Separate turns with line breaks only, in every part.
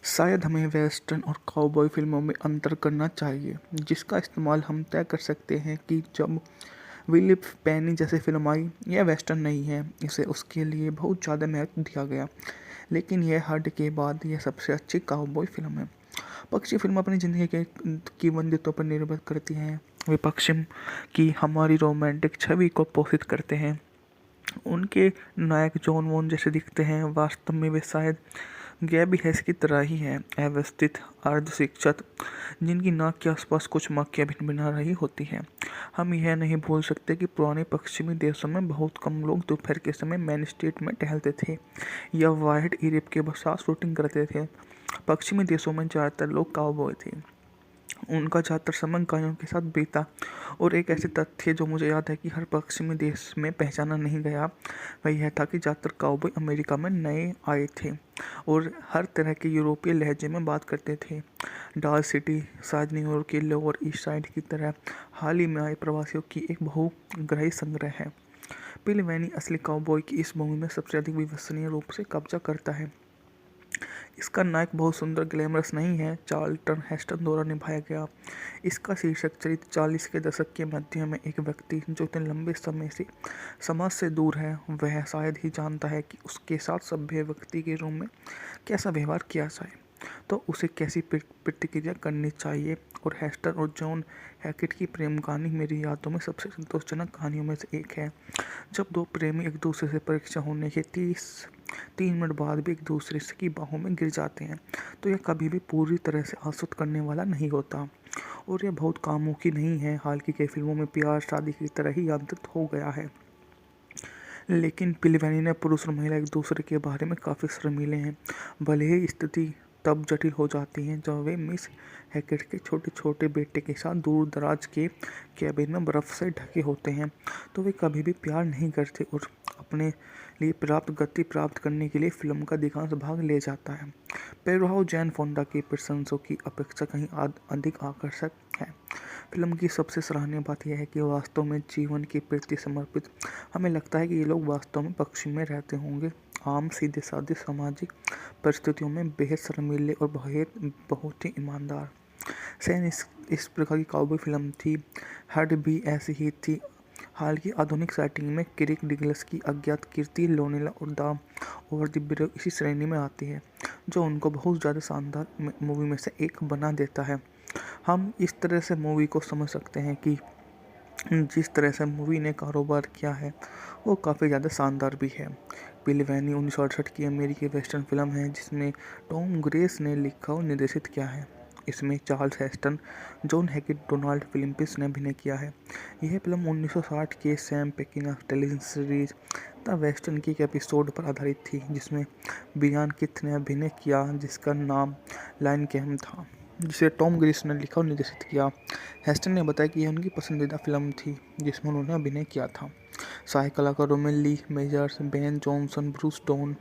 शायद हमें वेस्टर्न और काउबॉय फिल्मों में अंतर करना चाहिए, जिसका इस्तेमाल हम तय कर सकते हैं कि जब विली पेनी जैसी फिल्म आई, यह वेस्टर्न नहीं है, इसे उसके लिए बहुत ज़्यादा महत्व दिया गया, लेकिन यह हट के बाद यह सबसे अच्छी काउबॉय फिल्म है। पक्षी फिल्म अपनी ज़िंदगी के की वंदितों पर निर्भर करती हैं। वे पश्चिम की हमारी रोमांटिक छवि को पोषित करते हैं। उनके नायक जॉन वॉन जैसे दिखते हैं, वास्तव में वे शायद गैबी हैस की तरह ही हैं, अव्यवस्थित अर्धशिक्षित, जिनकी नाक के आसपास कुछ मक्खियाँ भिनभिना रही होती हैं। हम यह नहीं भूल सकते कि पुराने पश्चिमी देशों में बहुत कम लोग दोपहर के समय मेन स्ट्रीट में टहलते थे या वाइड यूरोप के साथ शूटिंग करते थे। पश्चिमी देशों में ज़्यादातर लोग काउबॉय थे। उनका ज़्यादातर समय गायों के साथ बीता, और एक ऐसे तथ्य जो मुझे याद है कि हर पश्चिमी देश में पहचाना नहीं गया, वह यह था कि ज़्यादातर काउबॉय अमेरिका में नए आए थे और हर तरह के यूरोपीय लहजे में बात करते थे। डाल सिटी शायद न्यूयॉर्क के लोअर ईस्ट साइड की तरह हाल ही में आए प्रवासियों की एक बहुग्राही संग्रह है। पिल वैनी असली काउबॉय की इस भूमि में सबसे अधिक विश्वसनीय रूप से कब्जा करता है। इसका नायक बहुत सुंदर ग्लैमरस नहीं है, चार्ल्टन हेस्टन द्वारा निभाया गया। इसका शीर्षक चरित्र 40 के दशक के मध्य में एक व्यक्ति जो इतने लंबे समय से समाज से दूर है, वह शायद ही जानता है कि उसके साथ सभ्य व्यक्ति के रूप में कैसा व्यवहार किया जाए, तो उसे कैसी प्रतिक्रिया करनी चाहिए। और हेस्टन और जॉन हैकेट की प्रेम कहानी मेरी यादों में सबसे संतोषजनक कहानियों में से एक है। जब दो प्रेमी एक दूसरे से परीक्षा होने के 3 मिनट बाद भी एक दूसरे की बाहों में गिर जाते हैं, तो यह कभी भी पूरी तरह से आसूद करने वाला नहीं होता, और यह बहुत कामुकी नहीं है। हाल की कई फिल्मों में प्यार शादी की तरह ही यांत्रिक हो गया है, लेकिन पिलवैनी ने पुरुष और महिला एक दूसरे के बारे में काफ़ी शर्मीले हैं। भले ही स्थिति तब जटिल हो जाती है जब वे मिस हैकेट के छोटे छोटे बेटे के साथ दूर दराज के कैबिन में बर्फ़ से ढके होते हैं, तो वे कभी भी प्यार नहीं करते और अपने लिए पर्याप्त गति प्राप्त करने के लिए फिल्म का अधिकांश भाग ले जाता है। पेरुहाउ जैन फोंडा के प्रशंसकों की अपेक्षा कहीं अधिक आकर्षक है। फिल्म की सबसे सराहनीय बात यह है कि वास्तव में जीवन के प्रति समर्पित। हमें लगता है कि ये लोग वास्तव में पश्चिम में रहते होंगे, आम सीधे साधे सामाजिक परिस्थितियों में बेहद शर्मीले और बहुत ही ईमानदार। सैन इस प्रकार की काउबॉय फिल्म थी। हड भी ऐसी ही थी। हाल की आधुनिक सेटिंग में किरिक डिगलस की अज्ञात कीर्ति लोनेला और द ओवर द ब्रिज इसी श्रेणी में आती है, जो उनको बहुत ज़्यादा शानदार मूवी में से एक बना देता है। हम इस तरह से मूवी को समझ सकते हैं कि जिस तरह से मूवी ने कारोबार किया है वो काफ़ी ज़्यादा शानदार भी है। पिल वैनी 1968 की अमेरिकी वेस्टर्न फिल्म है जिसमें टॉम ग्रेस ने लिखा और निर्देशित किया है। इसमें Charles Heston, John Hackett, Donald Phillips ने अभिनय किया है। यह फिल्म 1960 के Sam Peckinpah television series the western की एक एपिसोड पर आधारित थी, जिसमें ब्रियान किथ ने अभिनय किया, जिसका नाम लायन कैम था, जिसे टॉम ग्रेस ने लिखा और निर्देशित किया। हेस्टन ने बताया कि यह उनकी पसंदीदा फिल्म थी जिसमें उन्होंने अभिनय किया था। सहायक कलाकारों में Lee Majors, Ben Johnson, Bruce Dern,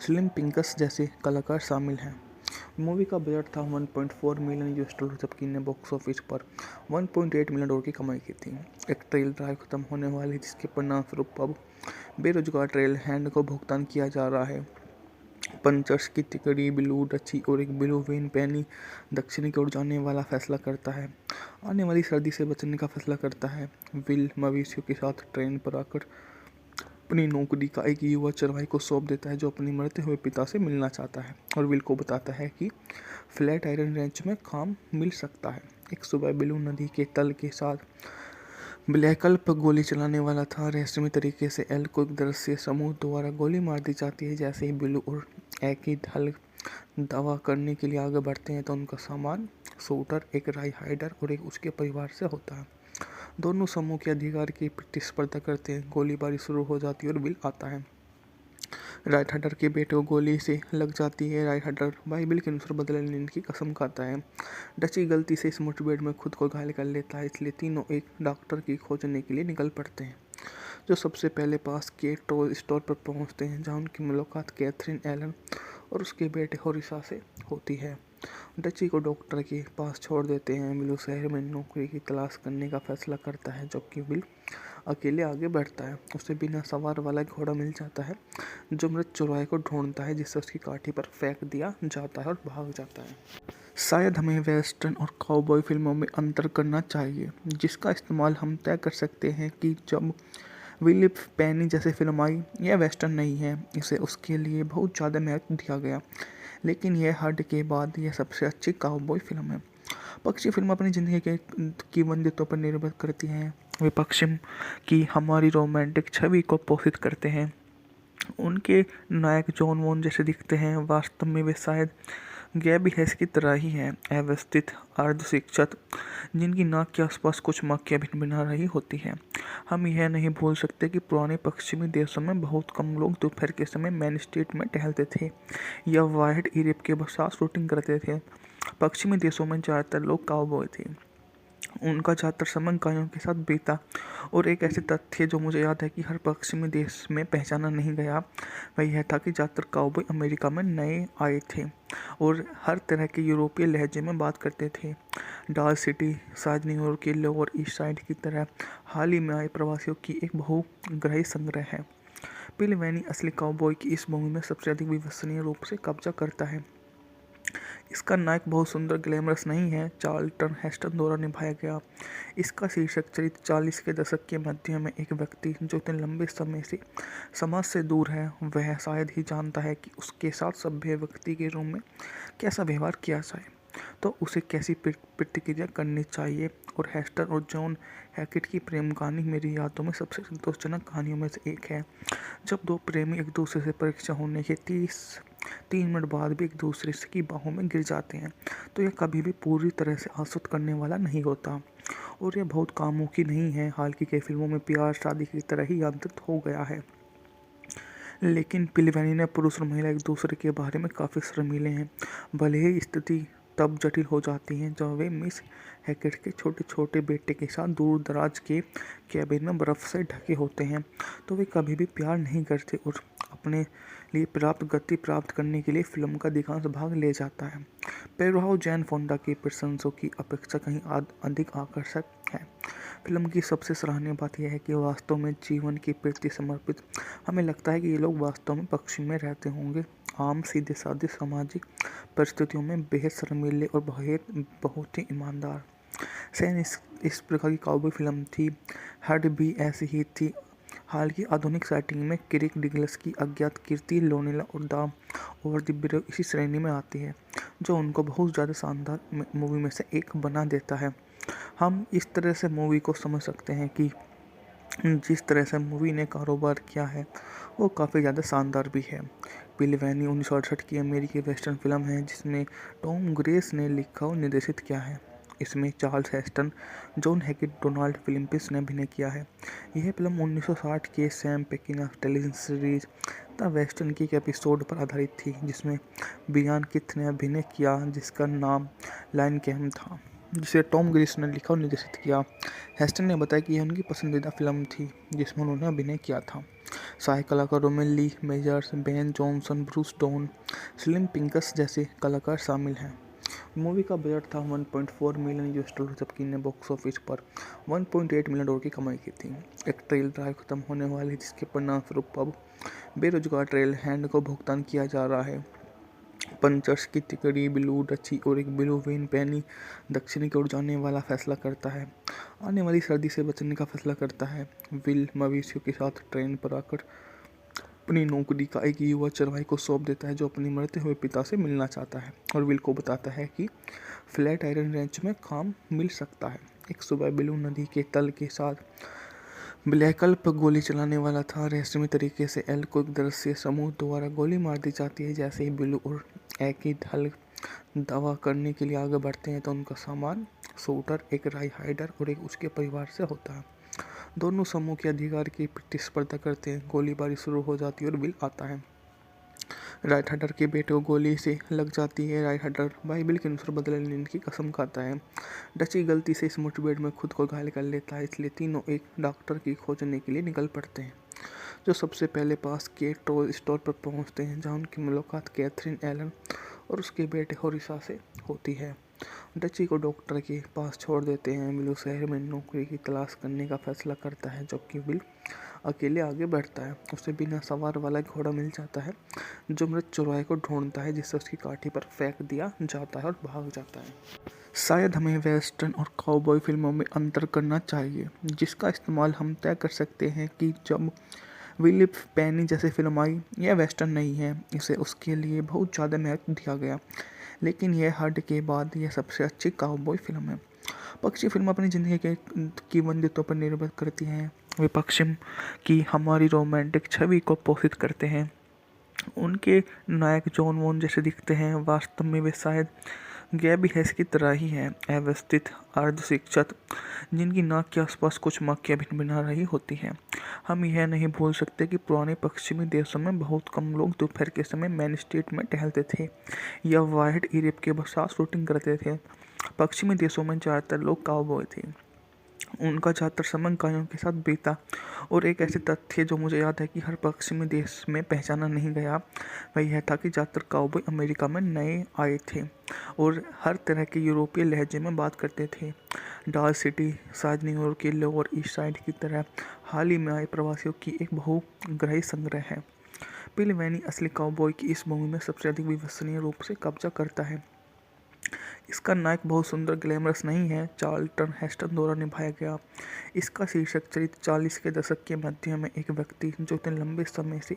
Slim Pickens जैसे कलाकार शामिल हैं। मूवी का बजट था $1.4 मिलियन, जबकि ने बॉक्स ऑफिस पर $1.8 मिलियन की कमाई की थी। एक ट्रेल ड्राइव खत्म होने वाली है, जिसके परिणामस्वरूप अब बेरोजगार ट्रेल हैंड को भुगतान किया जा रहा है। पंचर्स की तिकड़ी ब्लू डची और एक ब्लू वेन पैनी दक्षिण की ओर जाने वाला फैसला करता है, आने वाली सर्दी से बचने का फैसला करता है। विल मवेशियों के साथ ट्रेन पर आकर अपनी नौकरी का एक युवा चरवाही को सौंप देता है जो अपने मरते हुए पिता से मिलना चाहता है, और विल को बताता है कि फ्लैट आयरन रेंच में काम मिल सकता है। एक सुबह ब्लू नदी के तल के साथ ब्लैकल्प गोली चलाने वाला था। रहस्यमय तरीके से एल को एक दृश्य समूह द्वारा गोली मार दी जाती है। जैसे ही ब्लू और एक ही हल दावा करने के लिए आगे बढ़ते हैं तो उनका सामान शूटर, एक राई हाइडर और एक उसके परिवार से होता है। दोनों समूह के अधिकार की प्रतिस्पर्धा करते हैं। गोलीबारी शुरू हो जाती है और बिल आता है। राइट हडर के बेटे को गोली से लग जाती है। राइट हडर बाइबिल के अनुसार बदले लेने की कसम खाता है। डची गलती से इस मुठभेड़ में खुद को घायल कर लेता है, इसलिए तीनों एक डॉक्टर की खोजने के लिए निकल पड़ते हैं, जो सबसे पहले पास के टॉय स्टोर पर पहुंचते हैं, जहां उनकी मुलाकात कैथरीन एलन और उसके बेटे होरिसा से होती है। डची को डॉक्टर के पास छोड़ देते हैं। विल शहर में नौकरी की तलाश करने का फैसला करता है, जबकि विल अकेले आगे बढ़ता है। उसे बिना सवार वाला घोड़ा मिल जाता है जो मृत चौराहे को ढूंढता है, जिसे उसकी काठी पर फेंक दिया जाता है और भाग जाता है। शायद हमें वेस्टर्न और काउबॉय फिल्मों में अंतर करना चाहिए, जिसका इस्तेमाल हम तय कर सकते हैं कि जब विलिप पेनी जैसी फिल्म आई, यह वेस्टर्न नहीं है, इसे उसके लिए बहुत ज़्यादा महत्व दिया गया, लेकिन यह हट के बाद यह सबसे अच्छी काउबॉय फिल्म है। पक्षी फिल्म अपनी ज़िंदगी के की वंदितों पर निर्भर करती हैं। वे पश्चिम की हमारी रोमांटिक छवि को पोषित करते हैं। उनके नायक जॉन वॉन जैसे दिखते हैं, वास्तव में वे शायद गैबी हैस की तरह ही हैं, अव्यवस्थित अर्धशिक्षित, जिनकी नाक के आसपास कुछ मक्खियाँ भिनभिना रही होती हैं। हम यह नहीं भूल सकते कि पुराने पश्चिमी देशों में बहुत कम लोग दोपहर के समय मेन स्ट्रीट में टहलते थे या वाइड यूरोप के साथ शूटिंग करते थे। पश्चिमी देशों में ज़्यादातर लोग काउबॉय थे। उनका ज़्यादातर समय गायों के साथ बीता। और एक ऐसे तथ्य जो मुझे याद है कि हर पश्चिमी देश में पहचाना नहीं गया, वह यह था कि ज़्यादातर काउबॉय अमेरिका में नए आए थे और हर तरह के यूरोपीय लहजे में बात करते थे। डाल सिटी शायद न्यूयॉर्क के लोअर ईस्ट साइड की तरह हाल ही में आए प्रवासियों की एक बहुग्रही संग्रह है। पिल वैनी असली काउबॉय की इस भूमि में सबसे अधिक विश्वसनीय रूप से कब्जा करता है। इसका नायक बहुत सुंदर ग्लैमरस नहीं है, चार्ल्टन हेस्टन द्वारा निभाया गया। इसका शीर्षक चरित्र 40 के दशक के मध्य में एक व्यक्ति जो इतने लंबे समय से समाज से दूर है, वह शायद ही जानता है कि उसके साथ सभ्य व्यक्ति के रूप में कैसा व्यवहार किया जाए, तो उसे कैसी प्रतिक्रिया करनी चाहिए। और हेस्टन और जॉन हैकेट की प्रेम कहानी मेरी यादों में सबसे संतोषजनक कहानियों में से एक है। जब दो प्रेमी एक दूसरे से परीक्षा होने के 3 मिनट बाद भी एक दूसरे की बाहों में गिर जाते हैं, तो यह कभी भी पूरी तरह से आश्वस्त करने वाला नहीं होता और यह बहुत कामुकी नहीं है। हाल की कई फिल्मों में प्यार शादी की तरह ही यांत्रित हो गया है, लेकिन पिलवैनी ने पुरुष और महिला एक दूसरे के बारे में काफ़ी शर्मीले हैं। भले ही स्थिति तब जटिल हो जाती है जब वे मिस हैकेट के छोटे छोटे बेटे के साथ दूर दराज के कैबिन में बर्फ़ से ढके होते हैं, तो वे कभी भी प्यार नहीं करते और अपने लिए पर्याप्त गति प्राप्त करने के लिए फिल्म का अधिकांश भाग ले जाता है। पेरुहाउ जैन फोंडा की प्रशंसकों की अपेक्षा कहीं अधिक आकर्षक है। फिल्म की सबसे सराहनीय बात यह है कि वास्तव में जीवन के प्रति समर्पित। हमें लगता है कि ये लोग वास्तव में पश्चिम में रहते होंगे, आम सीधे साधे सामाजिक परिस्थितियों में बेहद शर्मीले और बहुत ही ईमानदार। सैन इस प्रकार की काउबॉय फिल्म थी, हड भी ऐसी ही थी। हाल की आधुनिक सेटिंग में क्रिक डिगलस की अज्ञात कीर्ति लोनेला और द ओवर द ब्रिज इसी श्रेणी में आती है, जो उनको बहुत ज़्यादा शानदार मूवी में से एक बना देता है। हम इस तरह से मूवी को समझ सकते हैं कि जिस तरह से मूवी ने कारोबार किया है वो काफ़ी ज़्यादा शानदार भी है। पिल वैनी 1968 की अमेरिकी वेस्टर्न फिल्म है जिसमें टॉम ग्रेस ने लिखा और निर्देशित किया है। इसमें Charles Heston, John Hackett, Donald Phillips ने अभिनय किया है। यह फिल्म 1960 के Sam Peckinpah television series the western की एक एपिसोड पर आधारित थी, जिसमें बियान किथ ने अभिनय किया, जिसका नाम लाइन कैम था, जिसे टॉम ग्रेस ने लिखा और निर्देशित किया। हेस्टन ने बताया कि यह उनकी पसंदीदा फिल्म थी जिसमें उन्होंने अभिनय किया था। सहायक कलाकारों में Lee Majors, Ben Johnson, Bruce Dern, Slim Pickens जैसे कलाकार शामिल हैं। मूवी का बजट था $1.4 मिलियन, जबकि इन्हें बॉक्स ऑफिस पर $1.8 मिलियन की कमाई की थी। एक ट्रेल ड्राइव खत्म होने वाली है, जिसके परिणामस्वरूप अब बेरोजगार ट्रेल हैंड को भुगतान किया जा रहा है। पंचर्स की तिकड़ी ब्लू डची और एक ब्लू वेन पैनी दक्षिण की ओर जाने वाला फैसला करता है, आने वाली सर्दी से बचने का फैसला करता है। विल मवेशियों के साथ ट्रेन पर आकर अपनी नौकरी का एक युवा चरवाही को सौंप देता है जो अपने मरते हुए पिता से मिलना चाहता है और विल को बताता है कि फ्लैट आयरन रेंच में काम मिल सकता है। एक सुबह ब्लू नदी के तल के साथ ब्लैकल्प गोली चलाने वाला था। रहस्यमय तरीके से एल को एक दृश्य समूह द्वारा गोली मार दी जाती है। जैसे ही ब्लू और एक ही ढल दावा करने के लिए आगे बढ़ते हैं तो उनका सामान शूटर, एक राई हाइडर और एक उसके परिवार से होता है। दोनों समूह के अधिकार की प्रतिस्पर्धा करते हैं। गोलीबारी शुरू हो जाती है और विल आता है। राइट हैडर के बेटे को गोली से लग जाती है। राइट हैडर बाइबल के अनुसार बदले लेने की कसम खाता है। डची गलती से इस मुठभेड़ में खुद को घायल कर लेता है, इसलिए तीनों एक डॉक्टर की खोजने के लिए निकल पड़ते हैं, जो सबसे पहले पास के टॉय स्टोर पर पहुंचते हैं, जहां उनकी मुलाकात कैथरीन एलन और उसके बेटे होरिसा से होती है। डची को डॉक्टर के पास छोड़ देते हैं। विल शहर में नौकरी की तलाश करने का फैसला करता है, जबकि विल अकेले आगे बढ़ता है। उसे बिना सवार वाला घोड़ा मिल जाता है जो मृत चौराहे को ढूंढता है, जिससे उसकी काठी पर फेंक दिया जाता है और भाग जाता है। शायद हमें वेस्टर्न और काउबॉय फिल्मों में अंतर करना चाहिए, जिसका इस्तेमाल हम तय कर सकते हैं कि जब विलिप पेनी जैसी फिल्म आई, यह वेस्टर्न नहीं है, इसे उसके लिए बहुत ज़्यादा महत्व दिया गया, लेकिन यह हट के बाद यह सबसे अच्छी काउबॉय फिल्म है। पक्षी फिल्म अपनी ज़िंदगी के की बंदितों पर निर्भर करती हैं। वे पश्चिम की हमारी रोमांटिक छवि को पोषित करते हैं। उनके नायक जॉन वॉन जैसे दिखते हैं, वास्तव में वे शायद गैबी हैस की तरह ही हैं, अव्यवस्थित अर्धशिक्षित, जिनकी नाक के आसपास कुछ मक्खियाँ भिनभिना रही होती हैं। हम यह नहीं भूल सकते कि पुराने पश्चिमी देशों में बहुत कम लोग दोपहर के समय मेन स्ट्रीट में टहलते थे या वाइड यूरोप के साथ शूटिंग करते थे। पश्चिमी देशों में ज़्यादातर लोग काउबॉय थे। उनका ज़्यादातर समय गायों के साथ बीता। और एक ऐसे तथ्य जो मुझे याद है कि हर पश्चिमी देश में पहचाना नहीं गया, वह यह था कि ज़्यादातर काउबॉय अमेरिका में नए आए थे और हर तरह के यूरोपीय लहजे में बात करते थे। डाल सिटी शायद न्यूयॉर्क के लोअर ईस्ट साइड की तरह हाल ही में आए प्रवासियों की एक बहुग्रही संग्रह है। पिल वैनी असली काउबॉय की इस मूवी में सबसे अधिक विश्वसनीय रूप से कब्जा करता है। इसका नायक बहुत सुंदर ग्लैमरस नहीं है, चार्ल्टन हेस्टन द्वारा निभाया गया। इसका शीर्षक चरित्र 40 के दशक के मध्य में एक व्यक्ति जो इतने लंबे समय से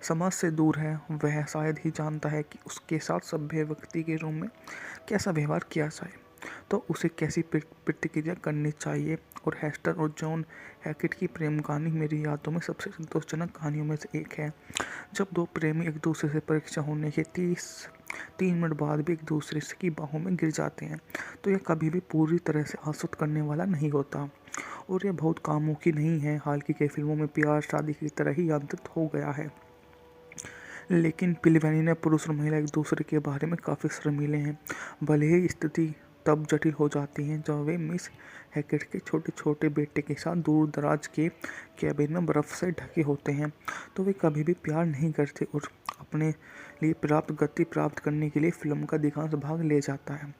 समाज से दूर है, वह शायद ही जानता है कि उसके साथ सभ्य व्यक्ति के रूप में कैसा व्यवहार किया जाए, तो उसे कैसी प्रतिक्रिया करनी चाहिए। और हेस्टर और जॉन हैकेट की प्रेम कहानी मेरी यादों में सबसे संतोषजनक कहानियों में से एक है। जब दो प्रेमी एक दूसरे से परीक्षा होने के 3 मिनट बाद भी एक दूसरे की बाहों में गिर जाते हैं, तो यह कभी भी पूरी तरह से आश्वस्त करने वाला नहीं होता और यह बहुत कामों की नहीं है। हाल की कई फिल्मों में प्यार शादी की तरह ही यांत्रित हो गया है, लेकिन पिलवैनी ने पुरुष और महिला एक दूसरे के बारे में काफ़ी शर्मीले हैं। भले ही स्थिति तब जटिल हो जाती है जब वे मिस हैकेट के छोटे छोटे बेटे के साथ दूर दराज के कैबिन में बर्फ़ से ढके होते हैं, तो वे कभी भी प्यार नहीं करते और अपने लिए पर्याप्त गति प्राप्त करने के लिए फिल्म का अधिकांश भाग ले जाता है।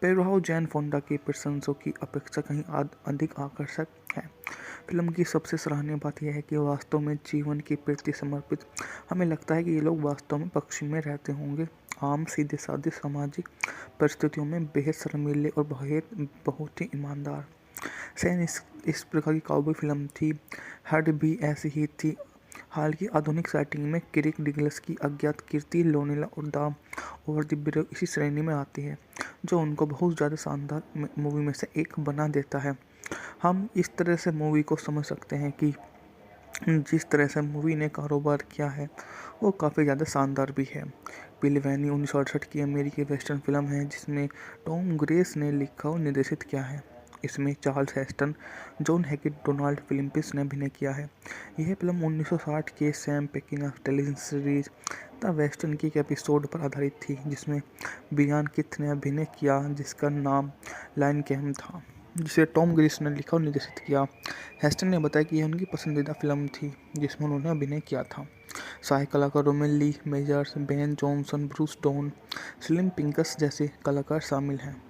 पेरुहाउ जैन फोंडा की प्रशंसकों की अपेक्षा कहीं अधिक आकर्षक है। फिल्म की सबसे सराहनीय बात यह है कि वास्तव में जीवन के प्रति समर्पित। हमें लगता है कि ये लोग वास्तव में पश्चिम में रहते होंगे, आम सीधे साधे सामाजिक परिस्थितियों में बेहद शर्मीले और बहुत ही ईमानदार। सैन इस प्रकार की काउबॉय फिल्म थी, हर्ड भी ऐसी ही थी। हाल की आधुनिक सेटिंग में किरिक डिगलस की अज्ञात कीर्ति लोनेला और द ओवर द ब्रिज इसी श्रेणी में आती है, जो उनको बहुत ज़्यादा शानदार मूवी में से एक बना देता है। हम इस तरह से मूवी को समझ सकते हैं कि जिस तरह से मूवी ने कारोबार किया है वो काफ़ी ज़्यादा शानदार भी है। पिलवैनी 1968 की अमेरिकी वेस्टर्न फिल्म है जिसमें टॉम ग्रेस ने लिखा और निर्देशित किया है। इसमें Charles Heston, John Hackett, Donald Phillips ने अभिनय किया है। यह फिल्म 1960 के Sam Peckinpah television series the western की एक एपिसोड पर आधारित थी, जिसमें बियान किथ ने अभिनय किया, जिसका नाम लाइन कैम था, जिसे टॉम ग्रेस ने लिखा और निर्देशित किया। हेस्टन ने बताया कि यह उनकी पसंदीदा फिल्म थी जिसमें उन्होंने अभिनय किया था। सहायक कलाकारों में Lee Majors, Ben Johnson, Bruce Dern, Slim Pickens जैसे कलाकार शामिल हैं।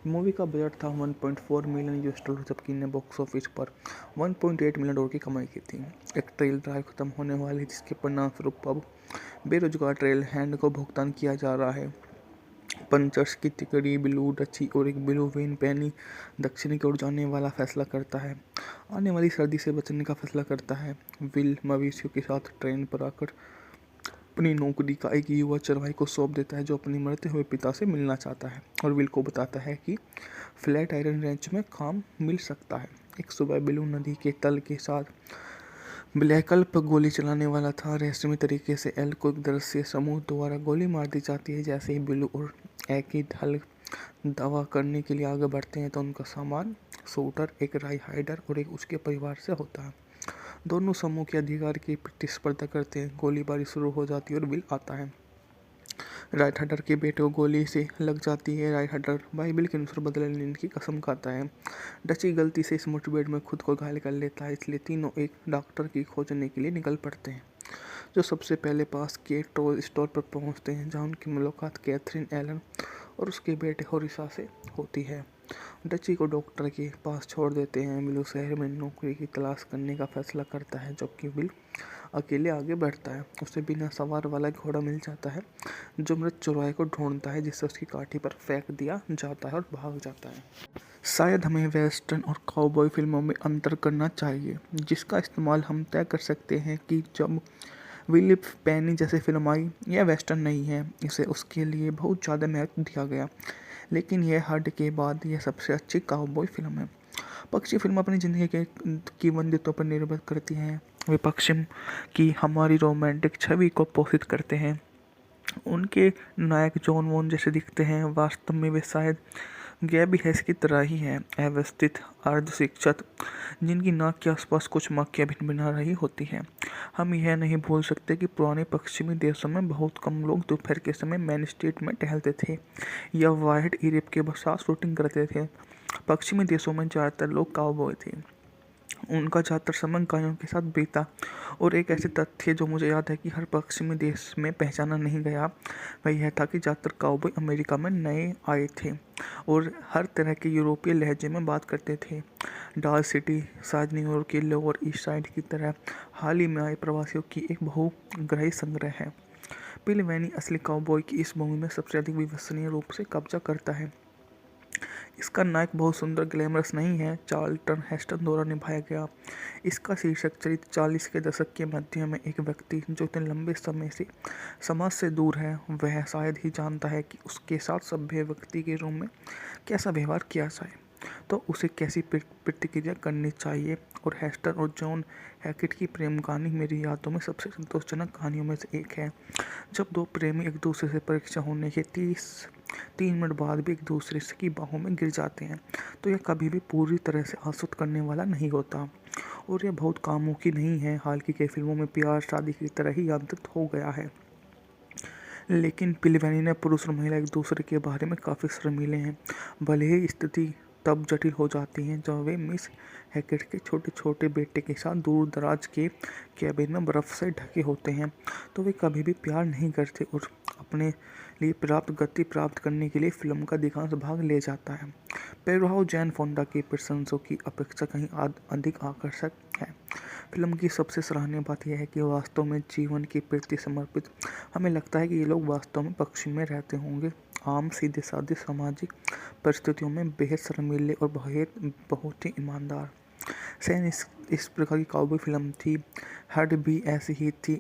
मूवी का बजट था 1.4 मिलियन यूएस डॉलर, जबकि ने बॉक्स ऑफिस पर 1.8 मिलियन डॉलर की कमाई की थी। एक ट्रेल ड्राइव खत्म होने वाली, जिसके परिणामस्वरूप अब बेरोजगार ट्रेल हैंड को भुगतान किया जा रहा है। पंचर्स की तिकड़ी ब्लू डची और एक ब्लू वेन पैनी दक्षिण की ओर जाने वाला फैसला करता है, आने वाली सर्दी से बचने का फैसला करता है। विल मवेशियों के साथ ट्रेन पर आकर अपनी नौकरी का एक युवा चरवाही को सौंप देता है, जो अपने मरते हुए पिता से मिलना चाहता है और विल को बताता है कि फ्लैट आयरन रेंच में काम मिल सकता है। एक सुबह ब्लू नदी के तल के साथ ब्लैकल पर गोली चलाने वाला था। रहस्यमय तरीके से एल को एक दृश्य समूह द्वारा गोली मार दी जाती है। जैसे ही ब्लू और ए की ढल दावा करने के लिए आगे बढ़ते हैं तो उनका सामान शूटर, एक राई हाइडर और एक उसके परिवार से होता है। दोनों समूह के अधिकार की प्रतिस्पर्धा करते हैं। गोलीबारी शुरू हो जाती है और विल आता है। राइट हाइडर के बेटे को गोली से लग जाती है। राइट हाइडर बाइबल के अनुसार बदले लेने की कसम खाता है। डची गलती से इस मुठभेड़ में खुद को घायल कर लेता है, इसलिए तीनों एक डॉक्टर की खोजने के लिए निकल पड़ते हैं। जो सबसे पहले पास के टॉय स्टोर पर पहुंचते हैं, जहां उनकी मुलाकात कैथरीन एलन और उसके बेटे होरिसा से होती है। डची को डॉक्टर के पास छोड़ देते हैं। विल शहर में नौकरी की तलाश करने का फैसला करता है, जबकि विल अकेले आगे बढ़ता है। उसे बिना सवार वाला घोड़ा मिल जाता है, जो मृत चौराहे को ढूंढता है, जिसे उसकी काठी पर फेंक दिया जाता है और भाग जाता है। शायद हमें वेस्टर्न और काउबॉय फिल्मों में अंतर करना चाहिए, जिसका इस्तेमाल हम तय कर सकते हैं कि जब विलिप पेनी जैसे फिल्म आई, यह वेस्टर्न नहीं है। इसे उसके लिए बहुत ज़्यादा महत्व दिया गया, लेकिन यह हट के बाद यह सबसे अच्छी काउबॉय फिल्म है। पक्षी फिल्म अपनी ज़िंदगी के की वंदितों पर निर्भर करती हैं। वे पश्चिम की हमारी रोमांटिक छवि को पोषित करते हैं। उनके नायक जॉन वॉन जैसे दिखते हैं, वास्तव में वे शायद गैबी हैस की तरह ही हैं, अव्यवस्थित अर्धशिक्षित, जिनकी नाक के आसपास कुछ मक्खियाँ भिनभिना रही होती हैं। हम यह नहीं भूल सकते कि पुराने पश्चिमी देशों में बहुत कम लोग दोपहर के समय मेन स्ट्रीट में टहलते थे या वाइट यूरोप के साथ शूटिंग करते थे। पश्चिमी देशों में ज़्यादातर लोग काउबॉय थे। उनका ज़्यादातर समय गायों के साथ बीता। और एक ऐसे तथ्य जो मुझे याद है कि हर पश्चिमी देश में पहचाना नहीं गया, वह यह था कि ज़्यादातर काउबॉय अमेरिका में नए आए थे और हर तरह के यूरोपीय लहजे में बात करते थे। डाल सिटी शायद न्यूयॉर्क के लोअर ईस्ट साइड की तरह हाल ही में आए प्रवासियों की एक बहुग्राही संग्रह है। बिल वैनी असली काउबॉय की इस मूवी में सबसे अधिक विश्वसनीय रूप से कब्जा करता है। इसका नायक बहुत सुंदर ग्लैमरस नहीं है, चार्ल्टन हेस्टन द्वारा निभाया गया। इसका शीर्षक चरित्र 40 के दशक के मध्य में एक व्यक्ति जो इतने लंबे समय से समाज से दूर है, वह शायद ही जानता है कि उसके साथ सभ्य व्यक्ति के रूप में कैसा व्यवहार किया जाए, तो उसे कैसी प्रतिक्रिया करनी चाहिए। और हेस्टन और जॉन हैकेट की प्रेम कहानी मेरी यादों में सबसे संतोषजनक कहानियों में से एक है। जब दो प्रेमी एक दूसरे से परीक्षा होने के 3 मिनट बाद भी एक दूसरे की बाहों में गिर जाते हैं, तो यह कभी भी पूरी तरह से आश्वस्त करने वाला नहीं होता और यह बहुत कामुकी नहीं है। हाल की कई फिल्मों में प्यार शादी की तरह ही यांत्रिक हो गया है, लेकिन पिलवैनी ने पुरुष और महिला एक दूसरे के बारे में काफ़ी शर्मीले हैं। भले ही स्थिति तब जटिल हो जाती है जब वे मिस हैकेट के छोटे छोटे बेटे के साथ दूर दराज के कैबिन में बर्फ़ से ढके होते हैं, तो वे कभी भी प्यार नहीं करते और अपने लिए पर्याप्त गति प्राप्त करने के लिए फिल्म का अधिकांश भाग ले जाता है। पेरुहाउ जैन फोंडा के प्रशंसकों की अपेक्षा कहीं अधिक आकर्षक है। फिल्म की सबसे सराहनीय बात यह है कि वास्तव में जीवन के प्रति समर्पित। हमें लगता है कि ये लोग वास्तव में पश्चिम में रहते होंगे, आम सीधे साधे सामाजिक परिस्थितियों में बेहद शर्मीले और बहुत ही ईमानदार। सैन इस प्रकार की काउबॉय फिल्म थी। हड भी ऐसी ही थी।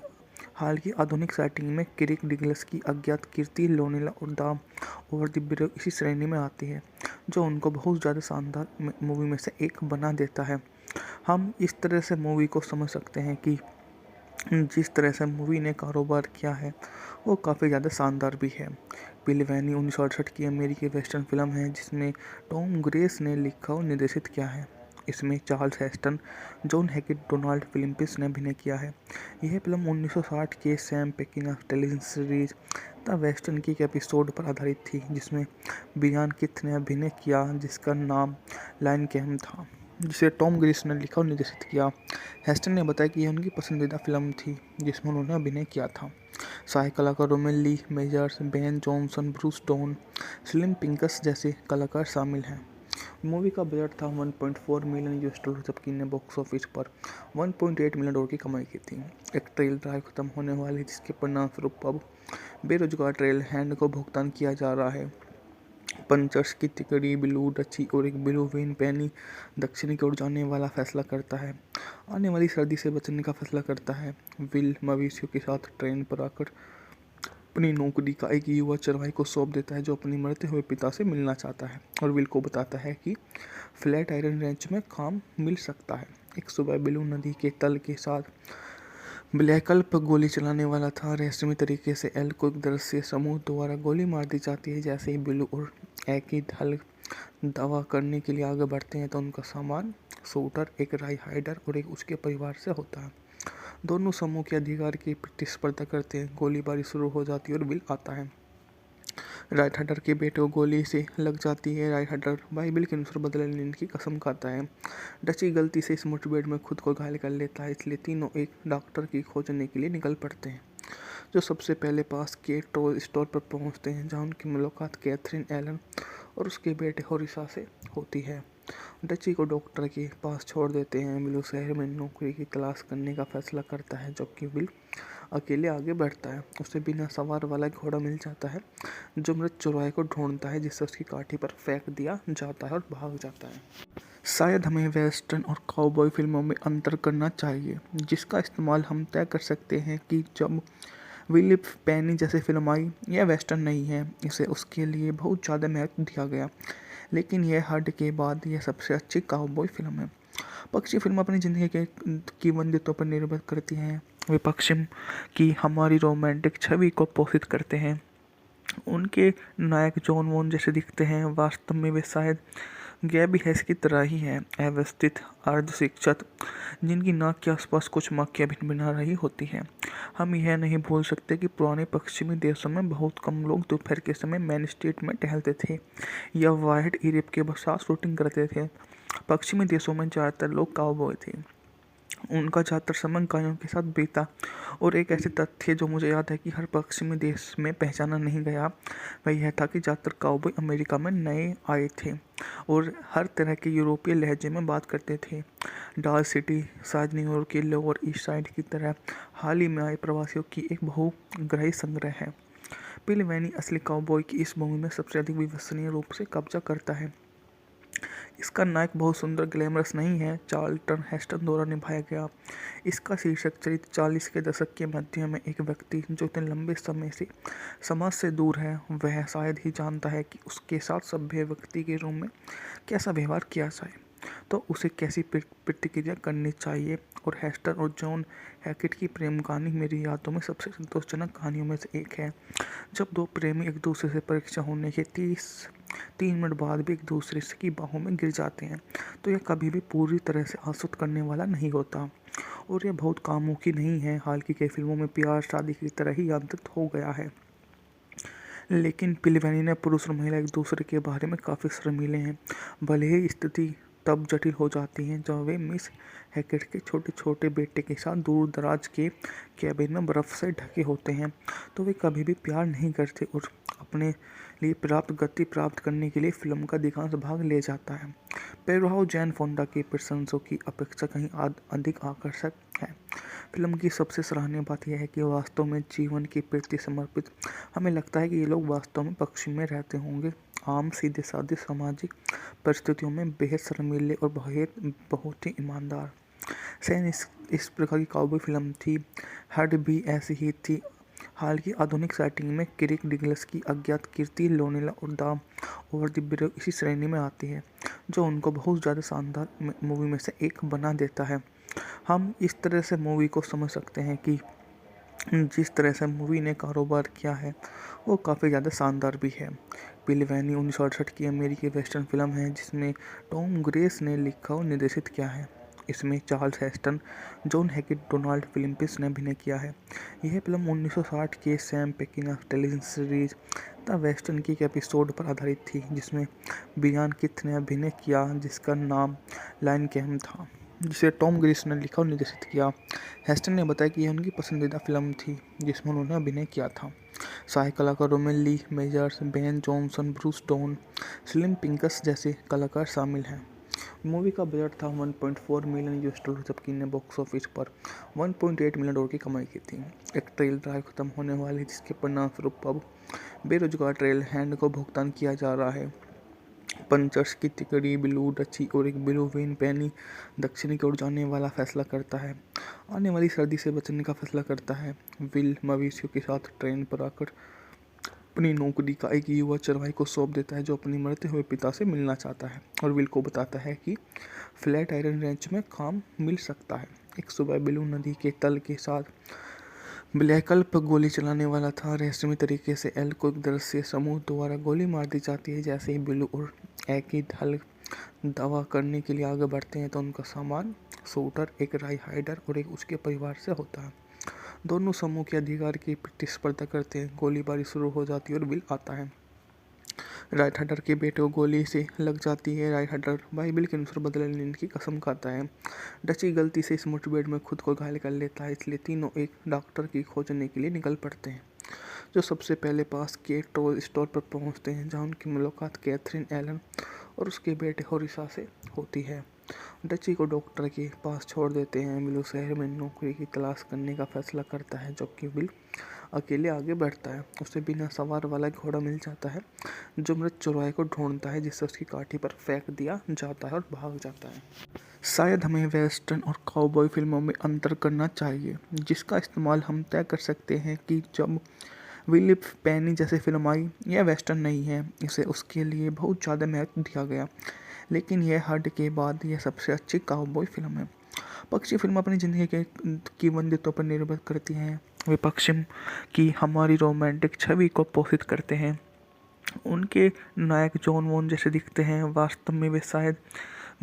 हाल की आधुनिक सेटिंग में किरिक डिगलस की अज्ञात कीर्ति लोनेला और द ओवर द ब्रिज इसी श्रेणी में आती है, जो उनको बहुत ज़्यादा शानदार मूवी में से एक बना देता है। हम इस तरह से मूवी को समझ सकते हैं कि जिस तरह से मूवी ने कारोबार किया है वो काफ़ी ज़्यादा शानदार भी है। बिल वैनी 1968 की अमेरिकी वेस्टर्न फिल्म है जिसमें टॉम ग्रेस ने लिखा और निर्देशित किया है। इसमें Charles Heston, John Hackett, Donald Phillips ने अभिनय किया है। यह फिल्म 1960 के Sam Peckinpah television series the western की एक एपिसोड पर आधारित थी, जिसमें बियान किथ ने अभिनय किया, जिसका नाम लायन कैम था, जिसे टॉम ग्रेस ने लिखा और निर्देशित किया। हेस्टन ने बताया कि यह उनकी पसंदीदा फिल्म थी जिसमें उन्होंने अभिनय किया था। सहायक कलाकारों में Lee Majors, Ben Johnson, Bruce Dern, Slim Pickens जैसे कलाकार शामिल हैं। मूवी का बजट था $1.4 मिलियन, जबकि ने बॉक्स ऑफिस पर $1.8 मिलियन की कमाई की थी। एक ट्रेल ड्राइव खत्म होने वाली, जिसके परिणामस्वरूप अब बेरोजगार ट्रेल हैंड को भुगतान किया जा रहा है। पंचर्स की तिकड़ी ब्लू डची और एक ब्लू वेन पेनी दक्षिण की ओर जाने वाला फैसला करता है, आने वाली सर्दी से बचने का फैसला करता है। विल मवेशियों के साथ ट्रेन पर आकर अपनी नौकरी का एक युवा चरवाही को सौंप देता है, जो अपने मरते हुए पिता से मिलना चाहता है और विल को बताता है कि फ्लैट आयरन रेंच में काम मिल सकता है। एक सुबह ब्लू नदी के तल के साथ ब्लैकल पर गोली चलाने वाला था। रहस्यमय तरीके से एल को एक दृश्य समूह द्वारा गोली मार दी जाती है। जैसे ही ब्लू और एक हल दावा करने के लिए आगे बढ़ते हैं, तो उनका सामान शूटर, एक राई हाइडर और एक उसके परिवार से होता है। दोनों समूह के अधिकार की प्रतिस्पर्धा करते हैं। गोलीबारी शुरू हो जाती है और विल आता है। राइट हैडर के बेटे को गोली से लग जाती है। राइट हैडर बाइबिल के अनुसार बदला लेने की कसम खाता है। डची गलती से इस मुठभेड़ में खुद को घायल कर लेता है, इसलिए तीनों एक डॉक्टर की खोजने के लिए निकल पड़ते हैं, जो सबसे पहले पास के टॉय स्टोर पर पहुंचते हैं, जहां उनकी मुलाकात कैथरीन एलन और उसके बेटे होरिसा से होती है। डची को डॉक्टर के पास छोड़ देते हैं। बिल शहर में नौकरी की तलाश करने का फैसला करता है, जबकि बिल अकेले आगे बढ़ता है। उसे बिना सवार वाला घोड़ा मिल जाता है, जो मृत चौराहे को ढूंढता है, जिससे उसकी काठी पर फेंक दिया जाता है और भाग जाता है। शायद हमें वेस्टर्न और काउबॉय फिल्मों में अंतर करना चाहिए, जिसका इस्तेमाल हम तय कर सकते हैं कि जब विलिप पेनी जैसी फिल्म आई, यह वेस्टर्न नहीं है, इसे उसके लिए बहुत ज़्यादा महत्व दिया गया, लेकिन यह हट के बाद यह सबसे अच्छी काउबॉय फिल्म है। पक्षी फिल्म अपनी ज़िंदगी के की वंदितों पर निर्भर करती हैं। वे पश्चिम की हमारी रोमांटिक छवि को पोषित करते हैं। उनके नायक जॉन वॉन जैसे दिखते हैं, वास्तव में वे शायद गैबी हैस की तरह ही हैं, अव्यवस्थित अर्धशिक्षित, जिनकी नाक के आसपास कुछ मक्खियाँ भिनभिना रही होती हैं। हम यह नहीं भूल सकते कि पुराने पश्चिमी देशों में बहुत कम लोग दोपहर के समय मेन स्ट्रीट में टहलते थे या वाइड यूरोप के साथ शूटिंग करते थे। पश्चिमी देशों में ज़्यादातर लोग काउबॉय थे। उनका ज़्यादातर समय गायों के साथ बीता, और एक ऐसे तथ्य जो मुझे याद है कि हर पश्चिमी देश में पहचाना नहीं गया, वह यह था कि ज़्यादातर काउबॉय अमेरिका में नए आए थे और हर तरह के यूरोपीय लहजे में बात करते थे। डाल सिटी शायद न्यूयॉर्क के लोअर ईस्ट साइड की तरह हाल ही में आए प्रवासियों की एक बहुग्राही संग्रह है। बिल वैनी असली काउबॉय की इस भूमि में सबसे अधिक विश्वसनीय रूप से कब्जा करता है। इसका नायक बहुत सुंदर ग्लैमरस नहीं है, चार्ल्टन हेस्टन द्वारा निभाया गया। इसका शीर्षक चरित्र 40 के दशक के मध्य में एक व्यक्ति जो इतने लंबे समय से समाज से दूर है, वह शायद ही जानता है कि उसके साथ सभ्य व्यक्ति के रूप में कैसा व्यवहार किया जाए, तो उसे कैसी प्रतिक्रिया करनी चाहिए। और हेस्टन और जॉन हैकेट की प्रेम कहानी मेरी यादों में सबसे संतोषजनक कहानियों में से एक है। जब दो प्रेमी एक दूसरे से परीक्षा होने के 3 मिनट बाद भी एक दूसरे की बाहों में गिर जाते हैं, तो यह कभी भी पूरी तरह से आसूद करने वाला नहीं होता, और यह बहुत कामुकी नहीं है। हाल की कई फिल्मों में प्यार शादी की तरह ही यांत्रिक हो गया है, लेकिन पिलवैनी ने पुरुष और महिला एक दूसरे के बारे में काफ़ी शर्मीले हैं। भले ही स्थिति तब जटिल हो जाती है जब वे मिस हैकेट के छोटे छोटे बेटे के साथ दूर दराज के कैबिन में बर्फ़ से ढके होते हैं, तो वे कभी भी प्यार नहीं करते और अपने लिए पर्याप्त गति प्राप्त करने के लिए फिल्म का अधिकांश भाग ले जाता है। पेरुहाउ जैन फोंडा के प्रशंसकों की अपेक्षा कहीं अधिक आकर्षक है। फिल्म की सबसे सराहनीय बात यह है कि वास्तव में जीवन के प्रति समर्पित। हमें लगता है कि ये लोग वास्तव में पश्चिम में रहते होंगे, आम सीधे साधे सामाजिक परिस्थितियों में बेहद शर्मीले और बहुत ही ईमानदार। सैन इस प्रकार की काउबॉय फिल्म थी, हड भी ऐसी ही थी। हाल की आधुनिक सेटिंग में किरिक डिगलस की अज्ञात कीर्ति लोनेला और द ओवर द ब्रिज इसी श्रेणी में आती है, जो उनको बहुत ज़्यादा शानदार मूवी में से एक बना देता है। हम इस तरह से मूवी को समझ सकते हैं कि जिस तरह से मूवी ने कारोबार किया है वो काफ़ी ज़्यादा शानदार भी है। पिलवैनी 1968 की अमेरिकी वेस्टर्न फिल्म है, जिसमें टॉम ग्रेस ने लिखा और निर्देशित किया है। इसमें Charles Heston, John Hackett, Donald Phillips ने अभिनय किया है। यह फिल्म 1960 के Sam Peckinpah television series the western की एक एपिसोड पर आधारित थी, जिसमें बियान किथ ने अभिनय किया, जिसका नाम लाइन कैम था, जिसे टॉम ग्रेस ने लिखा और निर्देशित किया। हेस्टन ने बताया कि यह उनकी पसंदीदा फिल्म थी जिसमें उन्होंने अभिनय किया था। सहायक कलाकारों में Lee Majors, Ben Johnson, Bruce Dern, Slim Pickens जैसे कलाकार शामिल हैं। मूवी का बजट था $1.4 मिलियन, जबकि ने बॉक्स ऑफिस पर $1.8 मिलियन की कमाई की थी। एक ट्रेल ड्राइव खत्म होने वाली, जिसके परिणामस्वरूप अब बेरोजगार ट्रेल हैंड को भुगतान किया जा रहा है। पंचर्स की तिकड़ी ब्लू डची और एक ब्लू वेन पैनी दक्षिण की ओर जाने वाला फैसला करता है, आने वाली सर्दी से बचने का फैसला करता है। विल मवेशियों के साथ ट्रेन पर आकर अपनी नौकरी का एक युवा चरवाही को सौंप देता है, जो अपने मरते हुए पिता से मिलना चाहता है और विल को बताता है कि फ्लैट आयरन रेंच में काम मिल सकता है। एक सुबह ब्लू नदी के तल के साथ ब्लैकल पर गोली चलाने वाला था। रहस्यमय तरीके से एल को एक दृश्य समूह द्वारा गोली मार दी जाती है। जैसे ही ब्लू और एक हल दावा करने के लिए आगे बढ़ते हैं, तो उनका सामान शूटर, एक राई हाइडर और एक उसके परिवार से होता है। दोनों समूह के अधिकार की प्रतिस्पर्धा करते हैं। गोलीबारी शुरू हो जाती है और विल आता है। राइट हडर के बेटे को गोली से लग जाती है। राइट हडर बाइबिल के अनुसार बदला लेने की कसम खाता है। डची गलती से इस मुठभेड़ में खुद को घायल कर लेता है, इसलिए तीनों एक डॉक्टर की खोजने के लिए निकल पड़ते हैं, जो सबसे पहले पास के टॉय स्टोर पर पहुंचते हैं, जहां उनकी मुलाकात कैथरीन एलन और उसके बेटे होरिसा से होती है। डची को डॉक्टर के पास छोड़ देते हैं। विल शहर में नौकरी की तलाश करने का फैसला करता है, जबकि विल अकेले आगे बढ़ता है। उसे बिना सवार वाला घोड़ा मिल जाता है, जो मृत चौराहे को ढूंढता है, जिससे उसकी काठी पर फेंक दिया जाता है और भाग जाता है। शायद हमें वेस्टर्न और काउबॉय फिल्मों में अंतर करना चाहिए, जिसका इस्तेमाल हम तय कर सकते हैं कि जब विलिप पेनी जैसे फिल्म आई, यह वेस्टर्न नहीं है, इसे उसके लिए बहुत ज़्यादा महत्व दिया गया, लेकिन यह हद के बाद यह सबसे अच्छी काउबॉय फिल्म है। पक्षी फिल्म अपनी ज़िंदगी के की वंदितों पर निर्भर करती हैं। वे पश्चिम की हमारी रोमांटिक छवि को पोषित करते हैं। उनके नायक जॉन वॉन जैसे दिखते हैं, वास्तव में वे शायद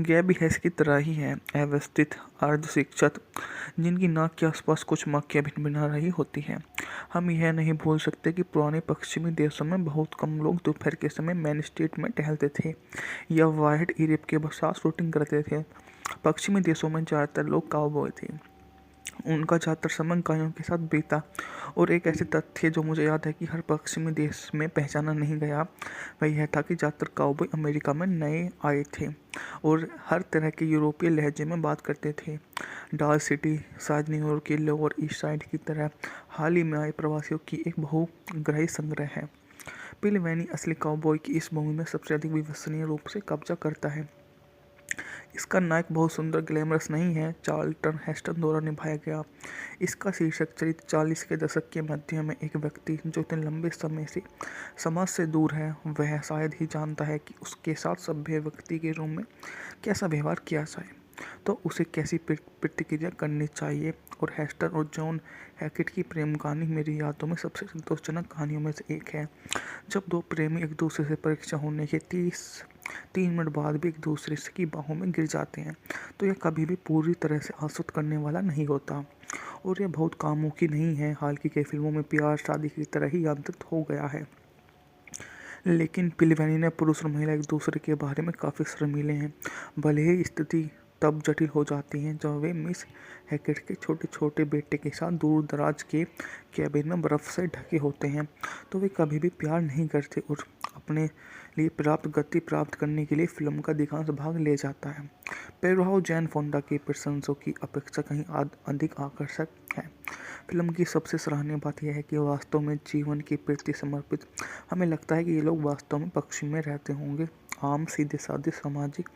गैबी हैस की तरह ही हैं, अव्यवस्थित अर्धशिक्षित, जिनकी नाक के आसपास कुछ मक्खियाँ भिनभिना रही होती हैं। हम यह नहीं भूल सकते कि पुराने पश्चिमी देशों में बहुत कम लोग दोपहर के समय मेन स्ट्रीट में टहलते थे या वाइड यूरोप के साथ शूटिंग करते थे। पश्चिमी देशों में ज़्यादातर लोग काउबॉय थे। उनका ज़्यादातर समय गायों के साथ बीता, और एक ऐसे तथ्य जो मुझे याद है कि हर पश्चिमी देश में पहचाना नहीं गया, वह यह था कि ज़्यादातर काउबॉय अमेरिका में नए आए थे और हर तरह के यूरोपीय लहजे में बात करते थे। डाल सिटी शायद न्यूयॉर्क के लोअर ईस्ट साइड की तरह हाल ही में आए प्रवासियों की एक बहुग्राही संग्रह है। बिल वैनी असली काउबॉय की इस मूवी में सबसे अधिक विश्वसनीय रूप से कब्जा करता है। इसका नायक बहुत सुंदर ग्लैमरस नहीं है, चार्ल्टन हेस्टन द्वारा निभाया गया। इसका शीर्षक चरित्र 40 के दशक के मध्य में एक व्यक्ति जो इतने लंबे समय से समाज से दूर है, वह शायद ही जानता है कि उसके साथ सभ्य व्यक्ति के रूप में कैसा व्यवहार किया जाए, तो उसे कैसी प्रतिक्रिया करनी चाहिए। और हेस्टन और जॉन हैकेट की प्रेम कहानी मेरी यादों में सबसे संतोषजनक कहानियों में से एक है। जब दो प्रेमी एक दूसरे से परीक्षा होने के 3 मिनट बाद भी एक दूसरे की बाहों में गिर जाते हैं, तो यह कभी भी पूरी तरह से आश्वस्त करने वाला नहीं होता, और यह बहुत कामुकी नहीं है। हाल की कई फिल्मों में प्यार शादी की तरह ही यांत्रिक हो गया है, लेकिन पिलवैनी ने पुरुष और महिला एक दूसरे के बारे में काफ़ी शर्मीले हैं। भले ही स्थिति तब जटिल हो जाती हैं जब वे मिस हैकेट के छोटे छोटे बेटे के साथ दूर दराज के कैबिन में बर्फ़ से ढके होते हैं, तो वे कभी भी प्यार नहीं करते और अपने लिए पर्याप्त गति प्राप्त करने के लिए फिल्म का अधिकांश भाग ले जाता है। पेरुहाउ जैन फोंडा के प्रशंसकों की अपेक्षा कहीं अधिक आकर्षक है। फिल्म की सबसे सराहनीय बात यह है कि वास्तव में जीवन के प्रति समर्पित। हमें लगता है कि ये लोग वास्तव में पश्चिम में रहते होंगे, आम सीधे साधे सामाजिक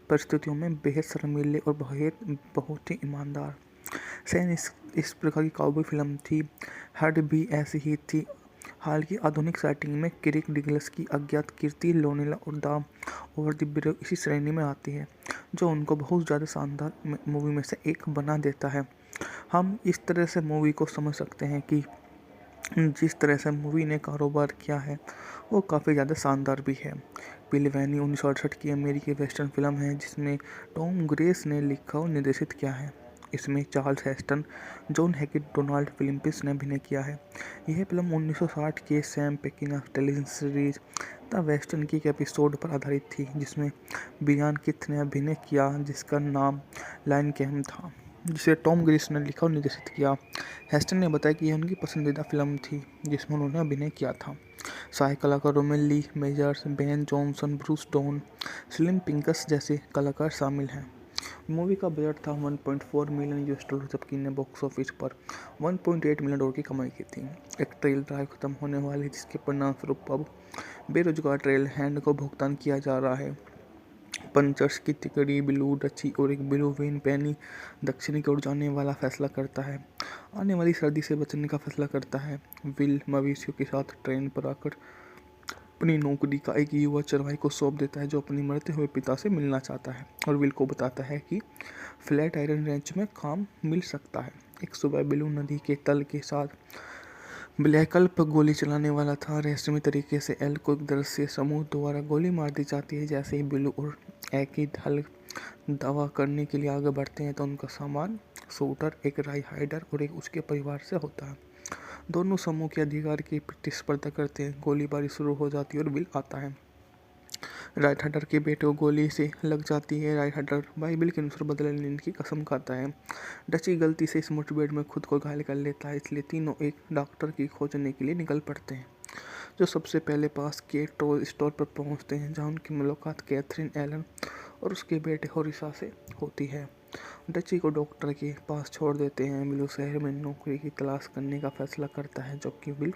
परिस्थितियों में बेहद शर्मीले और बहुत ही ईमानदार। सैन इस प्रकार की काउबॉय फिल्म थी। हड भी ऐसी ही थी। हाल की आधुनिक सेटिंग में किरिक डिगलस की अज्ञात कीर्ति लोनेला और द ओवर द ब्रिज इसी श्रेणी में आती है, जो उनको बहुत ज़्यादा शानदार मूवी में से एक बना देता है। हम इस तरह से मूवी को समझ सकते हैं कि जिस तरह से मूवी ने कारोबार किया है वो काफ़ी ज़्यादा शानदार भी है। बिल वैनी 1968 की अमेरिकी वेस्टर्न फिल्म है, जिसमें टॉम ग्रेस ने लिखा और निर्देशित किया है। इसमें Charles Heston, John Hackett, Donald Phillips ने अभिनय किया है। यह फिल्म 1960 के Sam Peckinpah television series the western की एक एपिसोड पर आधारित थी, जिसमें ब्रियान किथ ने अभिनय किया, जिसका नाम लायन कैम था, जिसे टॉम ग्रेस ने लिखा और निर्देशित किया। हेस्टन ने बताया कि यह उनकी पसंदीदा फिल्म थी जिसमें उन्होंने अभिनय किया था। सहायक कलाकारों में Lee Majors, Ben Johnson, Bruce Dern, Slim Pickens जैसे कलाकार शामिल हैं। मूवी का बजट था $1.4 मिलियन, जबकि ने बॉक्स ऑफिस पर $1.8 मिलियन की कमाई की थी। एक ट्रेल ड्राइव खत्म होने वाली, जिसके परिणामस्वरूप अब बेरोजगार ट्रेल हैंड को भुगतान किया जा रहा है। पंचर्स की तिकड़ी ब्लू डची और एक ब्लू वेन पैनी दक्षिण की ओर जाने वाला फैसला करता है, आने वाली सर्दी से बचने का फैसला करता है। विल मवेशियों के साथ ट्रेन पर आकर अपनी नौकरी का एक युवा चरवाही को सौंप देता है, जो अपने मरते हुए पिता से मिलना चाहता है और विल को बताता है कि फ्लैट आयरन रेंच में काम मिल सकता है। एक सुबह ब्लू नदी के तल के साथ ब्लैकल पर गोली चलाने वाला था। रहस्यमय तरीके से एल को एक दृश्य समूह द्वारा गोली मार दी जाती है। जैसे ही ब्लू और एकिड हल दावा करने के लिए आगे बढ़ते हैं, तो उनका सामान शूटर, एक राई हाइडर और एक उसके परिवार से होता है। दोनों समूह के अधिकार की प्रतिस्पर्धा करते हैं। गोलीबारी शुरू हो जाती है और बिल आता है। राइट हैडर के बेटे को गोली से लग जाती है। राइट हैडर बाइबिल के अनुसार बदला लेने की कसम खाता है। डची गलती से इस मुठभेड़ में खुद को घायल कर लेता है, इसलिए तीनों एक डॉक्टर की खोजने के लिए निकल पड़ते हैं, जो सबसे पहले पास के टॉय स्टोर पर पहुंचते हैं, जहां उनकी मुलाकात कैथरीन एलन और उसके बेटे होरिसा से होती है। डची को डॉक्टर के पास छोड़ देते हैं। बिल शहर में नौकरी की तलाश करने का फैसला करता है, जबकि बिल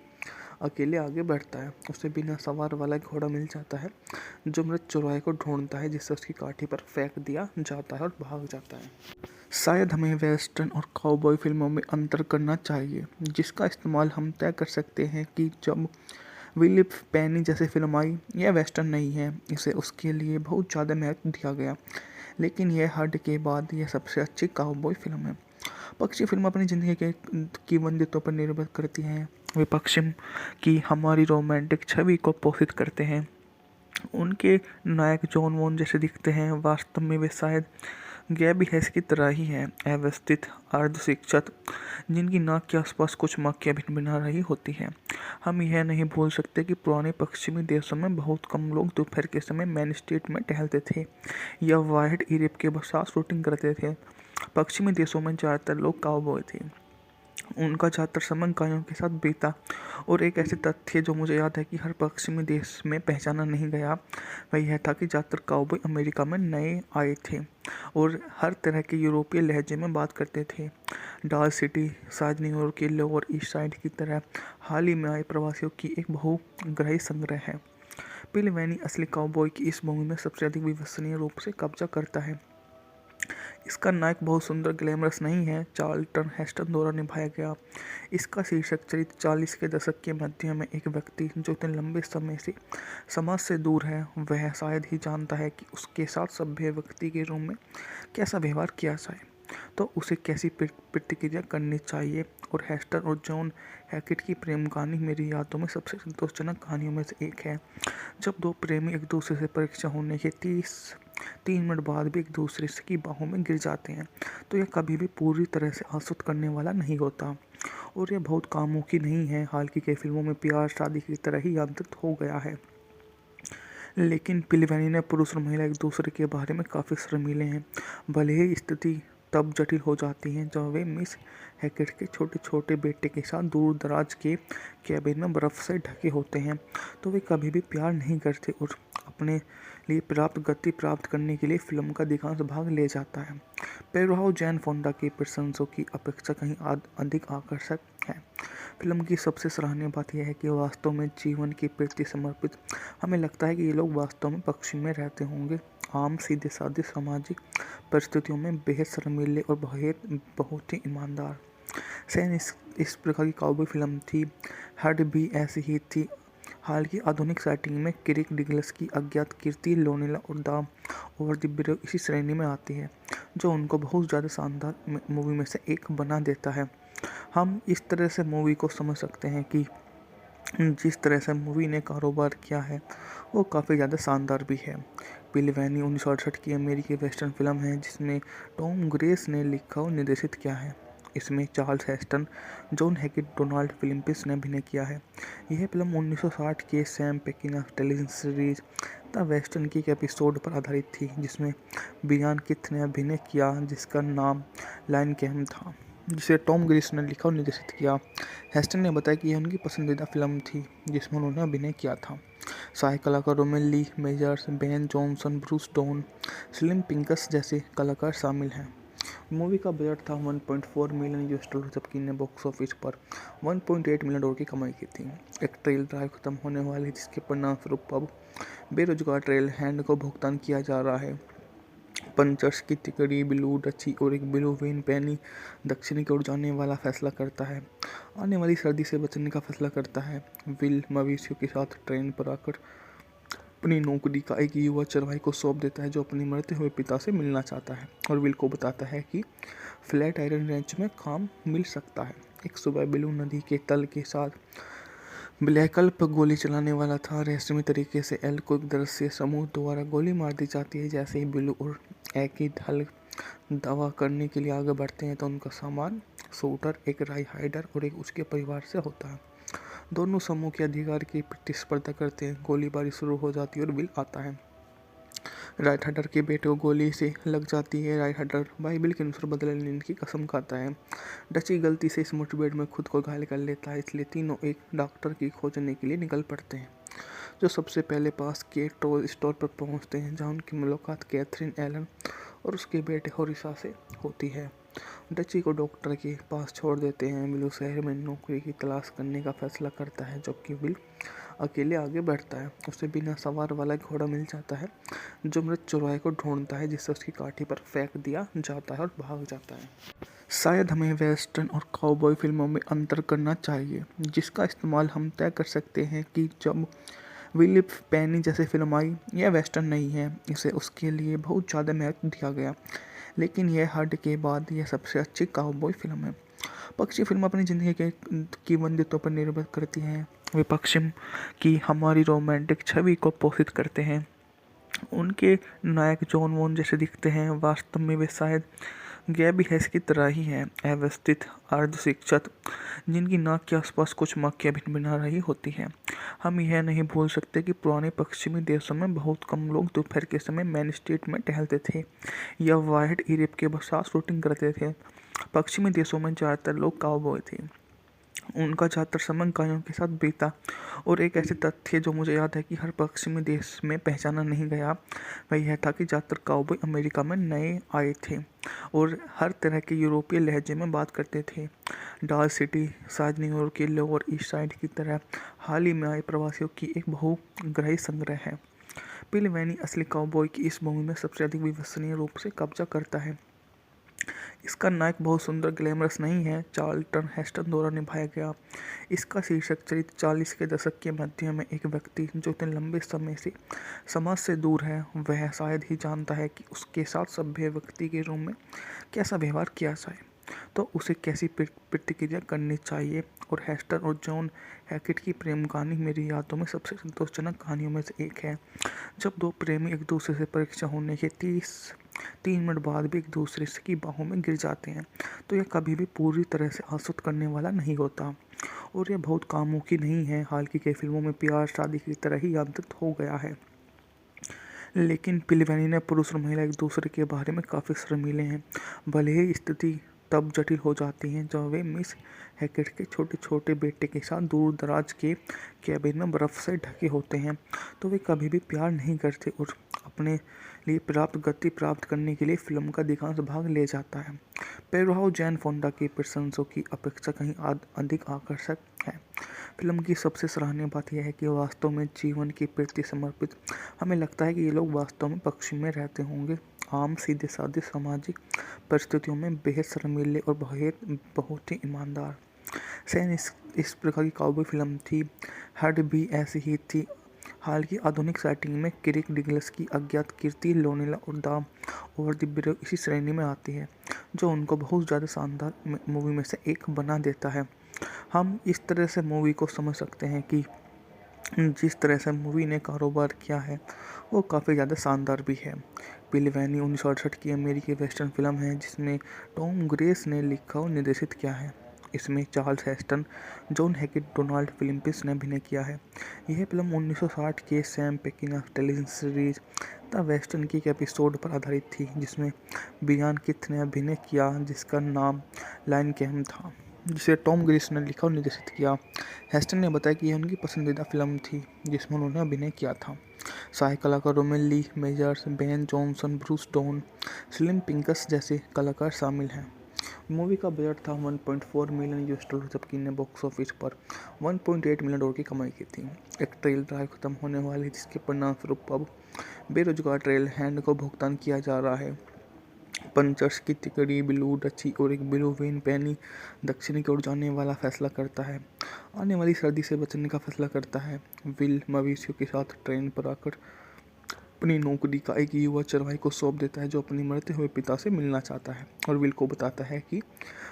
अकेले आगे बढ़ता है। उसे बिना सवार वाला घोड़ा मिल जाता है, जो मृत चौराहे को ढूंढता है, जिससे उसकी काठी पर फेंक दिया जाता है और भाग जाता है। शायद हमें वेस्टर्न और काउबॉय फिल्मों में अंतर करना चाहिए, जिसका इस्तेमाल हम तय कर सकते हैं कि जब विलिप पेनी जैसी फिल्म आई, यह वेस्टर्न नहीं है, इसे उसके लिए बहुत ज़्यादा महत्व दिया गया, लेकिन यह हद के बाद यह सबसे अच्छी काउबॉय फिल्म है। पक्षी फिल्म अपनी ज़िंदगी के की वंदितों पर निर्भर करती हैं। वे पश्चिम की हमारी रोमांटिक छवि को पोषित करते हैं। उनके नायक जॉन वॉन जैसे दिखते हैं, वास्तव में वे शायद गैबी हैस की तरह ही हैं, अव्यवस्थित अर्धशिक्षित, जिनकी नाक के आसपास कुछ मक्खियाँ भिनभिना रही होती हैं। हम यह नहीं भूल सकते कि पुराने पश्चिमी देशों में बहुत कम लोग दोपहर के समय मेन स्ट्रीट में टहलते थे या वाइड यूरोप के साथ शूटिंग करते थे। पश्चिमी देशों में ज़्यादातर लोग काउबॉय थे। उनका ज़्यादातर समय गायों के साथ बीता, और एक ऐसे तथ्य जो मुझे याद है कि हर पश्चिमी देश में पहचाना नहीं गया, वह यह था कि ज़्यादातर काउबॉय अमेरिका में नए आए थे और हर तरह के यूरोपीय लहजे में बात करते थे। डाल सिटी शायद न्यूयॉर्क के लोअर ईस्ट साइड की तरह हाल ही में आए प्रवासियों की एक बहुग्राही संग्रह है। पिल वैनी असली काउबॉय की इस भूमि में सबसे अधिक विश्वसनीय रूप से कब्जा करता है। इसका नायक बहुत सुंदर ग्लैमरस नहीं है, चार्ल्टन हेस्टन द्वारा निभाया गया। इसका शीर्षक चरित्र 40 के दशक के मध्य में एक व्यक्ति जो इतने लंबे समय से समाज से दूर है, वह शायद ही जानता है कि उसके साथ सभ्य व्यक्ति के रूप में कैसा व्यवहार किया जाए, तो उसे कैसी प्रतिक्रिया करनी चाहिए। और हेस्टन और जॉन हैकेट की प्रेम कहानी मेरी यादों में सबसे संतोषजनक कहानियों में से एक है। जब दो प्रेमी एक दूसरे से परीक्षा होने के 3 मिनट बाद भी एक दूसरे की बाहों में गिर जाते हैं, तो यह कभी भी पूरी तरह से आसूद करने वाला नहीं होता, और यह बहुत कामुकी नहीं है। हाल की कई फिल्मों में प्यार शादी की तरह ही यांत्रिक हो गया है, लेकिन पिलवैनी ने पुरुष और महिला एक दूसरे के बारे में काफ़ी शर्मीले हैं। भले ही स्थिति तब जटिल हो जाती है जब वे मिस हैकेट के छोटे छोटे बेटे के साथ दूर दराज के कैबिन में बर्फ़ से ढके होते हैं, तो वे कभी भी प्यार नहीं करते और अपने लिए पर्याप्त गति प्राप्त करने के लिए फिल्म का अधिकांश भाग ले जाता है। पेरुहाउ जैन फोंडा के प्रशंसकों की अपेक्षा कहीं अधिक आकर्षक है। फिल्म की सबसे सराहनीय बात यह है कि वास्तव में जीवन के प्रति समर्पित। हमें लगता है कि ये लोग वास्तव में पश्चिम में रहते होंगे, आम सीधे साधे सामाजिक परिस्थितियों में बेहद शर्मीले और बहुत ही ईमानदार। सैन इस प्रकार की काउबॉय फिल्म थी। हड भी ऐसी ही थी। हाल की आधुनिक सेटिंग में किरिक डिगलस की अज्ञात कीर्ति लोनेला और द ओवर द ब्रिज इसी श्रेणी में आती है, जो उनको बहुत ज़्यादा शानदार मूवी में से एक बना देता है। हम इस तरह से मूवी को समझ सकते हैं कि जिस तरह से मूवी ने कारोबार किया है वो काफ़ी ज़्यादा शानदार भी है। पिल वैनी 1968 की अमेरिकी वेस्टर्न फिल्म है, जिसमें टॉम ग्रेस ने लिखा और निर्देशित किया है। इसमें Charles Heston, John Hackett, Donald Phillips ने अभिनय किया है। यह फिल्म 1960 के Sam Peckinpah television series the western की एक एपिसोड पर आधारित थी, जिसमें ब्रियान किथ ने अभिनय किया, जिसका नाम लाइन कैम था, जिसे टॉम ग्रेस ने लिखा और निर्देशित किया। हेस्टन ने बताया कि यह उनकी पसंदीदा फिल्म थी जिसमें उन्होंने अभिनय किया था। सहायक कलाकारों में Lee Majors, Ben Johnson, Bruce Dern, Slim Pickens जैसे कलाकार शामिल हैं। मूवी का बजट था $1.4 मिलियन, जबकि इन्हें बॉक्स ऑफिस पर $1.8 मिलियन की कमाई की थी। एक ट्रेल ड्राइव खत्म होने वाली है, जिसके परिणामस्वरूप अब बेरोजगार ट्रेल हैंड को भुगतान किया जा रहा है। पंचर्स की तिकड़ी ब्लू डची और एक ब्लू वेन पैनी दक्षिण की ओर जाने वाला फैसला करता है, आने वाली सर्दी से बचने का फैसला करता है। विल मवेशियों के साथ ट्रेन पर आकर अपनी नौकरी का एक युवा चरवाही को सौंप देता है, जो अपने मरते हुए पिता से मिलना चाहता है, और विल को बताता है कि फ्लैट आयरन रेंच में काम मिल सकता है। एक सुबह ब्लू नदी के तल के साथ ब्लैकल्प गोली चलाने वाला था। रहस्यमय तरीके से एल को एक दृश्य समूह द्वारा गोली मार दी जाती है। जैसे ही ब्लू और एकिड हल दावा करने के लिए आगे बढ़ते हैं, तो उनका सामान शूटर, एक राई हाइडर और एक उसके परिवार से होता है। दोनों समूह के अधिकार की प्रतिस्पर्धा करते हैं। गोलीबारी शुरू हो जाती है और बिल आता है। राइट हैडर के बेटे को गोली से लग जाती है। राइट हैडर बाइबिल के अनुसार बदले लेने की कसम खाता है। डची गलती से इस मुठभेड़ में खुद को घायल कर लेता है, इसलिए तीनों एक डॉक्टर की खोजने के लिए निकल पड़ते हैं, जो सबसे पहले पास के टॉय स्टोर पर पहुंचते हैं, जहां उनकी मुलाकात कैथरीन एलन और उसके बेटे होरिसा से होती है। डची को डॉक्टर के पास छोड़ देते हैं। बिल शहर में नौकरी की तलाश करने का फैसला करता है, जबकि बिल अकेले आगे बढ़ता है। उसे बिना सवार वाला घोड़ा मिल जाता है, जो मृत चौराहे को ढूंढता है, जिससे उसकी काठी पर फेंक दिया जाता है और भाग जाता है। शायद हमें वेस्टर्न और काउबॉय फिल्मों में अंतर करना चाहिए, जिसका इस्तेमाल हम तय कर सकते हैं कि जब विलिप पेनी जैसी फिल्म आई, यह वेस्टर्न नहीं है, इसे उसके लिए बहुत ज़्यादा महत्व दिया गया, लेकिन यह हट के बाद यह सबसे अच्छी काउबॉय फिल्म है। पक्षी फिल्म अपनी ज़िंदगी के की वंदितों पर निर्भर करती हैं। वे पश्चिम की हमारी रोमांटिक छवि को पोषित करते हैं। उनके नायक जॉन वॉन जैसे दिखते हैं, वास्तव में वे शायद गैबी हैस की तरह ही हैं, अव्यवस्थित अर्धशिक्षित, जिनकी नाक के आसपास कुछ मक्खियाँ भिनभिना रही होती हैं। हम यह नहीं भूल सकते कि पुराने पश्चिमी देशों में बहुत कम लोग दोपहर के समय मेन स्ट्रीट में टहलते थे या वाइड यूरोप के साथ शूटिंग करते थे। पश्चिमी देशों में ज़्यादातर लोग काउबॉय थे। उनका ज़्यादातर समय गायों के साथ बीता, और एक ऐसे तथ्य जो मुझे याद है कि हर पश्चिमी देश में पहचाना नहीं गया, वह यह था कि ज़्यादातर काउबॉय अमेरिका में नए आए थे और हर तरह के यूरोपीय लहजे में बात करते थे। डाल सिटी शायद न्यूयॉर्क के लोअर ईस्ट साइड की तरह हाल ही में आए प्रवासियों की एक बहुग्राही संग्रह है। बिल वैनी असली काउबॉय की इस भूमि में सबसे अधिक विश्वसनीय रूप से कब्जा करता है। इसका नायक बहुत सुंदर ग्लैमरस नहीं है, चार्ल्टन हेस्टन द्वारा निभाया गया। इसका शीर्षक चरित्र 40 के दशक के मध्य में एक व्यक्ति जो इतने लंबे समय से समाज से दूर है, वह शायद ही जानता है कि उसके साथ सभ्य व्यक्ति के रूप में कैसा व्यवहार किया जाए, तो उसे कैसी प्रतिक्रिया करनी चाहिए। और हेस्टन और जॉन हैकेट की प्रेम कहानी मेरी यादों में सबसे संतोषजनक कहानियों में से एक है। जब दो प्रेमी एक दूसरे से परीक्षा होने के 3 मिनट बाद भी एक दूसरे की बाहों में गिर जाते हैं, तो यह कभी भी पूरी तरह से आसूद करने वाला नहीं होता, और यह बहुत कामुकी नहीं है। हाल की कई फिल्मों में प्यार शादी की तरह ही यांत्रिक हो गया है, लेकिन पिलवैनी ने पुरुष और महिला एक दूसरे के बारे में काफ़ी शर्मीले हैं। भले ही स्थिति तब जटिल हो जाती है जब वे मिस हैकेट के छोटे छोटे बेटे के साथ दूर दराज के कैबिन में बर्फ़ से ढके होते हैं, तो वे कभी भी प्यार नहीं करते और अपने लिए पर्याप्त गति प्राप्त करने के लिए फिल्म का अधिकांश भाग ले जाता है। पेरुहाउ जैन फोंडा के प्रशंसकों की अपेक्षा कहीं अधिक आकर्षक है। फिल्म की सबसे सराहनीय बात यह है कि वास्तव में जीवन के प्रति समर्पित। हमें लगता है कि ये लोग वास्तव में पश्चिम में रहते होंगे, आम सीधे साधे सामाजिक परिस्थितियों में बेहद शर्मीले और बहुत ही ईमानदार। सैन इस प्रकार की काउबॉय फिल्म थी। हड भी ऐसी ही थी। हाल की आधुनिक सेटिंग में किरिक डिगलस की अज्ञात कीर्ति लोनेला और द ओवर द ब्रिज इसी श्रेणी में आती है, जो उनको बहुत ज़्यादा शानदार मूवी में से एक बना देता है। हम इस तरह से मूवी को समझ सकते हैं कि जिस तरह से मूवी ने कारोबार किया है वो काफ़ी ज़्यादा शानदार भी है। पिलवैनी 1968 की अमेरिकी वेस्टर्न फिल्म है, जिसमें टॉम ग्रेस ने लिखा और निर्देशित किया है। इसमें Charles Heston, John Hackett, Donald Phillips ने अभिनय किया है। यह फिल्म 1960 के Sam Peckinpah television series the western की एक एपिसोड पर आधारित थी, जिसमें ब्रियान किथ ने अभिनय किया, जिसका नाम लाइन कैम था, जिसे टॉम ग्रेस ने लिखा और निर्देशित किया। हेस्टन ने बताया कि यह उनकी पसंदीदा फिल्म थी जिसमें उन्होंने अभिनय किया था। सहायक कलाकारों में Lee Majors, Ben Johnson, Bruce Dern, Slim Pickens जैसे कलाकार शामिल हैं। मूवी का बजट था $1.4 मिलियन, जबकि ने बॉक्स ऑफिस पर $1.8 मिलियन की कमाई की थी। एक ट्रेल ड्राइव खत्म होने वाली, जिसके परिणामस्वरूप अब बेरोजगार ट्रेल हैंड को भुगतान किया जा रहा है। पंचर्स की तिकड़ी ब्लू डची और एक ब्लू वेन पैनी दक्षिण की ओर जाने वाला फैसला करता है, आने वाली सर्दी से बचने का फैसला करता है। विल मवेशियों के साथ ट्रेन पर आकर अपनी नौकरी का एक युवा चरवाही को सौंप देता है, जो अपने मरते हुए पिता से मिलना चाहता है और विल को बताता है कि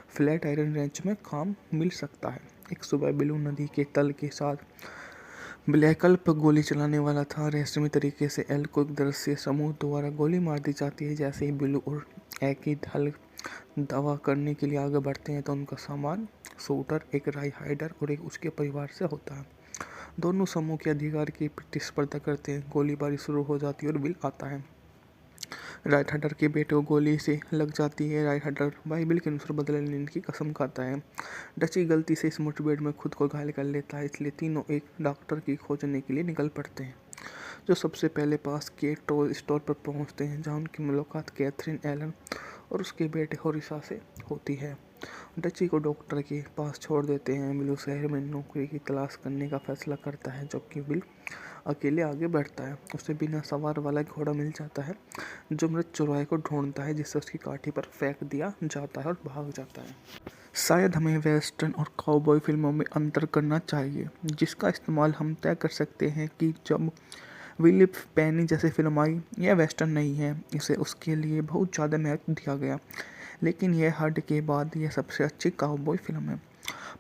फ्लैट आयरन रेंच में काम मिल सकता है। एक सुबह ब्लू नदी के तल के साथ ब्लैकल्प गोली चलाने वाला था। रहस्यमय तरीके से एल को एक दृश्य समूह द्वारा गोली मार दी जाती है। जैसे ही ब्लू और एक ही हल दावा करने के लिए आगे बढ़ते हैं, तो उनका सामान शूटर, एक राई हाइडर और एक उसके परिवार से होता है। दोनों समूह के अधिकार की प्रतिस्पर्धा करते हैं। गोलीबारी शुरू हो जाती है और बिल आता है। राइट हैडर के बेटे को गोली से लग जाती है। राइट हैडर बाइबिल के अनुसार बदला लेने की कसम खाता है। डची गलती से इस मुठभेड़ में खुद को घायल कर लेता है, इसलिए तीनों एक डॉक्टर की खोजने के लिए निकल पड़ते हैं, जो सबसे पहले पास के टॉय स्टोर पर पहुंचते हैं, जहां उनकी मुलाकात कैथरीन एलन और उसके बेटे होरिसा से होती है। डची को डॉक्टर के पास छोड़ देते हैं। बिल शहर में नौकरी की तलाश करने का फैसला करता है, जबकि बिल अकेले आगे बढ़ता है। उसे बिना सवार वाला घोड़ा मिल जाता है, जो मृत चौराहे को ढूंढता है, जिससे उसकी काठी पर फेंक दिया जाता है और भाग जाता है। शायद हमें वेस्टर्न और काउबॉय फिल्मों में अंतर करना चाहिए, जिसका इस्तेमाल हम तय कर सकते हैं कि जब विलिप पेनी जैसी फिल्म आई, यह वेस्टर्न नहीं है, इसे उसके लिए बहुत ज़्यादा महत्व दिया गया, लेकिन यह हट के बाद यह सबसे अच्छी काउबॉय फिल्म है।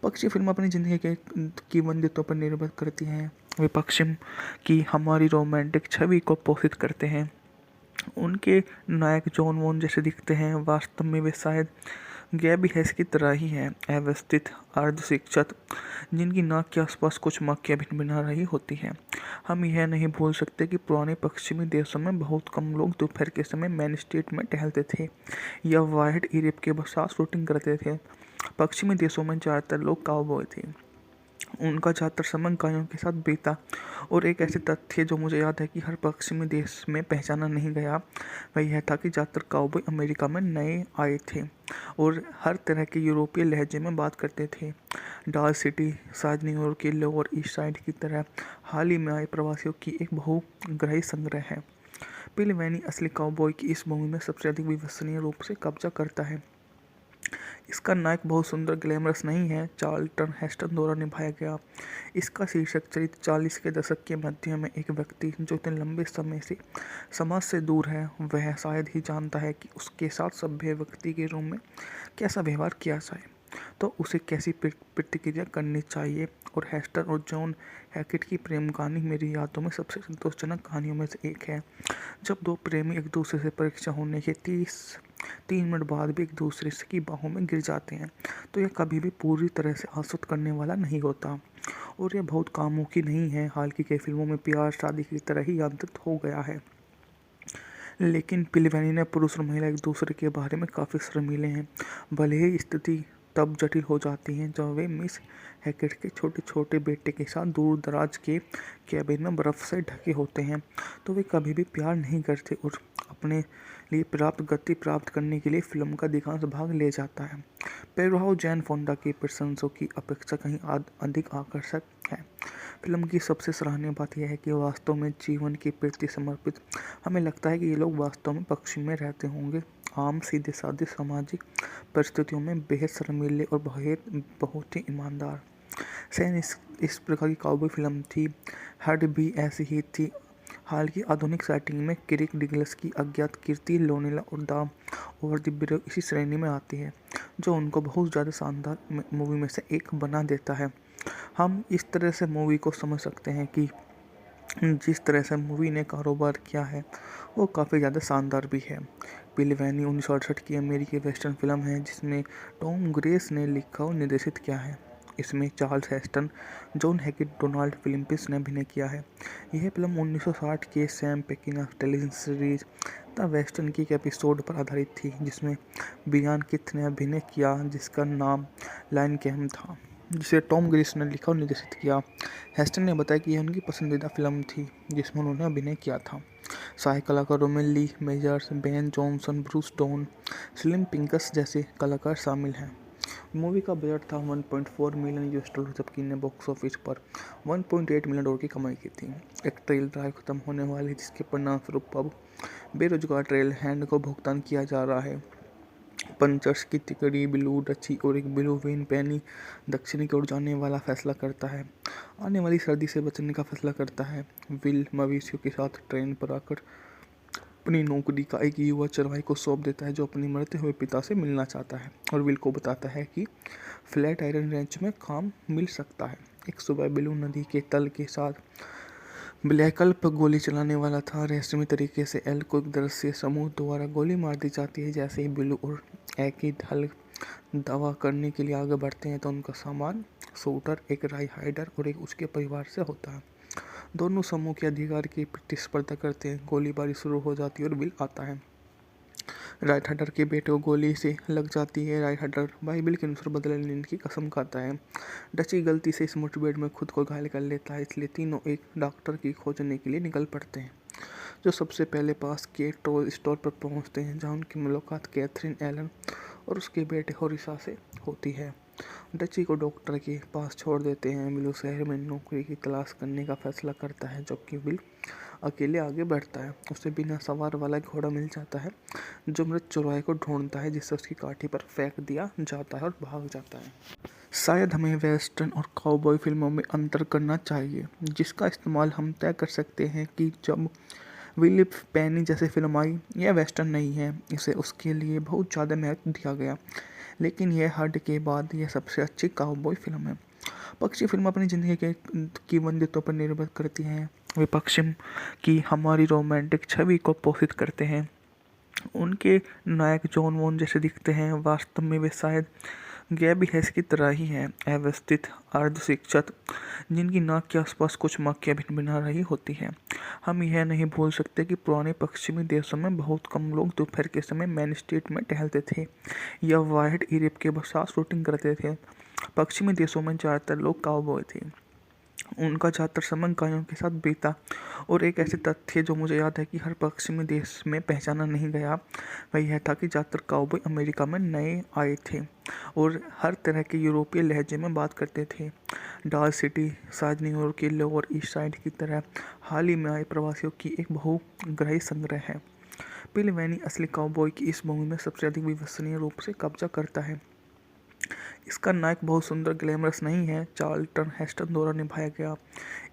पक्षी फिल्म अपनी ज़िंदगी के की वंदितों पर निर्भर करती हैं। वे पश्चिम की हमारी रोमांटिक छवि को पोषित करते हैं। उनके नायक जॉन वॉन जैसे दिखते हैं, वास्तव में वे शायद गैबी हैस की तरह ही हैं, अव्यवस्थित अर्धशिक्षित, जिनकी नाक के आसपास कुछ मक्खियाँ भिनभिना रही होती हैं। हम यह नहीं भूल सकते कि पुराने पश्चिमी देशों में बहुत कम लोग दोपहर के समय मेन स्ट्रीट में टहलते थे या वाइट यूरोप के साथ शूटिंग करते थे। पश्चिमी देशों में ज़्यादातर लोग काउबॉय थे। उनका ज़्यादातर समय गायों के साथ बीता। और एक ऐसे तथ्य जो मुझे याद है कि हर पश्चिमी देश में पहचाना नहीं गया, वह यह था कि ज़्यादातर काउबॉय अमेरिका में नए आए थे और हर तरह के यूरोपीय लहजे में बात करते थे। डाल सिटी शायद न्यूयॉर्क के लोअर ईस्ट साइड की तरह हाल ही में आए प्रवासियों की एक बहुग्राही संग्रह है। पिल वैनी असली काउबॉय की इस भूमि में सबसे अधिक विश्वसनीय रूप से कब्जा करता है। इसका नायक बहुत सुंदर ग्लैमरस नहीं है, चार्ल्टन हेस्टन द्वारा निभाया गया। इसका शीर्षक चरित्र 40 के दशक के मध्य में एक व्यक्ति जो इतने लंबे समय से समाज से दूर है, वह शायद ही जानता है कि उसके साथ सभ्य व्यक्ति के रूप में कैसा व्यवहार किया जाए, तो उसे कैसी प्रतिक्रिया करनी चाहिए। और हेस्टन और जॉन हैकेट की प्रेम कहानी मेरी यादों में सबसे संतोषजनक कहानियों में से एक है। जब दो प्रेमी एक दूसरे से परीक्षा होने के 3 मिनट बाद भी एक दूसरे की बाहों में गिर जाते हैं, तो यह कभी भी पूरी तरह से आश्वस्त करने वाला नहीं होता और यह बहुत कामुकी नहीं है। हाल की कई फिल्मों में प्यार शादी की तरह ही यांत्रित हो गया है, लेकिन पिलवैनी ने पुरुष और महिला एक दूसरे के बारे में काफ़ी शर्मीले हैं। भले ही स्थिति तब जटिल हो जाती है जब वे मिस हैकेट के छोटे छोटे बेटे के साथ दूर दराज के कैबिन में बर्फ़ से ढके होते हैं, तो वे कभी भी प्यार नहीं करते और अपने लिए पर्याप्त गति प्राप्त करने के लिए फिल्म का अधिकांश भाग ले जाता है। पेड्रो जैन फोंडा की प्रशंसकों की अपेक्षा कहीं अधिक आकर्षक है। फिल्म की सबसे सराहनीय बात यह है कि वास्तव में जीवन के प्रति समर्पित। हमें लगता है कि ये लोग वास्तव में पश्चिम में रहते होंगे, आम सीधे साधे सामाजिक परिस्थितियों में बेहद शर्मीले और बहुत ही ईमानदार। सैन इस प्रकार की काउबॉय फिल्म थी, हड भी ऐसी ही थी। हाल की आधुनिक सेटिंग में किरिक डिगलस की अज्ञात कीर्ति लोनेला और द ओवर द ब्रिज इसी श्रेणी में आती है, जो उनको बहुत ज़्यादा शानदार मूवी में से एक बना देता है। हम इस तरह से मूवी को समझ सकते हैं कि जिस तरह से मूवी ने कारोबार किया है वो काफ़ी ज़्यादा शानदार भी है। पिलवैनी 1968 की अमेरिकी वेस्टर्न फिल्म है जिसमें टॉम ग्रेस ने लिखा और निर्देशित किया है। इसमें Charles Heston, John Hackett, Donald Phillips ने अभिनय किया है। यह फिल्म 1960 के Sam Peckinpah television series the western की एक एपिसोड पर आधारित थी, जिसमें बियान किथ ने अभिनय किया, जिसका नाम लाइन कैम था, जिसे टॉम ग्रेस ने लिखा और निर्देशित किया। हेस्टन ने बताया कि यह उनकी पसंदीदा फिल्म थी जिसमें उन्होंने अभिनय किया था। सहायक कलाकारों में Lee Majors, Ben Johnson, Bruce Dern, Slim Pickens जैसे कलाकार शामिल हैं। मूवी का बजट था 1.4 मिलियन यूएस डॉलर, जबकि ने बॉक्स ऑफिस पर 1.8 मिलियन डॉलर की कमाई की थी। एक ट्रेल ड्राइव खत्म होने वाली है, जिसके परिणामस्वरूप अब बेरोजगार ट्रेल हैंड को भुगतान किया जा रहा है। पंचर्स की तिकड़ी ब्लू डची और एक ब्लू वेन पैनी दक्षिणी की ओर जाने वाला फैसला करता है, आने वाली सर्दी से बचने का फैसला करता है। विल मवेशियों के साथ ट्रेन पर आकर अपनी नौकरी का एक युवा चरवाही को सौंप देता है, जो अपने मरते हुए पिता से मिलना चाहता है और विल को बताता है कि फ्लैट आयरन रेंच में काम मिल सकता है। एक सुबह ब्लू नदी के तल के साथ ब्लैकल पर गोली चलाने वाला था। रहस्यमय तरीके से एल को एक दृश्य समूह द्वारा गोली मार दी जाती है। जैसे ही ब्लू और एक हल दावा करने के लिए आगे बढ़ते हैं तो उनका सामान शूटर, एक राई हाइडर और एक उसके परिवार से होता है। दोनों समूह के अधिकार की प्रतिस्पर्धा करते हैं। गोलीबारी शुरू हो जाती है और विल आता है। राइट हडर के बेटे को गोली से लग जाती है। राइट हडर बाइबिल के अनुसार बदले लेने की कसम खाता है। डची गलती से इस मुठभेड़ में खुद को घायल कर लेता है, इसलिए तीनों एक डॉक्टर की खोजने के लिए निकल पड़ते हैं, जो सबसे पहले पास के टॉय स्टोर पर पहुंचते हैं, जहां उनकी मुलाकात कैथरीन एलन और उसके बेटे होरिसा से होती है। डची को डॉक्टर के पास छोड़ देते हैं। विल शहर में नौकरी की तलाश करने का फैसला करता है, जबकि विल अकेले आगे बढ़ता है। उसे बिना सवार वाला घोड़ा मिल जाता है, जो मृत चौराहे को ढूंढता है, जिससे उसकी काठी पर फेंक दिया जाता है और भाग जाता है। शायद हमें वेस्टर्न और काउबॉय फिल्मों में अंतर करना चाहिए, जिसका इस्तेमाल हम तय कर सकते हैं कि जब विलिप पेनी जैसे फिल्म आई, यह वेस्टर्न नहीं है, इसे उसके लिए बहुत ज़्यादा महत्व दिया गया, लेकिन यह हट के बाद यह सबसे अच्छी काउबॉय फिल्म है। पक्षी फिल्म अपनी ज़िंदगी के की वंदितों पर निर्भर करती हैं। वे पश्चिम की हमारी रोमांटिक छवि को पोषित करते हैं। उनके नायक जॉन वॉन जैसे दिखते हैं, वास्तव में वे शायद गैबी हैस की तरह ही हैं, अव्यवस्थित अर्धशिक्षित, जिनकी नाक के आसपास कुछ मक्खियाँ भिनभिना रही होती हैं। हम यह नहीं भूल सकते कि पुराने पश्चिमी देशों में बहुत कम लोग दोपहर के समय मेन स्ट्रीट में टहलते थे या वाइड यूरोप के साथ शूटिंग करते थे। पश्चिमी देशों में ज़्यादातर लोग काउबॉय थे। उनका ज़्यादातर समय गायों के साथ बीता, और एक ऐसे तथ्य जो मुझे याद है कि हर पश्चिमी देश में पहचाना नहीं गया, वह यह था कि ज़्यादातर काउबॉय अमेरिका में नए आए थे और हर तरह के यूरोपीय लहजे में बात करते थे। डाल सिटी शायद न्यूयॉर्क के लोअर ईस्ट साइड की तरह हाल ही में आए प्रवासियों की एक बहुग्राही संग्रह है। पिल वैनी असली काउबॉय की इस भूमि में सबसे अधिक विश्वसनीय रूप से कब्जा करता है। इसका नायक बहुत सुंदर ग्लैमरस नहीं है, चार्ल्टन हेस्टन द्वारा निभाया गया।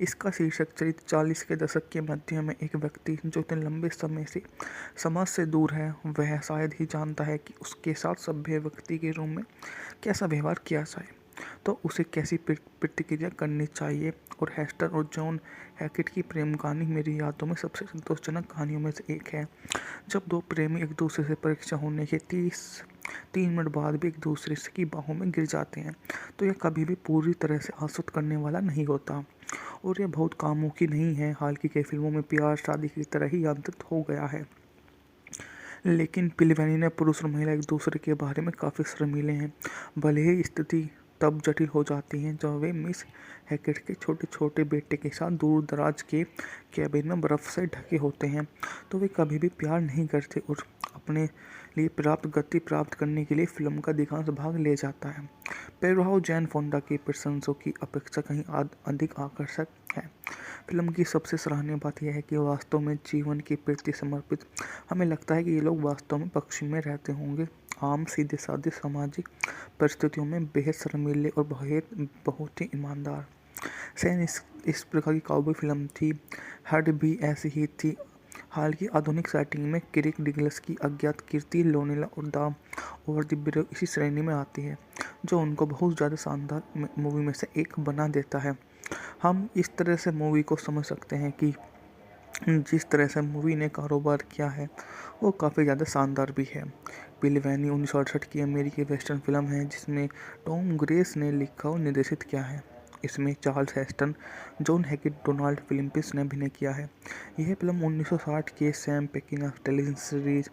इसका शीर्षक चरित्र 40 के दशक के मध्य में एक व्यक्ति जो इतने लंबे समय से समाज से दूर है, वह शायद ही जानता है कि उसके साथ सभ्य व्यक्ति के रूप में कैसा व्यवहार किया जाए, तो उसे कैसी प्रतिक्रिया करनी चाहिए। और हेस्टन और जॉन हैकेट की प्रेम कहानी मेरी यादों में सबसे संतोषजनक कहानियों में से एक है। जब दो प्रेमी एक दूसरे से परीक्षा होने के 3 मिनट बाद भी एक दूसरे की बाहों में गिर जाते हैं, तो यह कभी भी पूरी तरह से आश्वस्त करने वाला नहीं होता, और यह बहुत कामों की नहीं है। हाल की कई फिल्मों में प्यार शादी की तरह ही यादृत हो गया है, लेकिन पिलवैनी ने पुरुष और महिला एक दूसरे के बारे में काफ़ी शर्मीले हैं। भले ही स्थिति तब जटिल हो जाती है जब वे मिस हैकेट के छोटे छोटे बेटे के साथ दूर दराज के कैबिन में बर्फ़ से ढके होते हैं, तो वे कभी भी प्यार नहीं करते और अपने लिए पर्याप्त गति प्राप्त करने के लिए फिल्म का अधिकांश भाग ले जाता है। पेरुहाउ जैन फोंडा की प्रशंसों की अपेक्षा कहीं अधिक आकर्षक है। फिल्म की सबसे सराहनीय बात यह है कि वास्तव में जीवन के प्रति समर्पित। हमें लगता है कि ये लोग वास्तव में पश्चिम में रहते होंगे, आम सीधे साधे सामाजिक परिस्थितियों में बेहद शर्मीले और बहुत ही ईमानदार। सैन इस प्रकार की काउबॉय फिल्म थी, हड भी ऐसी ही थी। हाल की आधुनिक सेटिंग में किरिक डिगलस की अज्ञात कीर्ति, लोनेला और द ओवर द ब्रिज इसी श्रेणी में आती है, जो उनको बहुत ज़्यादा शानदार मूवी में से एक बना देता है। हम इस तरह से मूवी को समझ सकते हैं कि जिस तरह से मूवी ने कारोबार किया है वो काफ़ी ज़्यादा शानदार भी है। पिल वैनी 1968 की अमेरिकी वेस्टर्न फिल्म है, जिसमें टॉम ग्रेस ने लिखा और निर्देशित किया है। इसमें Charles Heston, John Hackett, Donald Phillips ने अभिनय किया है। यह फिल्म 1960 के Sam Peckinpah television series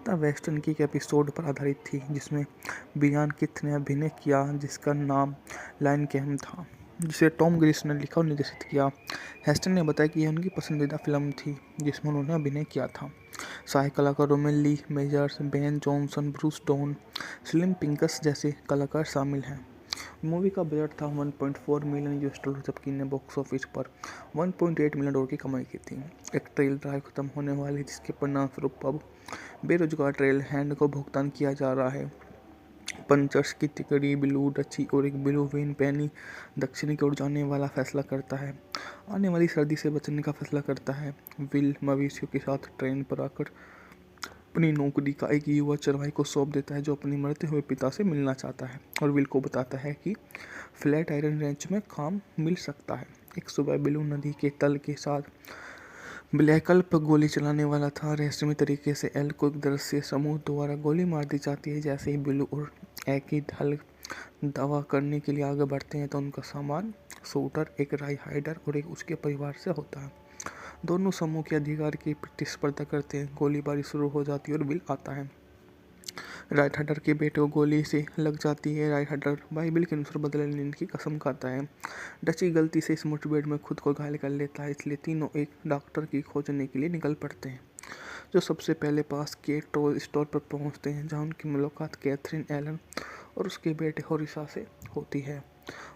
the western की एक एपिसोड पर आधारित थी, जिसमें बियान किथ ने अभिनय किया, जिसका नाम लायन कैम था, जिसे टॉम ग्रेस ने लिखा और निर्देशित किया। हेस्टन ने बताया कि यह उनकी पसंदीदा फिल्म थी जिसमें उन्होंने अभिनय किया था। सहायक कलाकारों में Lee Majors, Ben Johnson, Bruce Dern, Slim Pickens जैसे कलाकार शामिल हैं। मूवी का बजट था $1.4 मिलियन, जबकि ने बॉक्स ऑफिस पर $1.8 मिलियन की कमाई की थी। एक ट्रेल ड्राइव खत्म होने वाली, जिसके परिणामस्वरूप अब बेरोजगार ट्रेल हैंड को भुगतान किया जा रहा है। पंचर्स की तिकड़ी ब्लू डची और एक ब्लू वेन पेनी दक्षिण की ओर जाने वाला फैसला करता है, आने वाली सर्दी से बचने का फैसला करता है। विल मवेशियों के साथ ट्रेन पर आकर अपनी नौकरी का एक युवा चरवाही को सौंप देता है, जो अपने मरते हुए पिता से मिलना चाहता है और विल को बताता है कि फ्लैट आयरन रेंच में काम मिल सकता है। एक सुबह ब्लू नदी के तल के साथ ब्लैकल पर गोली चलाने वाला था। रहस्यमय तरीके से एल को एक दृश्य समूह द्वारा गोली मार दी जाती है। जैसे ही ब्लू और एक हल दावा करने के लिए आगे बढ़ते हैं, तो उनका सामान शूटर, एक राई हाइडर और एक उसके परिवार से होता है। दोनों समूह के अधिकार की प्रतिस्पर्धा करते हैं। गोलीबारी शुरू हो जाती है और विल आता है। राइट हडर के बेटे को गोली से लग जाती है। राइट हडर बाइबिल के अनुसार बदले लेने की कसम खाता है। डची गलती से इस मुठभेड़ में खुद को घायल कर लेता है, इसलिए तीनों एक डॉक्टर की खोजने के लिए निकल पड़ते हैं, जो सबसे पहले पास के टॉय स्टोर पर पहुंचते हैं, जहां उनकी मुलाकात कैथरीन एलन और उसके बेटे होरिसा से होती है।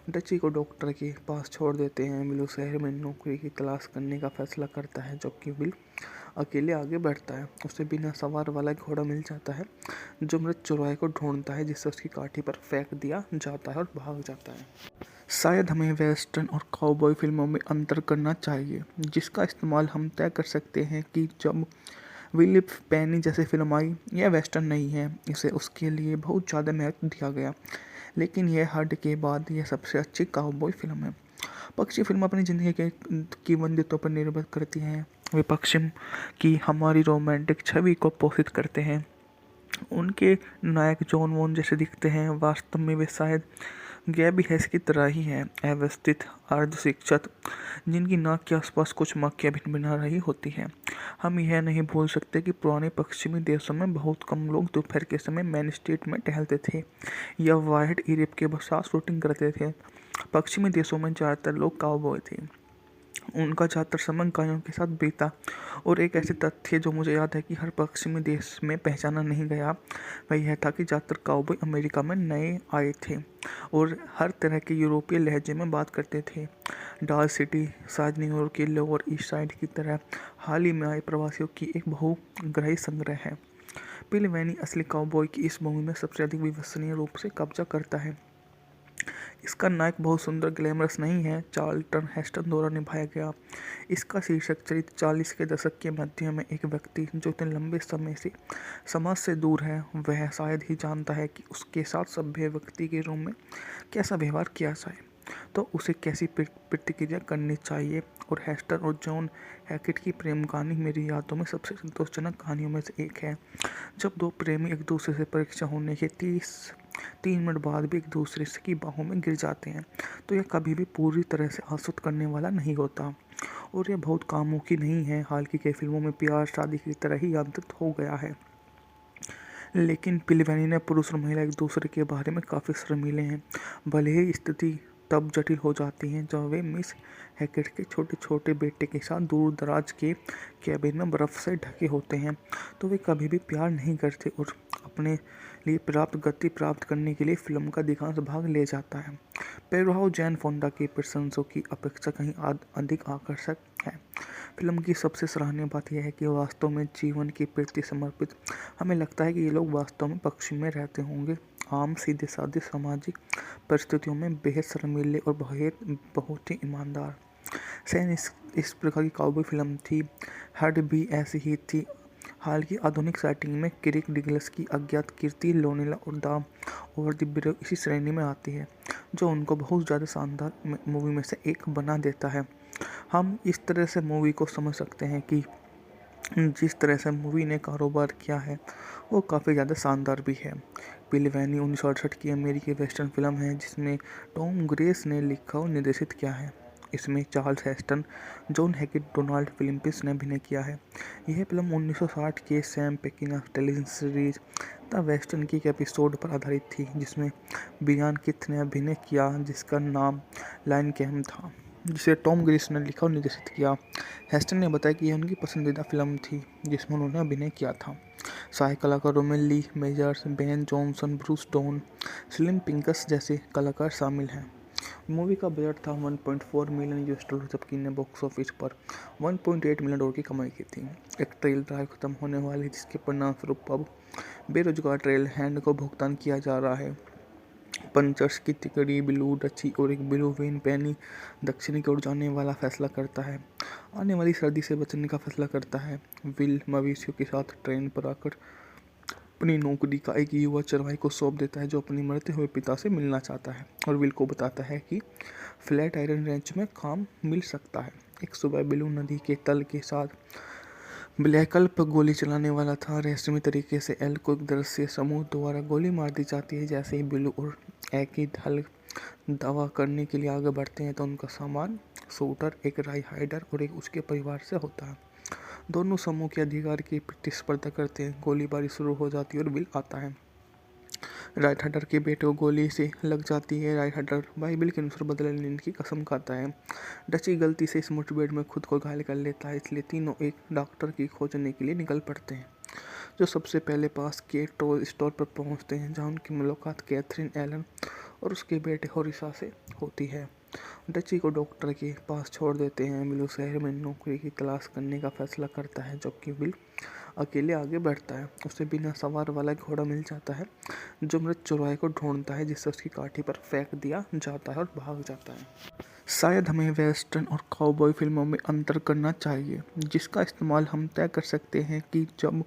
डची को डॉक्टर के पास छोड़ देते हैं। विल शहर में नौकरी की तलाश करने का फैसला करता है, जबकि विल अकेले आगे बढ़ता है। उसे बिना सवार वाला घोड़ा मिल जाता है, जो मृत चौराहे को ढूंढता है, जिससे उसकी काठी पर फेंक दिया जाता है और भाग जाता है। शायद हमें वेस्टर्न और काउबॉय फिल्मों में अंतर करना चाहिए, जिसका इस्तेमाल हम तय कर सकते हैं कि जब विलिप पेनी जैसी फिल्म आई, यह वेस्टर्न नहीं है, इसे उसके लिए बहुत ज़्यादा महत्व दिया गया, लेकिन यह हद के बाद यह सबसे अच्छी काउबॉय फिल्म है। पक्षी फिल्म अपनी ज़िंदगी के की वंदितों पर निर्भर करती हैं। वे पश्चिम की हमारी रोमांटिक छवि को पोषित करते हैं। उनके नायक जॉन वॉन जैसे दिखते हैं, वास्तव में वे शायद गैबी हैस की तरह ही हैं, अव्यवस्थित अर्धशिक्षित, जिनकी नाक के आसपास कुछ मक्खियाँ भिनभिना रही होती हैं। हम यह नहीं भूल सकते कि पुराने पश्चिमी देशों में बहुत कम लोग दोपहर के समय मेन स्ट्रीट में टहलते थे या वाइड यूरोप के साथ शूटिंग करते थे। पश्चिमी देशों में ज़्यादातर लोग काउबॉय थे। उनका ज़्यादातर समय गायों के साथ बीता, और एक ऐसे तथ्य जो मुझे याद है कि हर पश्चिमी देश में पहचाना नहीं गया, वह यह था कि ज़्यादातर काउबॉय अमेरिका में नए आए थे और हर तरह के यूरोपीय लहजे में बात करते थे। डाल सिटी शायद न्यूयॉर्क के लोअर ईस्ट साइड की तरह हाल ही में आए प्रवासियों की एक बहुग्राही संग्रह है। पिल वैनी असली काउबॉय की इस मूवी में सबसे अधिक विश्वसनीय रूप से कब्जा करता है। इसका नायक बहुत सुंदर ग्लैमरस नहीं है, चार्ल्टन हेस्टन द्वारा निभाया गया। इसका शीर्षक चरित्र 40 के दशक के मध्य में एक व्यक्ति जो इतने लंबे समय से समाज से दूर है, वह शायद ही जानता है कि उसके साथ सभ्य व्यक्ति के रूप में कैसा व्यवहार किया जाए, तो उसे कैसी प्रतिक्रिया करनी चाहिए। और हेस्टन और जॉन हैकेट की प्रेम कहानी मेरी यादों में सबसे संतोषजनक कहानियों में से एक है। जब दो प्रेमी एक दूसरे से परीक्षा होने के 3 मिनट बाद भी एक दूसरे की बाहों में गिर जाते हैं, तो यह कभी भी पूरी तरह से आश्वस्त करने वाला नहीं होता, और यह बहुत कामों की नहीं है। हाल की कई फिल्मों में प्यार शादी की तरह ही आदत हो गया है, लेकिन पिलवैनी ने पुरुष और महिला एक दूसरे के बारे में काफ़ी शर्मीले हैं। भले ही स्थिति तब जटिल हो जाती है जब वे मिस हैकेट के छोटे छोटे बेटे के साथ दूर दराज के कैबिन में बर्फ़ से ढके होते हैं, तो वे कभी भी प्यार नहीं करते और अपने लिए पर्याप्त गति प्राप्त करने के लिए फिल्म का अधिकांश भाग ले जाता है। पेरुहाउ जैन फोंडा के प्रशंसकों की अपेक्षा कहीं अधिक आकर्षक है। फिल्म की सबसे सराहनीय बात यह है कि वास्तव में जीवन के प्रति समर्पित। हमें लगता है कि ये लोग वास्तव में पश्चिम में रहते होंगे, आम सीधे साधे सामाजिक परिस्थितियों में बेहद शर्मीले और बहुत ही ईमानदार। सैन इस प्रकार की काउबॉय फिल्म थी, हड भी ऐसी ही थी। हाल की आधुनिक सेटिंग में किरिक डिगलस की अज्ञात कीर्ति लोनेला और द ओवर द ब्रिज इसी श्रेणी में आती है, जो उनको बहुत ज़्यादा शानदार मूवी में से एक बना देता है। हम इस तरह से मूवी को समझ सकते हैं कि जिस तरह से मूवी ने कारोबार किया है वो काफ़ी ज़्यादा शानदार भी है। पिलवैनी 1968 की अमेरिकी वेस्टर्न फिल्म है, जिसमें टॉम ग्रेस ने लिखा और निर्देशित किया है। इसमें Charles Heston, John Hackett, Donald Phillips ने अभिनय किया है। यह फिल्म 1960 के Sam Peckinpah television series the western की एक एपिसोड पर आधारित थी, जिसमें बियान किथ ने अभिनय किया, जिसका नाम लाइन कैम था, जिसे टॉम ग्रेस ने लिखा और निर्देशित किया। हेस्टन ने बताया कि यह उनकी पसंदीदा फिल्म थी जिसमें उन्होंने अभिनय किया था। सहायक कलाकारों में Lee Majors, Ben Johnson, Bruce Dern, Slim Pickens जैसे कलाकार शामिल हैं। मूवी का बजट था $1.4 मिलियन, जबकि ने बॉक्स ऑफिस पर $1.8 मिलियन की कमाई की थी। एक ट्रेल ड्राइव खत्म होने वाली, जिसके परिणामस्वरूप अब बेरोजगार ट्रेल हैंड को भुगतान किया जा रहा है। पंचर्स की तिकड़ी ब्लू डची और एक ब्लू वेन पैनी दक्षिण की ओर जाने वाला फैसला करता है, आने वाली सर्दी से बचने का फैसला करता है। विल मवेशियों के साथ ट्रेन पर आकर अपनी नौकरी का एक युवा चरवाही को सौंप देता है, जो अपने मरते हुए पिता से मिलना चाहता है और विल को बताता है कि फ्लैट आयरन रेंच में काम मिल सकता है। एक सुबह ब्लू नदी के तल के साथ ब्लैकल पर गोली चलाने वाला था। रहस्यमय तरीके से एल को एक दृश्य समूह द्वारा गोली मार दी जाती है। जैसे ही ब्लू और एक हल दावा करने के लिए आगे बढ़ते हैं, तो उनका सामान शूटर, एक राई हाइडर और एक उसके परिवार से होता है। दोनों समूह के अधिकार की प्रतिस्पर्धा करते हैं। गोलीबारी शुरू हो जाती है और विल आता है। राइट हडर के बेटे को गोली से लग जाती है। राइट हडर बाइबिल के अनुसार बदला लेने की कसम खाता है। डची गलती से इस मुठभेड़ में खुद को घायल कर लेता है, इसलिए तीनों एक डॉक्टर की खोजने के लिए निकल पड़ते हैं, जो सबसे पहले पास के टॉय स्टोर पर पहुंचते हैं, जहां उनकी मुलाकात कैथरीन एलन और उसके बेटे होरिसा से होती है। डची को डॉक्टर के पास छोड़ देते हैं। बिल शहर में नौकरी की तलाश करने का फैसला करता है, जबकि बिल अकेले आगे बढ़ता है। उसे बिना सवार वाला घोड़ा मिल जाता है, जो मृत चौराहे को ढूंढता है, जिससे उसकी काठी पर फेंक दिया जाता है और भाग जाता है। शायद हमें वेस्टर्न और काउबॉय फिल्मों में अंतर करना चाहिए, जिसका इस्तेमाल हम तय कर सकते हैं कि जब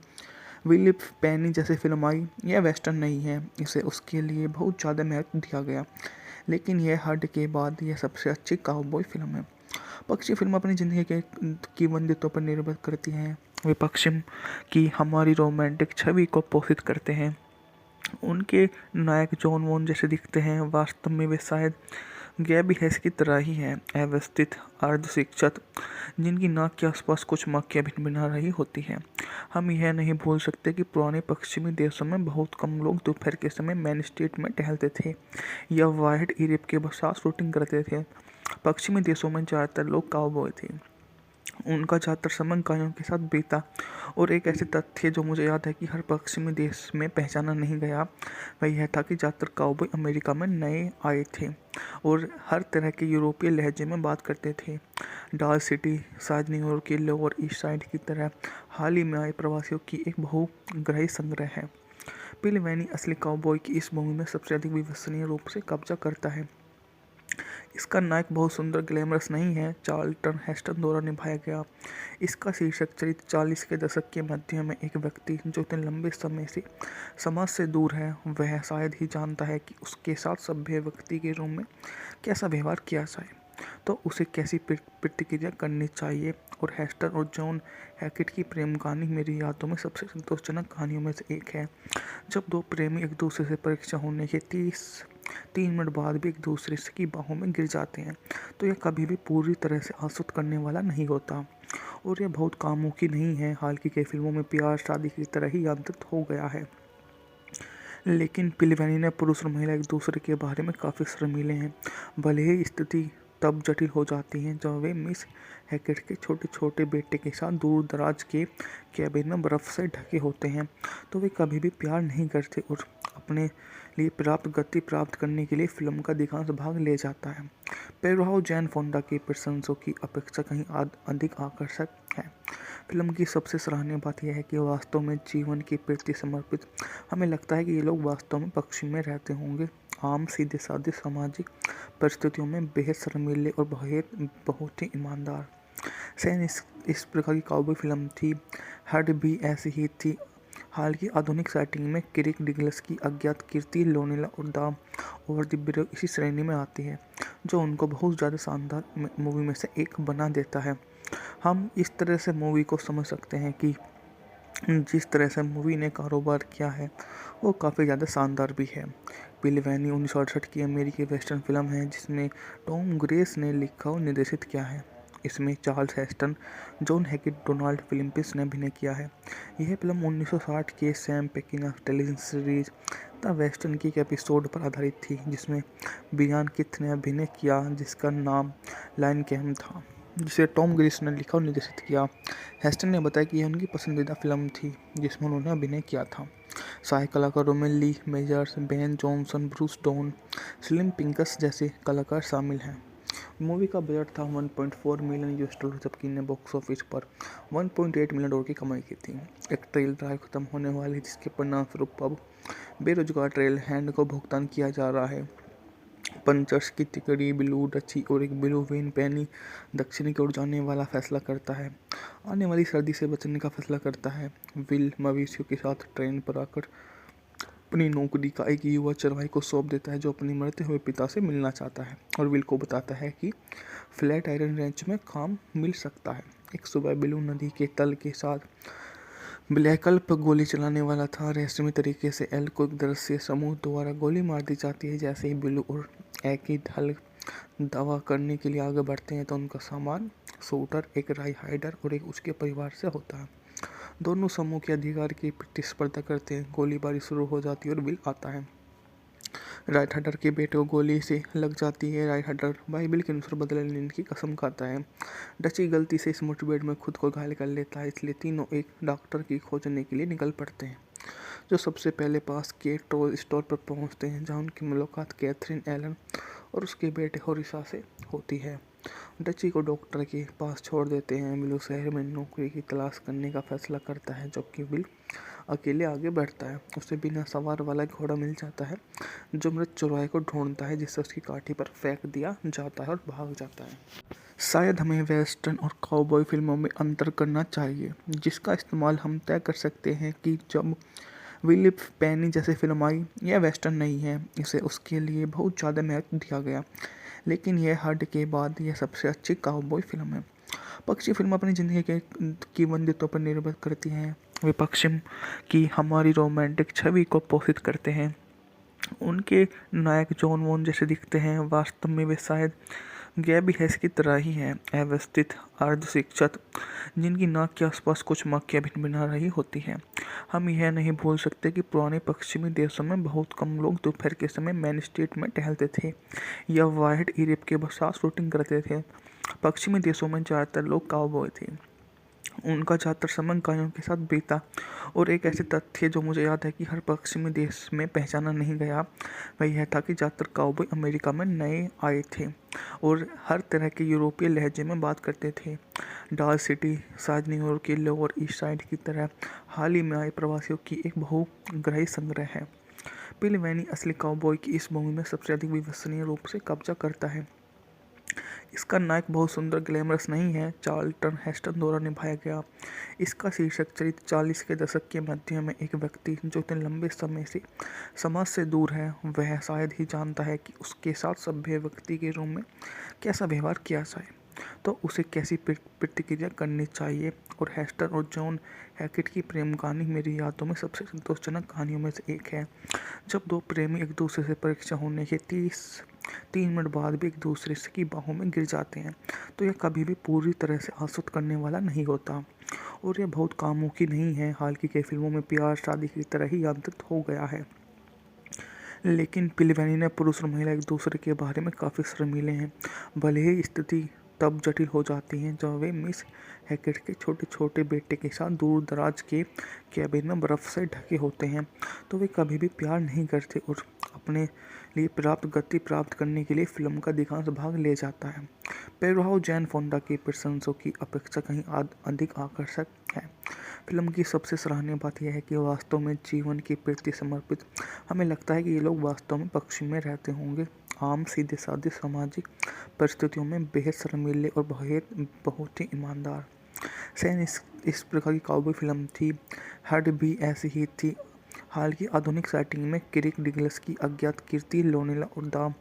विलिप पेनी जैसी फिल्म आई, यह वेस्टर्न नहीं है, इसे उसके लिए बहुत ज़्यादा महत्व दिया गया, लेकिन यह हद के बाद यह सबसे अच्छी काउबॉय फिल्म है। पक्षी फिल्म अपनी ज़िंदगी के की वंदितों पर निर्भर करती हैं। वे पश्चिम की हमारी रोमांटिक छवि को पोषित करते हैं। उनके नायक जॉन वॉन जैसे दिखते हैं, वास्तव में वे शायद गैबी हैस की तरह ही हैं, अव्यवस्थित अर्धशिक्षित, जिनकी नाक के आसपास कुछ मक्खियाँ भिनभिना रही होती हैं। हम यह नहीं भूल सकते कि पुराने पश्चिमी देशों में बहुत कम लोग दोपहर के समय मेन स्ट्रीट में टहलते थे या वाइड यूरोप के साथ शूटिंग करते थे। पश्चिमी देशों में ज़्यादातर लोग काउबॉय थे। उनका ज़्यादातर समय गायों के साथ बीता, और एक ऐसे तथ्य जो मुझे याद है कि हर पश्चिमी देश में पहचाना नहीं गया, वह यह था कि ज़्यादातर काउबॉय अमेरिका में नए आए थे और हर तरह के यूरोपीय लहजे में बात करते थे। डाल सिटी शायद न्यूयॉर्क के लोअर ईस्ट साइड की तरह हाल ही में आए प्रवासियों की एक बहुग्राही संग्रह है। बिल वैनी असली काउबॉय की इस भूमि में सबसे अधिक विश्वसनीय रूप से कब्जा करता है। इसका नायक बहुत सुंदर ग्लैमरस नहीं है, चार्ल्टन हेस्टन द्वारा निभाया गया। इसका शीर्षक चरित्र 40 के दशक के मध्य में एक व्यक्ति जो इतने लंबे समय से समाज से दूर है, वह शायद ही जानता है कि उसके साथ सभ्य व्यक्ति के रूप में कैसा व्यवहार किया जाए, तो उसे कैसी प्रतिक्रिया करनी चाहिए। और हेस्टन और जॉन हैकेट की प्रेम कहानी मेरी यादों में सबसे संतोषजनक कहानियों में से एक है। जब दो प्रेमी एक दूसरे से परीक्षा होने के 3 मिनट बाद भी एक दूसरे की बाहों में गिर जाते हैं, तो यह कभी भी पूरी तरह से आश्वस्त करने वाला नहीं होता, और यह बहुत कामुकी नहीं है। हाल की कई फिल्मों में प्यार शादी की तरह ही यांत्रिक हो गया है, लेकिन पिलवैनी ने पुरुष और महिला एक दूसरे के बारे में काफ़ी शर्मीले हैं। भले ही स्थिति तब जटिल हो जाती है जब वे मिस हैकेट के छोटे छोटे बेटे के साथ दूर दराज के कैबिन में बर्फ़ से ढके होते हैं, तो वे कभी भी प्यार नहीं करते और अपने लिए पर्याप्त गति प्राप्त करने के लिए फिल्म का अधिकांश भाग ले जाता है। पेरुहाउ जैन फोंडा के प्रशंसकों की अपेक्षा कहीं अधिक आकर्षक है। फिल्म की सबसे सराहनीय बात यह है कि वास्तव में जीवन के प्रति समर्पित। हमें लगता है कि ये लोग वास्तव में पश्चिम में रहते होंगे, आम सीधे साधे सामाजिक परिस्थितियों में बेहद शर्मीले और बहुत ही ईमानदार। सैन इस प्रकार की काउबॉय फिल्म थी। हड भी ऐसी ही थी। हाल की आधुनिक सेटिंग में किरिक डिगलस की अज्ञात कीर्ति लोनेला और द ओवर द ब्रिज इसी श्रेणी में आती है, जो उनको बहुत ज़्यादा शानदार मूवी में से एक बना देता है। हम इस तरह से मूवी को समझ सकते हैं कि जिस तरह से मूवी ने कारोबार किया है वो काफ़ी ज़्यादा शानदार भी है। बिल वैनी 1968 की अमेरिकी वेस्टर्न फिल्म है, जिसमें टॉम ग्रेस ने लिखा और निर्देशित किया है। इसमें Charles Heston, John Hackett, Donald Phillips ने अभिनय किया है। यह फिल्म 1960 के Sam Peckinpah television series the western की एक एपिसोड पर आधारित थी, जिसमें ब्रियान किथ ने अभिनय किया, जिसका नाम लायन कैम था, जिसे टॉम ग्रेस ने लिखा और निर्देशित किया। हेस्टन ने बताया कि यह उनकी पसंदीदा फिल्म थी जिसमें उन्होंने अभिनय किया था। सहायक कलाकारों में Lee Majors, Ben Johnson, Bruce Dern, Slim Pickens जैसे कलाकार शामिल हैं। मूवी का बजट था $1.4 मिलियन, जबकि ने बॉक्स ऑफिस पर $1.8 मिलियन की कमाई की थी। एक ट्रेल ड्राइव खत्म होने वाली, जिसके परिणामस्वरूप अब बेरोजगार ट्रेल हैंड को भुगतान किया जा रहा है। पंचर्स की तिकड़ी ब्लू डची और एक ब्लू वेन पैनी दक्षिण की ओर जाने वाला फैसला करता है, आने वाली सर्दी से बचने का फैसला करता है। विल मवेशियों के साथ ट्रेन पर आकर अपनी नौकरी का एक युवा चरवाही को सौंप देता है, जो अपने मरते हुए पिता से मिलना चाहता है और विल को बताता है कि फ्लैट आयरन रेंच में काम मिल सकता है। एक सुबह ब्लू नदी के तल के साथ ब्लैकल पर गोली चलाने वाला था। रहस्यमय तरीके से एल को एक दृश्य समूह द्वारा गोली मार दी जाती है। जैसे ही ब्लू और एक ढल दावा करने के लिए आगे बढ़ते हैं, तो उनका सामान शूटर, एक राई हाइडर और एक उसके परिवार से होता है। दोनों समूह के अधिकार की प्रतिस्पर्धा करते हैं। गोलीबारी शुरू हो जाती है और बिल आता है। राइट हडर के बेटे को गोली से लग जाती है। राइट हडर बाइबिल के अनुसार बदला लेने की कसम खाता है। डची गलती से इस मुठभेड़ में खुद को घायल कर लेता है, इसलिए तीनों एक डॉक्टर की खोजने के लिए निकल पड़ते हैं, जो सबसे पहले पास के टॉय स्टोर पर पहुंचते हैं, जहां उनकी मुलाकात कैथरीन एलन और उसके बेटे होरिसा से होती है। डची को डॉक्टर के पास छोड़ देते हैं। विल शहर में नौकरी की तलाश करने का फैसला करता है, जबकि विल अकेले आगे बढ़ता है। उसे बिना सवार वाला घोड़ा मिल जाता है, जो मृत चौराहे को ढूंढता है, जिससे उसकी काठी पर फेंक दिया जाता है और भाग जाता है। शायद हमें वेस्टर्न और काउबॉय फिल्मों में अंतर करना चाहिए, जिसका इस्तेमाल हम तय कर सकते हैं कि जब विलिप पेनी जैसे फिल्म आई, यह वेस्टर्न नहीं है, इसे उसके लिए बहुत ज़्यादा महत्व दिया गया, लेकिन यह हद के बाद यह सबसे अच्छी काउबॉय फिल्म है। पक्षी फिल्म अपनी ज़िंदगी के की वंदितों पर निर्भर करती हैं। वे पश्चिम की हमारी रोमांटिक छवि को पोषित करते हैं। उनके नायक जॉन वॉन जैसे दिखते हैं, वास्तव में वे शायद गैबी हैस की तरह ही हैं, अव्यवस्थित अर्धशिक्षित, जिनकी नाक के आसपास कुछ मक्खियाँ भिनभिना रही होती हैं। हम यह नहीं भूल सकते कि पुराने पश्चिमी देशों में बहुत कम लोग दोपहर के समय मेन स्ट्रीट में टहलते थे या वाइड यूरोप के साथ शूटिंग करते थे। पश्चिमी देशों में ज़्यादातर लोग काउबॉय थे। उनका ज़्यादातर समय गायों के साथ बीता, और एक ऐसे तथ्य जो मुझे याद है कि हर पश्चिमी देश में पहचाना नहीं गया, वह यह था कि ज़्यादातर काउबॉय अमेरिका में नए आए थे और हर तरह के यूरोपीय लहजे में बात करते थे। डाल सिटी शायद न्यूयॉर्क के लोअर ईस्ट साइड की तरह हाल ही में आए प्रवासियों की एक बहुग्राही संग्रह है। पिल वैनी असली काउबॉय की इस भूमि में सबसे अधिक विश्वसनीय रूप से कब्जा करता है। इसका नायक बहुत सुंदर ग्लैमरस नहीं है, चार्ल्टन हेस्टन द्वारा निभाया गया। इसका शीर्षक चरित्र 40 के दशक के मध्य में एक व्यक्ति जो इतने लंबे समय से समाज से दूर है, वह शायद ही जानता है कि उसके साथ सभ्य व्यक्ति के रूप में कैसा व्यवहार किया जाए, तो उसे कैसी प्रतिक्रिया करनी चाहिए। और हेस्टन और जॉन हैकेट की प्रेम कहानी मेरी यादों में सबसे संतोषजनक कहानियों में से एक है। जब दो प्रेमी एक दूसरे से परीक्षा होने के 3 मिनट बाद भी एक दूसरे की बाहों में गिर जाते हैं, तो यह कभी भी पूरी तरह से आश्वस्त करने वाला नहीं होता, और यह बहुत कामुकी नहीं है। हाल की कई फिल्मों में प्यार शादी की तरह ही यांत्रिक हो गया है, लेकिन पिलवैनी ने पुरुष और महिला एक दूसरे के बारे में काफ़ी शर्मीले हैं। भले ही स्थिति तब जटिल हो जाती है जब वे मिस हैकेट के छोटे छोटे बेटे के साथ दूर दराज के कैबिन में बर्फ़ से ढके होते हैं, तो वे कभी भी प्यार नहीं करते और अपने लिए पर्याप्त गति प्राप्त करने के लिए फिल्म का अधिकांश भाग ले जाता है। पेरुहाउ जैन फोंडा के प्रशंसकों की अपेक्षा कहीं अधिक आकर्षक है। फिल्म की सबसे सराहनीय बात यह है कि वास्तव में जीवन के प्रति समर्पित। हमें लगता है कि ये लोग वास्तव में पश्चिम में रहते होंगे, आम सीधे साधे सामाजिक परिस्थितियों में बेहद शर्मीले और बहुत ही ईमानदार। सैन इस प्रकार की काउबॉय फिल्म थी। हड भी ऐसी ही थी। हाल की आधुनिक सेटिंग में किरिक डिगलस की अज्ञात कीर्ति लोनेला और द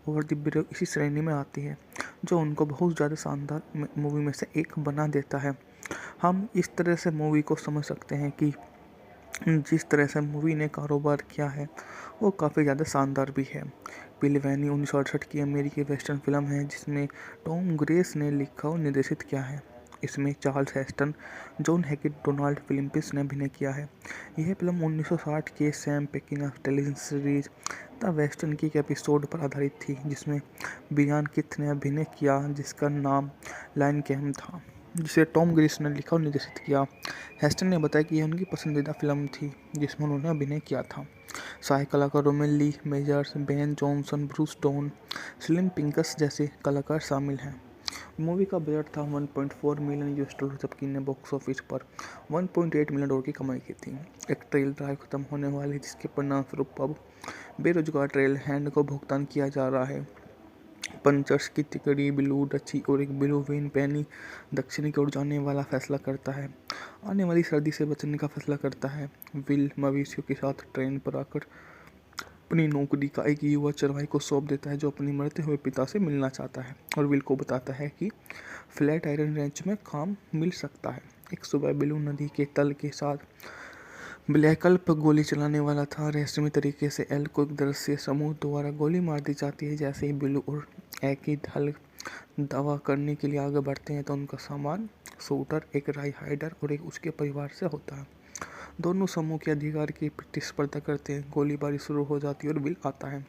ओवर द ब्रिज इसी श्रेणी में आती है, जो उनको बहुत ज़्यादा शानदार मूवी में से एक बना देता है। हम इस तरह से मूवी को समझ सकते हैं कि जिस तरह से मूवी ने कारोबार किया है वो काफ़ी ज़्यादा शानदार भी है। पिल वैनी 1968 की अमेरिकी वेस्टर्न फिल्म है, जिसमें टॉम ग्रेस ने लिखा और निर्देशित किया है। इसमें Charles Heston, John Hackett, Donald Phillips ने अभिनय किया है। यह फिल्म 1960 के Sam Peckinpah television series the western की एक एपिसोड पर आधारित थी, जिसमें ब्रियान किथ ने अभिनय किया, जिसका नाम लायन कैम था, जिसे टॉम ग्रेस ने लिखा और निर्देशित किया। हेस्टन ने बताया कि यह उनकी पसंदीदा फिल्म थी जिसमें उन्होंने अभिनय किया था। सहायक कलाकारों में Lee Majors, Ben Johnson, Bruce Dern, Slim Pickens जैसे कलाकार शामिल हैं। मूवी का बजट था $1.4 मिलियन, जबकि ने बॉक्स ऑफिस पर $1.8 मिलियन की कमाई की थी। एक ट्रेल ड्राइव खत्म होने वाली, जिसके परिणामस्वरूप अब बेरोजगार ट्रेल हैंड को भुगतान किया जा रहा है। पंचर्स की तिकड़ी ब्लू डची और एक ब्लू वेन पैनी दक्षिण की ओर जाने वाला फैसला करता है, आने वाली सर्दी से बचने का फैसला करता है। विल मवेशियों के साथ ट्रेन पर आकर अपनी नौकरी का एक युवा चरवाही को सौंप देता है, जो अपने मरते हुए पिता से मिलना चाहता है, और विल को बताता है कि फ्लैट आयरन रेंच में काम मिल सकता है। एक सुबह ब्लू नदी के तल के साथ ब्लैकल्प गोली चलाने वाला था। रहस्यमय तरीके से एल को एक दृश्य समूह द्वारा गोली मार दी जाती है। जैसे ही ब्लू और एकिड हल दावा करने के लिए आगे बढ़ते हैं, तो उनका सामान शूटर, एक राई हाइडर और एक उसके परिवार से होता है। दोनों समूह के अधिकार की प्रतिस्पर्धा करते हैं। गोलीबारी शुरू हो जाती है और विल आता है।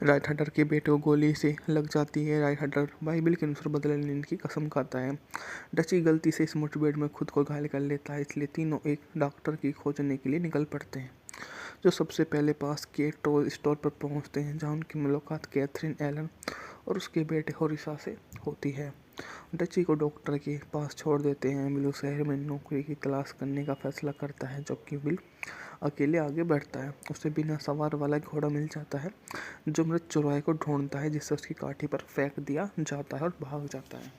राइट हडर के बेटे को गोली से लग जाती है। राइट हडर बाइबिल के अनुसार बदला लेने की कसम खाता है। डची गलती से इस मुठभेड़ में खुद को घायल कर लेता है, इसलिए तीनों एक डॉक्टर की खोजने के लिए निकल पड़ते हैं, जो सबसे पहले पास के टॉय स्टोर पर पहुंचते हैं, जहां उनकी मुलाकात कैथरीन एलन और उसके बेटे होरिसा से होती है। डची को डॉक्टर के पास छोड़ देते हैं। बिल शहर में नौकरी की तलाश करने का फैसला करता है, जबकि बिल अकेले आगे बढ़ता है। उसे बिना सवार वाला घोड़ा मिल जाता है, जो मृत चौराहे को ढूंढता है, जिससे उसकी काठी पर फेंक दिया जाता है और भाग जाता है।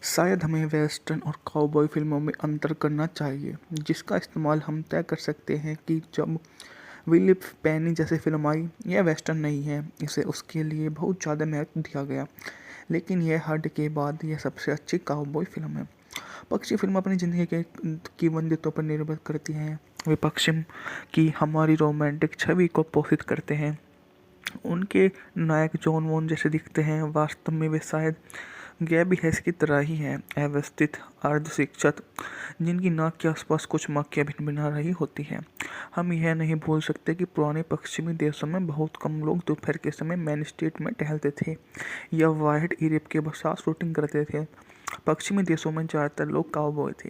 शायद हमें वेस्टर्न और काउबॉय फिल्मों में अंतर करना चाहिए, जिसका इस्तेमाल हम तय कर सकते हैं कि जब विलिप पेनी जैसी फिल्म आई, यह वेस्टर्न नहीं है, इसे उसके लिए बहुत ज़्यादा महत्व दिया गया, लेकिन यह हद के बाद यह सबसे अच्छी काउबॉय फिल्म है। पक्षी फिल्म अपनी ज़िंदगी के की वंदितों पर निर्भर करती हैं। वे पश्चिम की हमारी रोमांटिक छवि को पोषित करते हैं। उनके नायक जॉन वॉन जैसे दिखते हैं, वास्तव में वे शायद गैबी हैस की तरह ही हैं, अव्यवस्थित अर्धशिक्षित, जिनकी नाक के आसपास कुछ मक्खियाँ भिनभिना रही होती हैं। हम यह नहीं भूल सकते कि पुराने पश्चिमी देशों में बहुत कम लोग दोपहर के समय मेन स्ट्रीट में टहलते थे या वाइड यूरोप के साथ शूटिंग करते थे। पश्चिमी देशों में ज़्यादातर लोग काउबॉय थे।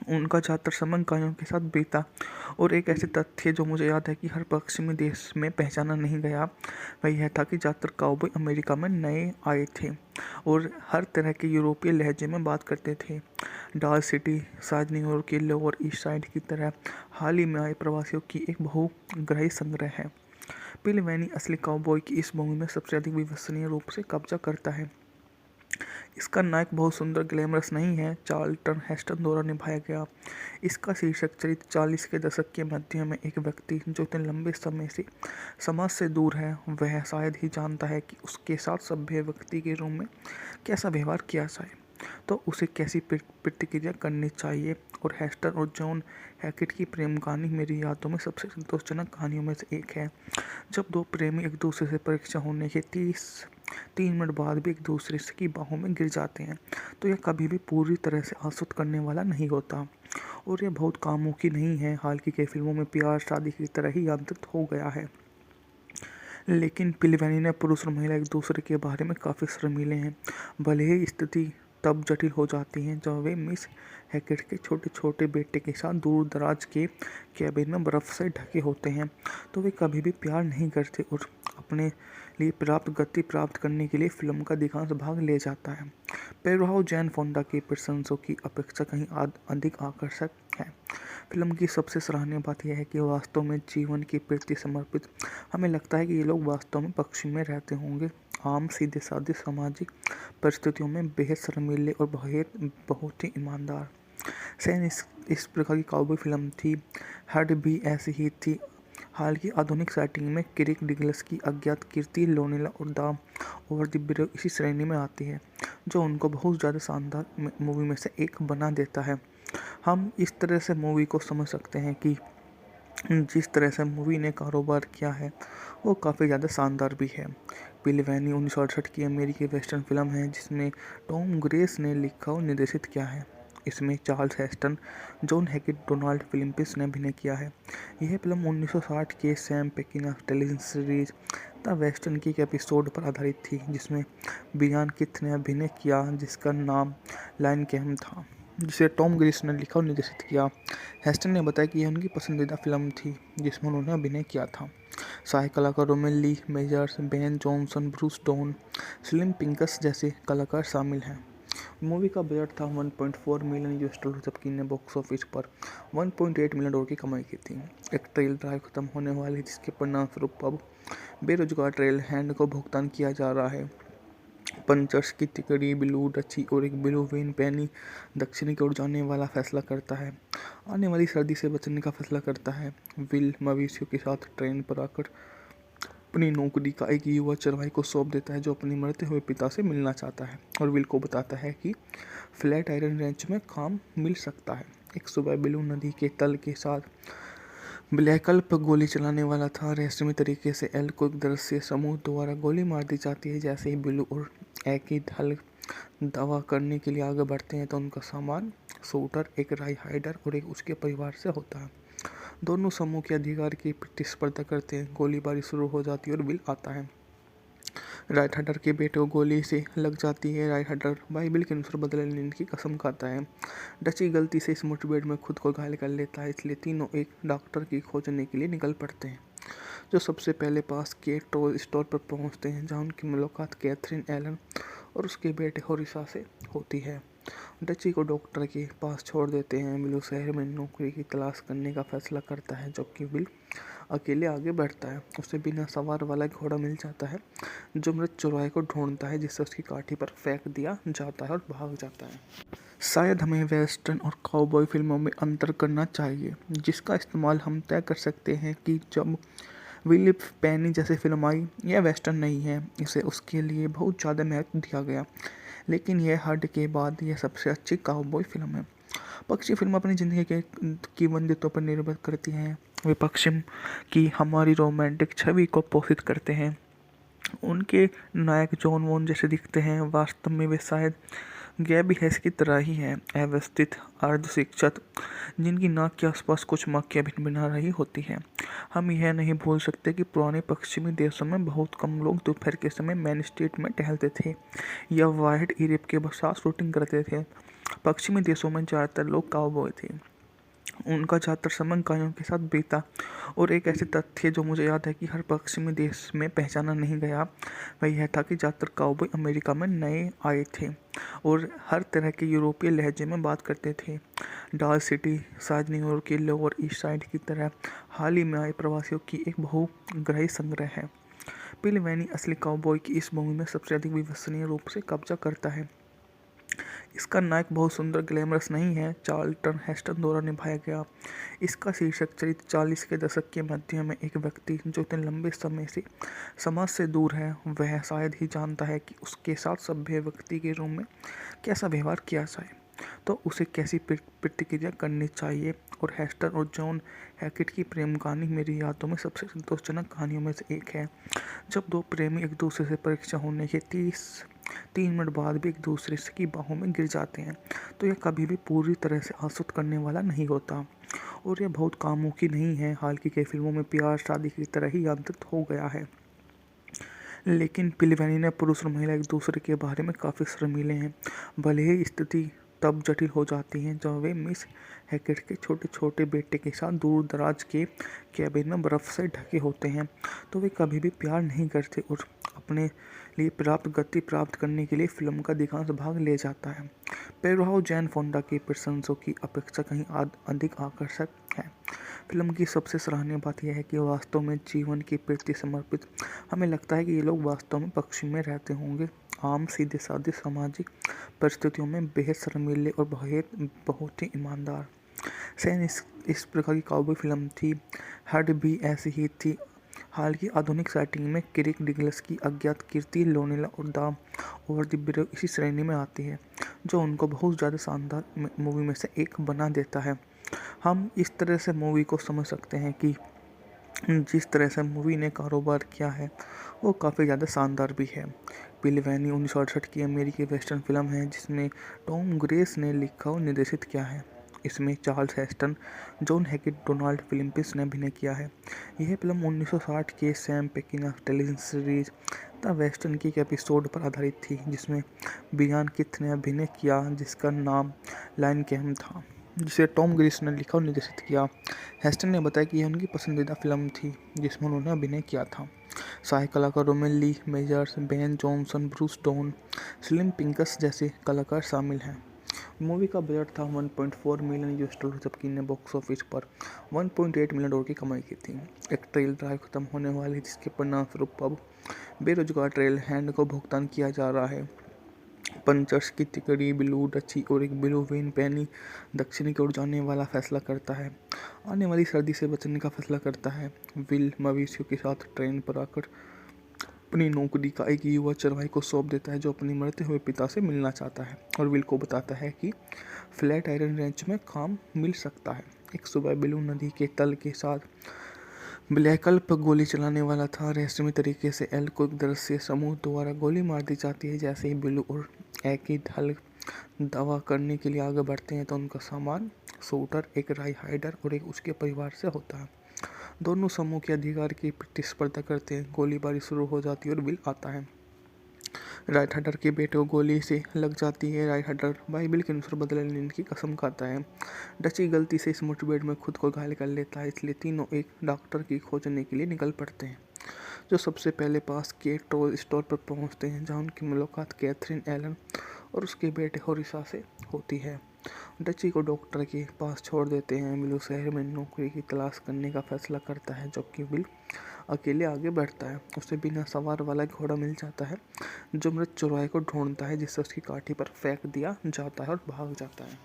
उनका ज़्यादातर समय गायों के साथ बीता, और एक ऐसे तथ्य जो मुझे याद है कि हर पश्चिमी देश में पहचाना नहीं गया, वह यह था कि ज़्यादातर काउबॉय अमेरिका में नए आए थे और हर तरह के यूरोपीय लहजे में बात करते थे। डाल सिटी शायद न्यूयॉर्क के लोअर ईस्ट साइड की तरह हाल ही में आए प्रवासियों की एक बहुग्राही संग्रह है। बिल वैनी असली काउबॉय की इस भूमि में सबसे अधिक विश्वसनीय रूप से कब्जा करता है। इसका नायक बहुत सुंदर ग्लैमरस नहीं है, चार्ल्टन हेस्टन द्वारा निभाया गया। इसका शीर्षक चरित्र 40 के दशक के मध्य में एक व्यक्ति जो इतने लंबे समय से समाज से दूर है, वह शायद ही जानता है कि उसके साथ सभ्य व्यक्ति के रूप में कैसा व्यवहार किया जाए, तो उसे कैसी प्रतिक्रिया करनी चाहिए। और हेस्टन और जॉन हैकेट की प्रेम कहानी मेरी यादों में सबसे संतोषजनक कहानियों में से एक है। जब दो प्रेमी एक दूसरे से परीक्षा होने के 3 मिनट बाद भी एक दूसरे की बाहों में गिर जाते हैं, तो यह कभी भी पूरी तरह से आसूद करने वाला नहीं होता, और यह बहुत कामुकी नहीं है। हाल की कई फिल्मों में प्यार शादी की तरह ही यांत्रिक हो गया है, लेकिन पिलवैनी ने पुरुष और महिला एक दूसरे के बारे में काफ़ी शर्मीले हैं। भले ही स्थिति तब जटिल हो जाती है जब वे मिस हैकेट के छोटे छोटे बेटे के साथ दूर दराज के कैबिन में बर्फ़ से ढके होते हैं, तो वे कभी भी प्यार नहीं करते और अपने लिए पर्याप्त गति प्राप्त करने के लिए फिल्म का अधिकांश भाग ले जाता है। पेरुहाउ जैन फोंडा के प्रशंसकों की अपेक्षा कहीं अधिक आकर्षक है। फिल्म की सबसे सराहनीय बात यह है कि वास्तव में जीवन के प्रति समर्पित। हमें लगता है कि ये लोग वास्तव में पश्चिम में रहते होंगे, आम सीधे साधे सामाजिक परिस्थितियों में बेहद शर्मीले और बहुत ही ईमानदार। सैन इस प्रकार की काउबॉय फिल्म थी। हड भी ऐसी ही थी। हाल की आधुनिक सेटिंग में किरिक डिगलस की अज्ञात कीर्ति लोनेला और द ओवर द ब्रिज इसी श्रेणी में आती है, जो उनको बहुत ज़्यादा शानदार मूवी में से एक बना देता है। हम इस तरह से मूवी को समझ सकते हैं कि जिस तरह से मूवी ने कारोबार किया है वो काफ़ी ज़्यादा शानदार भी है। पिलवैनी 1968 की अमेरिकी वेस्टर्न फिल्म है, जिसमें टॉम ग्रेस ने लिखा और निर्देशित किया है। इसमें Charles Heston, John Hackett, Donald Phillips ने अभिनय किया है। यह फिल्म 1960 के Sam Peckinpah television series the western की एक एपिसोड पर आधारित थी, जिसमें ब्रियान किथ ने अभिनय किया, जिसका नाम लायन कैम था, जिसे टॉम ग्रेस ने लिखा और निर्देशित किया। हेस्टन ने बताया कि यह उनकी पसंदीदा फिल्म थी जिसमें उन्होंने अभिनय किया था। सहायक कलाकारों में Lee Majors, Ben Johnson, Bruce Dern, Slim Pickens जैसे कलाकार शामिल हैं। मूवी का बजट था $1.4 मिलियन, जबकि ने बॉक्स ऑफिस पर $1.8 मिलियन की कमाई की थी। एक ट्रेल ड्राइव खत्म होने वाली है, जिसके परिणामस्वरूप अब बेरोजगार ट्रेल हैंड को भुगतान किया जा रहा है। पंचर्स की तिकड़ी ब्लू डची और एक ब्लू वेन पैनी दक्षिण की ओर जाने वाला फैसला करता है, आने वाली सर्दी से बचने का फैसला करता है। विल मवेशियों के साथ ट्रेन पर आकर अपनी नौकरी का एक युवा चरवाही को सौंप देता है, जो अपने मरते हुए पिता से मिलना चाहता है, और विल को बताता है कि फ्लैट आयरन रेंच में काम मिल सकता है। एक सुबह ब्लू नदी के तल के साथ ब्लैकल्प गोली चलाने वाला था। रहस्यमय तरीके से एल को एक दृश्य समूह द्वारा गोली मार दी जाती है। जैसे ही ब्लू और एक हल दावा करने के लिए आगे बढ़ते हैं, तो उनका सामान शूटर, एक राई हाइडर और एक उसके परिवार से होता है। दोनों समूह के अधिकार की प्रतिस्पर्धा करते हैं। गोलीबारी शुरू हो जाती है और बिल आता है। राइट हडर के बेटे को गोली से लग जाती है। राइट हडर बाइबिल के अनुसार बदले लेने की कसम खाता है। डची गलती से इस मुठभेड़ में खुद को घायल कर लेता है, इसलिए तीनों एक डॉक्टर की खोजने के लिए निकल पड़ते हैं, जो सबसे पहले पास के टॉय स्टोर पर पहुंचते हैं, जहां उनकी मुलाकात कैथरीन एलन और उसके बेटे होरिसा से होती है। डची को डॉक्टर के पास छोड़ देते हैं। विल शहर में नौकरी की तलाश करने का फैसला करता है, जबकि विल अकेले आगे बढ़ता है। उसे बिना सवार वाला घोड़ा मिल जाता है, जो मृत चौराहे को ढूंढता है, जिससे उसकी काठी पर फेंक दिया जाता है और भाग जाता है। शायद हमें वेस्टर्न और काउबॉय फिल्मों में अंतर करना चाहिए, जिसका इस्तेमाल हम तय कर सकते हैं कि जब विलिप पेनी जैसी फिल्म आई, यह वेस्टर्न नहीं है, इसे उसके लिए बहुत ज़्यादा महत्व दिया गया, लेकिन यह हट के बाद यह सबसे अच्छी काउबॉय फिल्म है। पक्षी फिल्म अपनी ज़िंदगी के की वंदितों पर निर्भर करती हैं। वे पश्चिम की हमारी रोमांटिक छवि को पोषित करते हैं। उनके नायक जॉन वॉन जैसे दिखते हैं, वास्तव में वे शायद गैबी हैस की तरह ही हैं, अव्यवस्थित अर्धशिक्षित, जिनकी नाक के आसपास कुछ मक्खियाँ भिनभिना रही होती हैं। हम यह नहीं भूल सकते कि पुराने पश्चिमी देशों में बहुत कम लोग दोपहर के समय मेन स्ट्रीट में टहलते थे या वाइड यूरोप के साथ शूटिंग करते थे। पश्चिमी देशों में ज़्यादातर लोग काउबॉय थे। उनका ज़्यादातर समय गायों के साथ बीता। और एक ऐसे तथ्य जो मुझे याद है कि हर पश्चिमी देश में पहचाना नहीं गया, वह यह था कि ज़्यादातर काउबॉय अमेरिका में नए आए थे और हर तरह के यूरोपीय लहजे में बात करते थे। डाल सिटी शायद न्यूयॉर्क के लोअर ईस्ट साइड की तरह हाल ही में आए प्रवासियों की एक बहुग्राही संग्रह है। पिल वैनी असली काउबॉय की इस भूमि में सबसे अधिक विश्वसनीय रूप से कब्जा करता है। इसका नायक बहुत सुंदर ग्लैमरस नहीं है, चार्ल्टन हेस्टन द्वारा निभाया गया। इसका शीर्षक चरित्र 40 के दशक के मध्य में एक व्यक्ति जो इतने लंबे समय से समाज से दूर है, वह शायद ही जानता है कि उसके साथ सभ्य व्यक्ति के रूप में कैसा व्यवहार किया जाए, तो उसे कैसी प्रतिक्रिया करनी चाहिए। और हेस्टन और जॉन हैकेट की प्रेम कहानी मेरी यादों में सबसे संतोषजनक कहानियों में से एक है। जब दो प्रेमी एक दूसरे से परीक्षा होने के 3 मिनट बाद भी एक दूसरे की बाहों में गिर जाते हैं, तो यह कभी भी पूरी तरह से आश्वस्त करने वाला नहीं होता और यह बहुत कामुकी नहीं है। हाल की कई फिल्मों में प्यार शादी की तरह ही यांत्रित हो गया है, लेकिन पिलवैनी ने पुरुष और महिला एक दूसरे के बारे में काफ़ी शर्मीले हैं। भले ही स्थिति तब जटिल हो जाती है जब वे मिस हैकेट के छोटे छोटे बेटे के साथ दूर दराज के कैबिन में बर्फ़ से ढके होते हैं, तो वे कभी भी प्यार नहीं करते और अपने लिए पर्याप्त गति प्राप्त करने के लिए फिल्म का अधिकांश भाग ले जाता है। पेरुहाउ जैन फोंडा की प्रशंसों की अपेक्षा कहीं अधिक आकर्षक है। फिल्म की सबसे सराहनीय बात यह है कि वास्तव में जीवन के प्रति समर्पित। हमें लगता है कि ये लोग वास्तव में पश्चिम में रहते होंगे, आम सीधे साधे सामाजिक परिस्थितियों में बेहद शर्मीले और बहुत ही ईमानदार। सैन इस प्रकार की काउबॉय फिल्म थी। हड भी ऐसी ही थी। हाल की आधुनिक सेटिंग में किरिक डिगलस की अज्ञात कीर्ति लोनेला और द ओवर द ब्रिज इसी श्रेणी में आती है, जो उनको बहुत ज़्यादा शानदार मूवी में से एक बना देता है। हम इस तरह से मूवी को समझ सकते हैं कि जिस तरह से मूवी ने कारोबार किया है वो काफ़ी ज़्यादा शानदार भी है। पिलवैनी 1968 की अमेरिकी वेस्टर्न फिल्म है, जिसमें टॉम ग्रेस ने लिखा और निर्देशित किया है। इसमें Charles Heston, John Hackett, Donald Phillips ने अभिनय किया है। यह फिल्म 1960 के Sam Peckinpah television series the western की एक एपिसोड पर आधारित थी, जिसमें ब्रियान किथ ने अभिनय किया, जिसका नाम लाइन कैम था, जिसे टॉम ग्रेस ने लिखा और निर्देशित किया। हेस्टन ने बताया कि यह उनकी पसंदीदा फिल्म थी जिसमें उन्होंने अभिनय किया था। सहायक कलाकारों में Lee Majors, Ben Johnson, Bruce Dern, Slim Pickens जैसे कलाकार शामिल हैं। मूवी का बजट था $1.4 मिलियन, जबकि इन्हें बॉक्स ऑफिस पर $1.8 मिलियन की कमाई की थी। एक ट्रेल ड्राइव खत्म होने वाली है, जिसके परिणामस्वरूप अब बेरोजगार ट्रेल हैंड को भुगतान किया जा रहा है। पंचर्स की तिकड़ी ब्लू डची और एक ब्लू वेन पैनी दक्षिण की ओर जाने वाला फैसला करता है, आने वाली सर्दी से बचने का फैसला करता है। विल मवेशियों के साथ ट्रेन पर आकर अपनी नौकरी का एक युवा चरवाही को सौंप देता है, जो अपने मरते हुए पिता से मिलना चाहता है और विल को बताता है कि फ्लैट आयरन रेंच में काम मिल सकता है। एक सुबह ब्लू नदी के तल के साथ ब्लैकल्प गोली चलाने वाला था। रहस्यमय तरीके से एल को एक दृश्य समूह द्वारा गोली मार दी जाती है। जैसे ही ब्लू और एक ही हल दावा करने के लिए आगे बढ़ते हैं, तो उनका सामान शूटर, एक राई हाइडर और एक उसके परिवार से होता है। दोनों समूह के अधिकार की प्रतिस्पर्धा करते हैं। गोलीबारी शुरू हो जाती है और विल आता है। राइट हैडर के बेटे को गोली से लग जाती है। राइट हैडर बाइबिल के अनुसार बदला लेने की कसम खाता है। डची गलती से इस मुठभेड़ में खुद को घायल कर लेता है, इसलिए तीनों एक डॉक्टर की खोजने के लिए निकल पड़ते हैं, जो सबसे पहले पास के टॉय स्टोर पर पहुंचते हैं, जहां उनकी मुलाकात कैथरीन एलन और उसके बेटे होरिसा से होती है। डची को डॉक्टर के पास छोड़ देते हैं। बिल शहर में नौकरी की तलाश करने का फैसला करता है, जबकि बिल अकेले आगे बढ़ता है। उसे बिना सवार वाला घोड़ा मिल जाता है, जो मृत चौराहे को ढूंढता है, जिससे उसकी काठी पर फेंक दिया जाता है और भाग जाता है।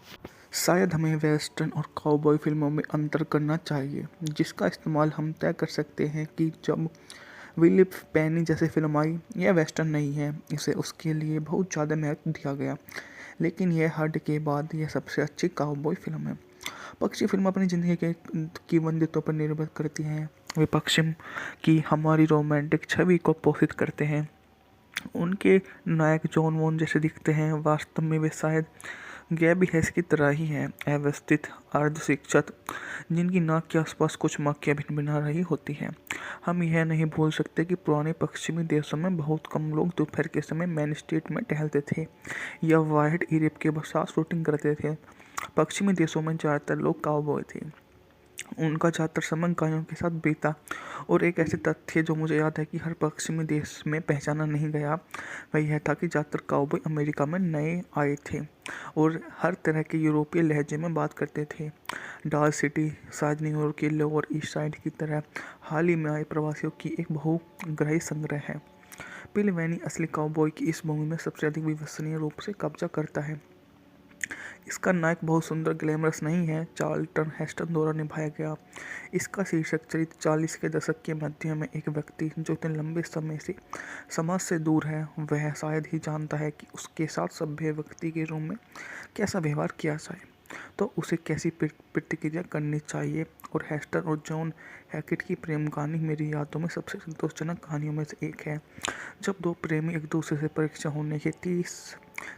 शायद हमें वेस्टर्न और काउबॉय फिल्मों में अंतर करना चाहिए, जिसका इस्तेमाल हम तय कर सकते हैं कि जब विलिप पेनी जैसी फिल्म आई, यह वेस्टर्न नहीं है, इसे उसके लिए बहुत ज़्यादा महत्व दिया गया, लेकिन यह हट के बाद यह सबसे अच्छी काउबॉय फिल्म है। पक्षी फिल्म अपनी ज़िंदगी के की बंदितों पर निर्भर करती हैं। वे पश्चिम की हमारी रोमांटिक छवि को पोषित करते हैं। उनके नायक जॉन वॉन जैसे दिखते हैं, वास्तव में वे शायद गैबी हैस की तरह ही हैं, अव्यवस्थित अर्धशिक्षित, जिनकी नाक के आसपास कुछ मक्खियाँ भिनभिना रही होती हैं। हम यह नहीं भूल सकते कि पुराने पश्चिमी देशों में बहुत कम लोग दोपहर के समय मेन स्ट्रीट में टहलते थे या वाइड यूरोप के साथ शूटिंग करते थे। पश्चिमी देशों में ज़्यादातर लोग काउबॉय थे। उनका ज़्यादातर समय गायों के साथ बीता, और एक ऐसे तथ्य जो मुझे याद है कि हर पश्चिमी देश में पहचाना नहीं गया, वह यह था कि ज़्यादातर काउबॉय अमेरिका में नए आए थे और हर तरह के यूरोपीय लहजे में बात करते थे। डाल सिटी शायद न्यूयॉर्क के लोअर ईस्ट साइड की तरह हाल ही में आए प्रवासियों की एक बहुग्राही संग्रह है। पिल वैनी असली काउबॉय की इस भूमि में सबसे अधिक विश्वसनीय रूप से कब्जा करता है। इसका नायक बहुत सुंदर ग्लैमरस नहीं है, चार्ल्टन हेस्टन द्वारा निभाया गया। इसका शीर्षक चरित्र 40 के दशक के मध्य में एक व्यक्ति जो इतने लंबे समय से समाज से दूर है, वह शायद ही जानता है कि उसके साथ सभ्य व्यक्ति के रूप में कैसा व्यवहार किया जाए, तो उसे कैसी प्रतिक्रिया करनी चाहिए। और हेस्टन और जॉन हैकेट की प्रेम कहानी मेरी यादों में सबसे संतोषजनक कहानियों में से एक है। जब दो प्रेमी एक दूसरे से परीक्षा होने के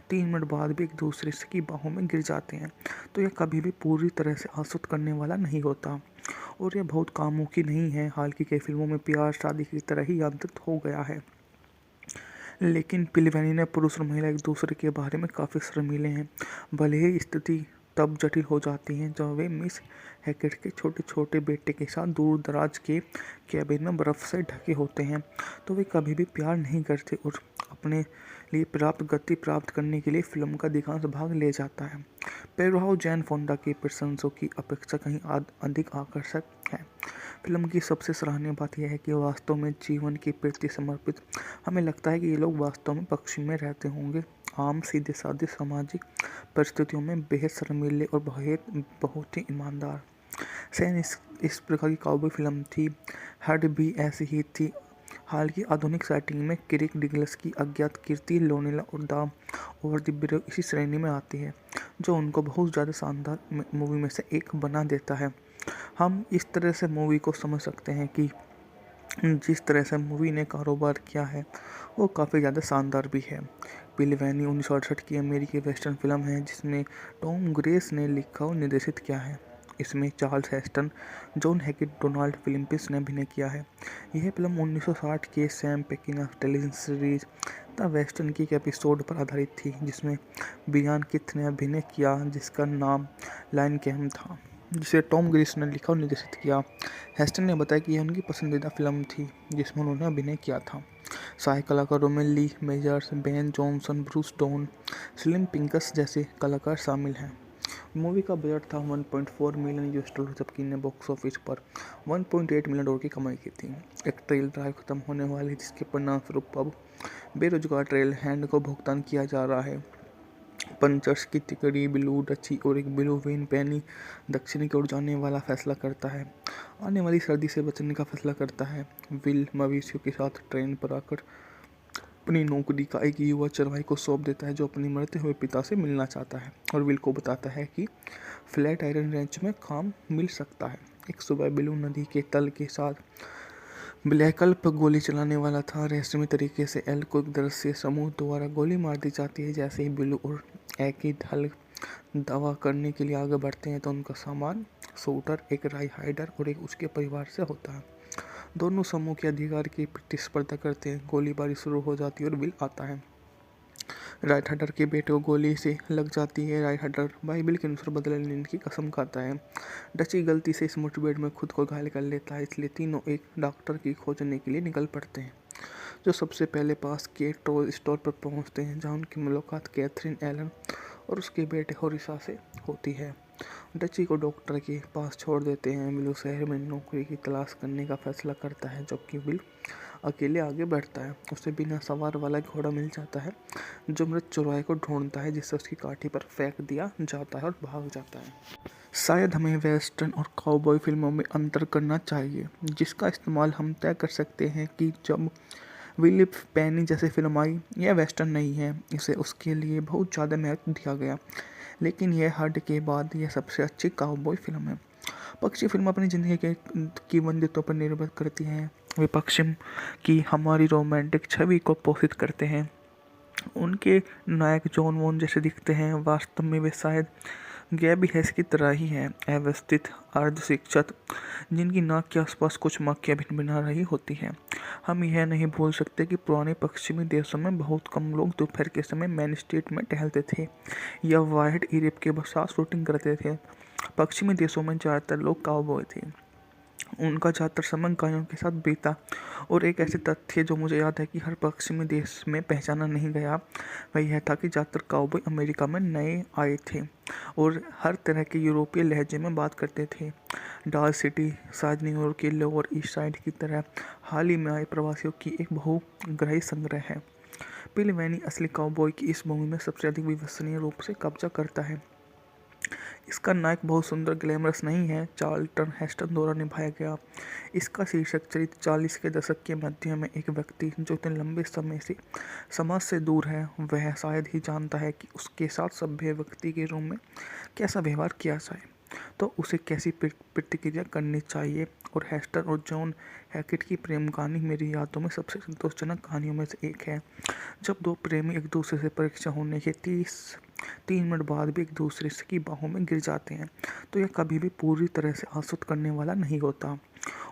3 मिनट बाद भी एक दूसरे की बाहों में गिर जाते हैं, तो यह कभी भी पूरी तरह से आश्वस्त करने वाला नहीं होता, और यह बहुत कामुकी नहीं है। हाल की कई फिल्मों में प्यार शादी की तरह ही यादृत हो गया है, लेकिन पिलवैनी ने पुरुष और महिला एक दूसरे के बारे में काफ़ी शर्मीले हैं। भले ही स्थिति तब जटिल हो जाती है जब वे मिस हैकेट के छोटे छोटे बेटे के साथ दूर दराज के कैबिन में बर्फ़ से ढके होते हैं, तो वे कभी भी प्यार नहीं करते और अपने लिए पर्याप्त गति प्राप्त करने के लिए फिल्म का अधिकांश भाग ले जाता है। पेरुहाउ जैन फोंडा के प्रशंसकों की अपेक्षा कहीं अधिक आकर्षक है। फिल्म की सबसे सराहनीय बात यह है कि वास्तव में जीवन के प्रति समर्पित। हमें लगता है कि ये लोग वास्तव में पश्चिम में रहते होंगे, आम सीधे साधे सामाजिक परिस्थितियों में बेहद शर्मीले और बहुत ही ईमानदार। सैन इस प्रकार की काउबॉय फिल्म थी, हड भी ऐसी ही थी। हाल की आधुनिक सेटिंग में किरिक डिगलस की अज्ञात कीर्ति, लोनेला और द ओवर द ब्रिज इसी श्रेणी में आती है, जो उनको बहुत ज़्यादा शानदार मूवी में से एक बना देता है। हम इस तरह से मूवी को समझ सकते हैं कि जिस तरह से मूवी ने कारोबार किया है वो काफ़ी ज़्यादा शानदार भी है। पिलवैनी 1968 की अमेरिकी वेस्टर्न फिल्म है, जिसमें टॉम ग्रेस ने लिखा और निर्देशित किया है। इसमें Charles Heston, John Hackett, Donald Phillips ने अभिनय किया है। यह फिल्म 1960 के Sam Peckinpah television series the western की एक एपिसोड पर आधारित थी, जिसमें बियान किथ ने अभिनय किया, जिसका नाम लाइन कैम था, जिसे टॉम ग्रेस ने लिखा और निर्देशित किया। हेस्टन ने बताया कि यह उनकी पसंदीदा फिल्म थी जिसमें उन्होंने अभिनय किया था। सहायक कलाकारों में Lee Majors, Ben Johnson, Bruce Dern, Slim Pickens जैसे कलाकार शामिल हैं। मूवी का बजट था 1.4 मिलियन यूएस डॉलर, जबकि ने बॉक्स ऑफिस पर 1.8 मिलियन डॉलर की कमाई की थी। एक ट्रेल ड्राइव खत्म होने वाली, जिसके परिणामस्वरूप अब बेरोजगार ट्रेल हैंड को भुगतान किया जा रहा है। पंचर्स की तिकड़ी ब्लू डची और एक ब्लू वेन पैनी दक्षिण की ओर जाने वाला फैसला करता है, आने वाली सर्दी से बचने का फैसला करता है। विल मवेशियों के साथ ट्रेन पर आकर अपनी नौकरी का एक युवा चरवाही को सौंप देता है, जो अपने मरते हुए पिता से मिलना चाहता है और विल को बताता है कि फ्लैट आयरन रेंच में काम मिल सकता है। एक सुबह ब्लू नदी के तल के साथ ब्लैकल पर गोली चलाने वाला था। रहस्यमय तरीके से एल को एक दृश्य समूह द्वारा गोली मार दी जाती है। जैसे ही ब्लू और ए की ढल दावा करने के लिए आगे बढ़ते हैं, तो उनका सामान शूटर, एक राई हाइडर और एक उसके परिवार से होता है। दोनों समूह के अधिकार की प्रतिस्पर्धा करते हैं। गोलीबारी शुरू हो जाती है और विल आता है। राइट हडर के बेटे को गोली से लग जाती है। राइट हडर बाइबिल के अनुसार बदला लेने की कसम खाता है। डची गलती से इस मुठभेड़ में खुद को घायल कर लेता है, इसलिए तीनों एक डॉक्टर की खोजने के लिए निकल पड़ते हैं, जो सबसे पहले पास के टॉय स्टोर पर पहुंचते हैं, जहां उनकी मुलाकात कैथरीन एलन और उसके बेटे होरिसा से होती है। डची को डॉक्टर के पास छोड़ देते हैं। विल शहर में नौकरी की तलाश करने का फैसला करता है, जबकि विल अकेले आगे बढ़ता है। उसे बिना सवार वाला घोड़ा मिल जाता है, जो मृत चौराहे को ढूंढता है, जिससे उसकी काठी पर फेंक दिया जाता है और भाग जाता है। शायद हमें वेस्टर्न और काउबॉय फिल्मों में अंतर करना चाहिए, जिसका इस्तेमाल हम तय कर सकते हैं कि जब विलिप पेनी जैसी फिल्म आई, यह वेस्टर्न नहीं है, इसे उसके लिए बहुत ज़्यादा महत्व दिया गया, लेकिन यह हद के बाद यह सबसे अच्छी काउबॉय फिल्म है। पक्षी फिल्म अपनी ज़िंदगी के की वंदितों पर निर्भर करती हैं। वे पश्चिम की हमारी रोमांटिक छवि को पोषित करते हैं। उनके नायक जॉन वॉन जैसे दिखते हैं, वास्तव में वे शायद गैबी हैस की तरह ही हैं, अव्यवस्थित अर्धशिक्षित, जिनकी नाक के आसपास कुछ मक्खियाँ भिनभिना रही होती हैं। हम यह नहीं भूल सकते कि पुराने पश्चिमी देशों में बहुत कम लोग दोपहर के समय मेन स्ट्रीट में टहलते थे या वाइड यूरोप के साथ शूटिंग करते थे। पश्चिमी देशों में ज़्यादातर लोग काउबॉय थे। उनका ज़्यादातर समय गायों के साथ बीता, और एक ऐसे तथ्य जो मुझे याद है कि हर पश्चिमी देश में पहचाना नहीं गया, वह यह था कि ज़्यादातर काउबॉय अमेरिका में नए आए थे और हर तरह के यूरोपीय लहजे में बात करते थे। डाल सिटी शायद न्यूयॉर्क के लोअर ईस्ट साइड की तरह हाल ही में आए प्रवासियों की एक बहुग्राही संग्रह है। पिल वैनी असली काउबॉय की इस भूमि में सबसे अधिक विश्वसनीय रूप से कब्जा करता है। इसका नायक बहुत सुंदर ग्लैमरस नहीं है, चार्ल्टन हेस्टन द्वारा निभाया गया। इसका शीर्षक चरित्र 40 के दशक के मध्य में एक व्यक्ति जो इतने लंबे समय से समाज से दूर है, वह शायद ही जानता है कि उसके साथ सभ्य व्यक्ति के रूप में कैसा व्यवहार किया जाए, तो उसे कैसी प्रतिक्रिया करनी चाहिए। और हेस्टन और जॉन हैकेट की प्रेम कहानी मेरी यादों में सबसे संतोषजनक कहानियों में से एक है। जब दो प्रेमी एक दूसरे से परीक्षा होने के 3 मिनट बाद भी एक दूसरे की बाहों में गिर जाते हैं, तो यह कभी भी पूरी तरह से आश्वस्त करने वाला नहीं होता,